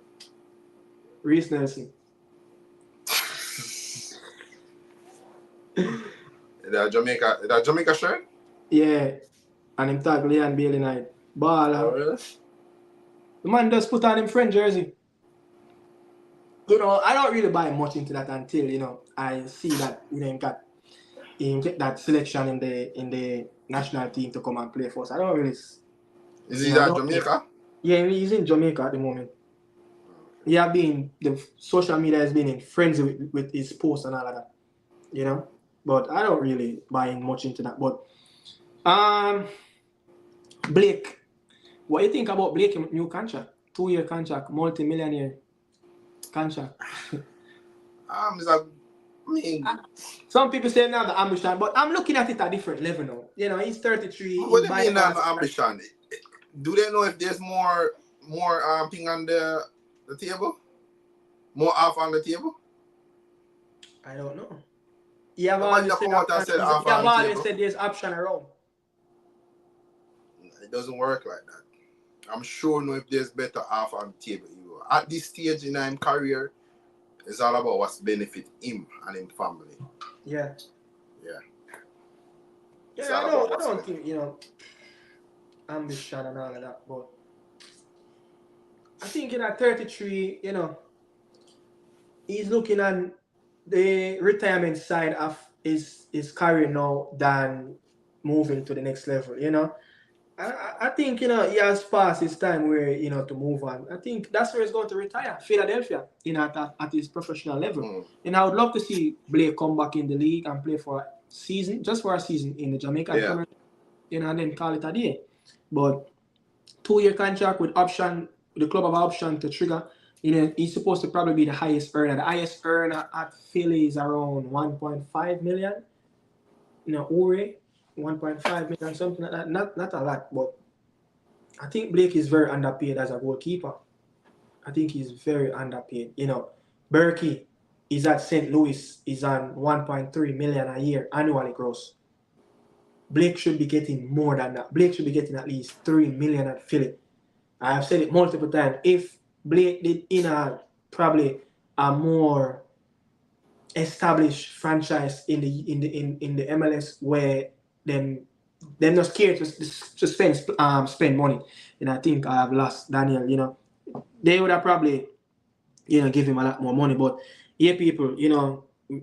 Reese Nelson. That Jamaica shirt? Yeah, and him tag Leon Bailey night. Baller. Oh, really? The man just put on him friend jersey. I don't really buy much into that until I see that he get that selection in the national team to come and play for us. I don't really. Is he at Jamaica? Yeah, he's in Jamaica at the moment. The social media has been in frenzy with his posts and all of that. But I don't really buy much into that. But Blake, what do you think about Blake's new contract? 2-year contract, multi-millionaire contract. Some people say now the ambition, but I'm looking at it at a different level now. He's 33. What do you mean now the ambition? Do they know if there's more thing on the table? More off on the table? I don't know. You have always said there's option around. It doesn't work like that. I'm sure if there's better off on the table. At this stage in his career, it's all about what's benefit him and his family. Yeah. Yeah, I don't think, ambition and all of that, but I think at 33, he's looking at the retirement side of his career now than moving to the next level, I think, he has passed his time where, to move on. I think that's where he's going to retire, Philadelphia, at his professional level. And I would love to see Blake come back in the league and play for a season in the Jamaica, and then call it a day. But 2-year contract with option, the club have an option to trigger. He's supposed to probably be the highest earner. The highest earner at Philly is around 1.5 million. Ure. 1.5 million, something like that. Not a lot, but I think Blake is very underpaid as a goalkeeper. I think he's very underpaid. Berkey is at St. Louis, is on 1.3 million a year annually gross. Blake should be getting more than that. Blake should be getting at least 3 million at Philly. I have said it multiple times. If Blake did probably a more established franchise in the MLS where they're not scared to spend money. And I think I have lost Daniel. They would have probably give him a lot more money. But yeah, people,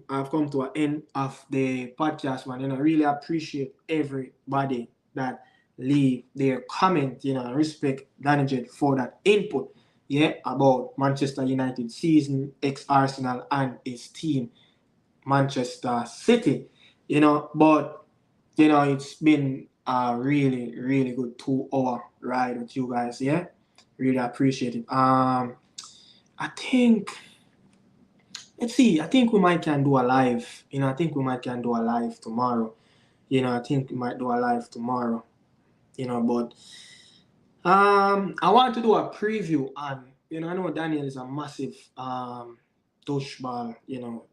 I've come to an end of the podcast, man. I really appreciate everybody that leave their comment, respect Daniel for that input, about Manchester United season, ex-Arsenal and his team, Manchester City, but, it's been a really, really good 2 hour ride with you guys, really appreciate it. I think, let's see, I think we might can do a live, I think we might can do a live tomorrow, I think we might do a live tomorrow, but I want to do a preview on, I know Daniel is a massive doucheball,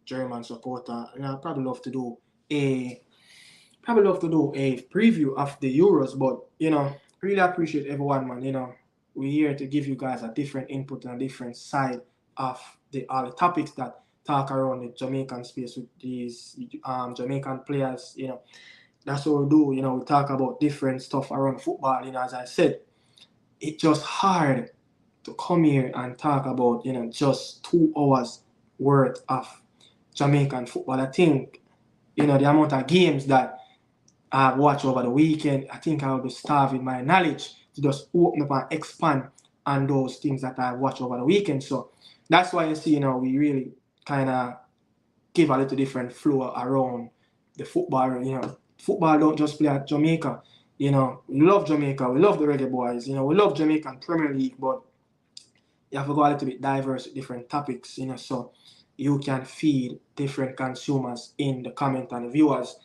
German supporter, and I'd probably love to do a preview of the Euros, but, really appreciate everyone, man, we're here to give you guys a different input and a different side of all the topics that talk around the Jamaican space with these Jamaican players, that's what we do, we talk about different stuff around football, as I said, it's just hard to come here and talk about, just 2 hours worth of Jamaican football. I think, the amount of games that I've watched over the weekend, I think I'll be starving my knowledge to just open up and expand on those things that I've watched over the weekend. So that's why you see, we really kind of give a little different flow around the football. Football don't just play at Jamaica. We love Jamaica. We love the Reggae Boys. We love Jamaican Premier League, but you have to go a little bit diverse with different topics, so you can feed different consumers in the comment and the viewers.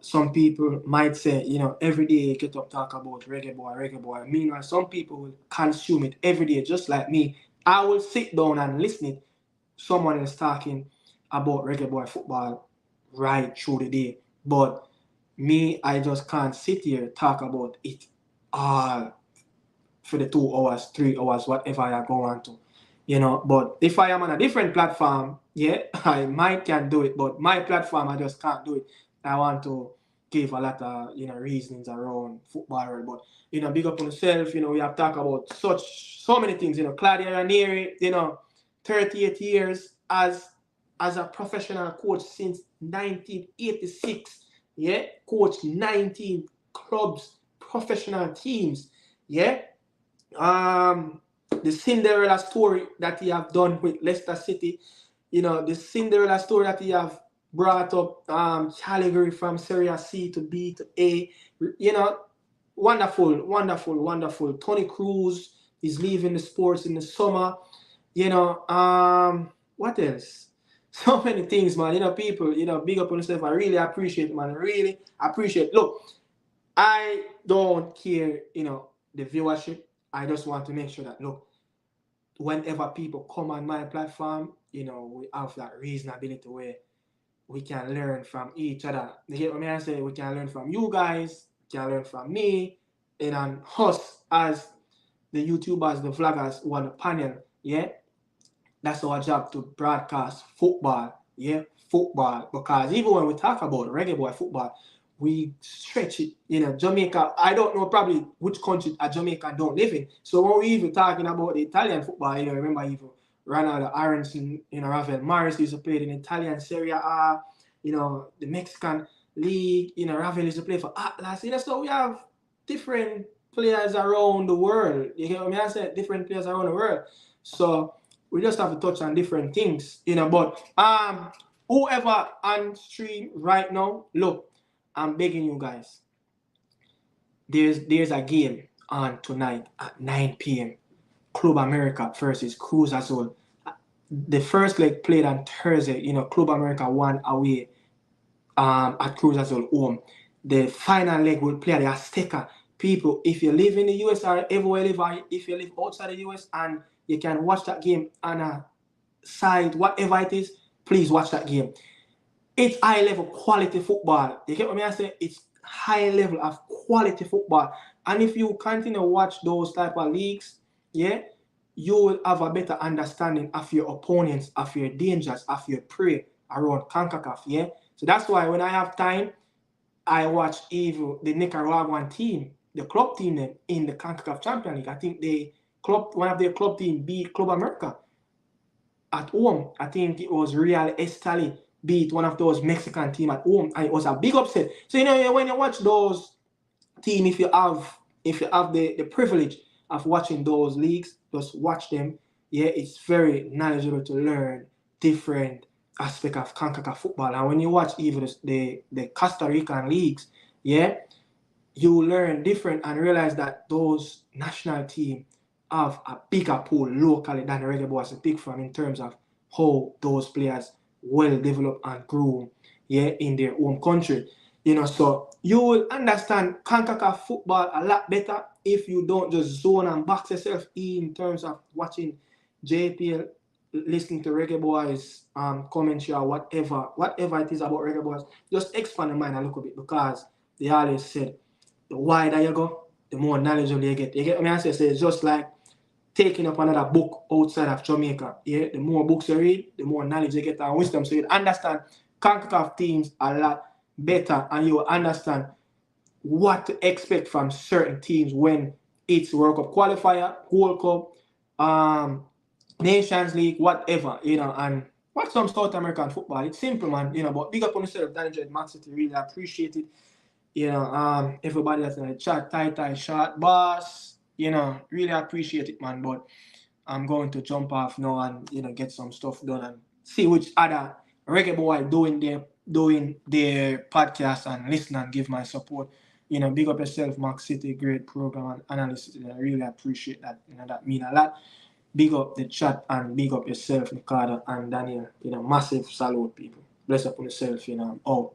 Some people might say, every day you get up talk about Reggae Boy. Meanwhile, some people will consume it every day, just like me. I will sit down and listen it. Someone is talking about Reggae Boy football right through the day. But me, I just can't sit here talk about it all for the 2 hours, 3 hours, whatever I go on to. But if I am on a different platform, I might can do it. But my platform, I just can't do it. I want to give a lot of, reasons around football. But, big up on yourself. We have talked about so many things. Claudio Ranieri, 38 years as a professional coach since 1986. Coached 19 clubs, professional teams. The Cinderella story that he have done with Leicester City. The Cinderella story that he have brought up Calgary from Serie A C to B to A. Wonderful. Toni Kroos is leaving the sports in the summer. What else? So many things, man. People, big up on yourself. I really appreciate it, man. I really appreciate it. Look, I don't care, the viewership. I just want to make sure that, look, whenever people come on my platform, we have that reasonability where we can learn from each other. You get what I say? We can learn from you guys, we can learn from me, and us as the YouTubers, the vloggers who are on the panel, That's our job, to broadcast football, football. Because even when we talk about Reggae Boy football, we stretch it, Jamaica. I don't know probably which country a Jamaican don't live in. So when we even talking about the Italian football, remember even Ronaldo Aronson, Ravel Morris used to play in Italian Serie A, the Mexican League, Ravel used to play for Atlas. So we have different players around the world. You get what I said? Different players around the world. So we just have to touch on different things, But whoever on stream right now, look, I'm begging you guys. There's a game on tonight at 9 p.m. Club America versus Cruz Azul. The first leg played on Thursday. Club America won away at Cruz Azul home. The final leg will play at the Azteca. People, if you live in the US or everywhere you live, if you live outside the US and you can watch that game on a side, whatever it is, please watch that game. It's high level quality football. You get what I say? It's high level of quality football. And if you continue to watch those type of leagues, you will have a better understanding of your opponents, of your dangers, of your prey, around CONCACAF, yeah? So that's why when I have time, I watch even the Nicaraguan team, the club team in the CONCACAF Champions League. I think one of their club team beat Club America at home. I think it was Real Esteli beat one of those Mexican team at home, and it was a big upset. So when you watch those team, if you have the privilege of watching those leagues, just watch them. Yeah, it's very knowledgeable to learn different aspect of CONCACAF football. And when you watch even the Costa Rican leagues, yeah, you learn different and realize that those national teams have a bigger pool locally than the Reggae Boys to pick from in terms of how those players well develop and grow, yeah, in their home country. So you will understand CONCACAF football a lot better if you don't just zone and box yourself in terms of watching JPL, listening to Reggae Boys commentary or whatever it is about Reggae Boys. Just expand your mind a little bit, because they always said the wider you go, the more knowledgeable you get. You get what I say? So it's just like taking up another book outside of Jamaica. Yeah, the more books you read, the more knowledge you get and wisdom. So you understand CONCACAF teams a lot better, and you understand what to expect from certain teams when it's World Cup qualifier, World Cup, Nations League, whatever, and watch some South American football. It's simple, man, but big up on yourself, Daniel, Max City, really appreciate it. Everybody that's in the chat, tie, short, boss, really appreciate it, man. But I'm going to jump off now and, get some stuff done and see which other reggae boy doing their podcast and listen and give my support. Big up yourself, Max City, great program and analysis. I really appreciate that. That mean a lot. Big up the chat and big up yourself, Ricardo and Daniel. Massive salute, people. Bless up on yourself, I'm out.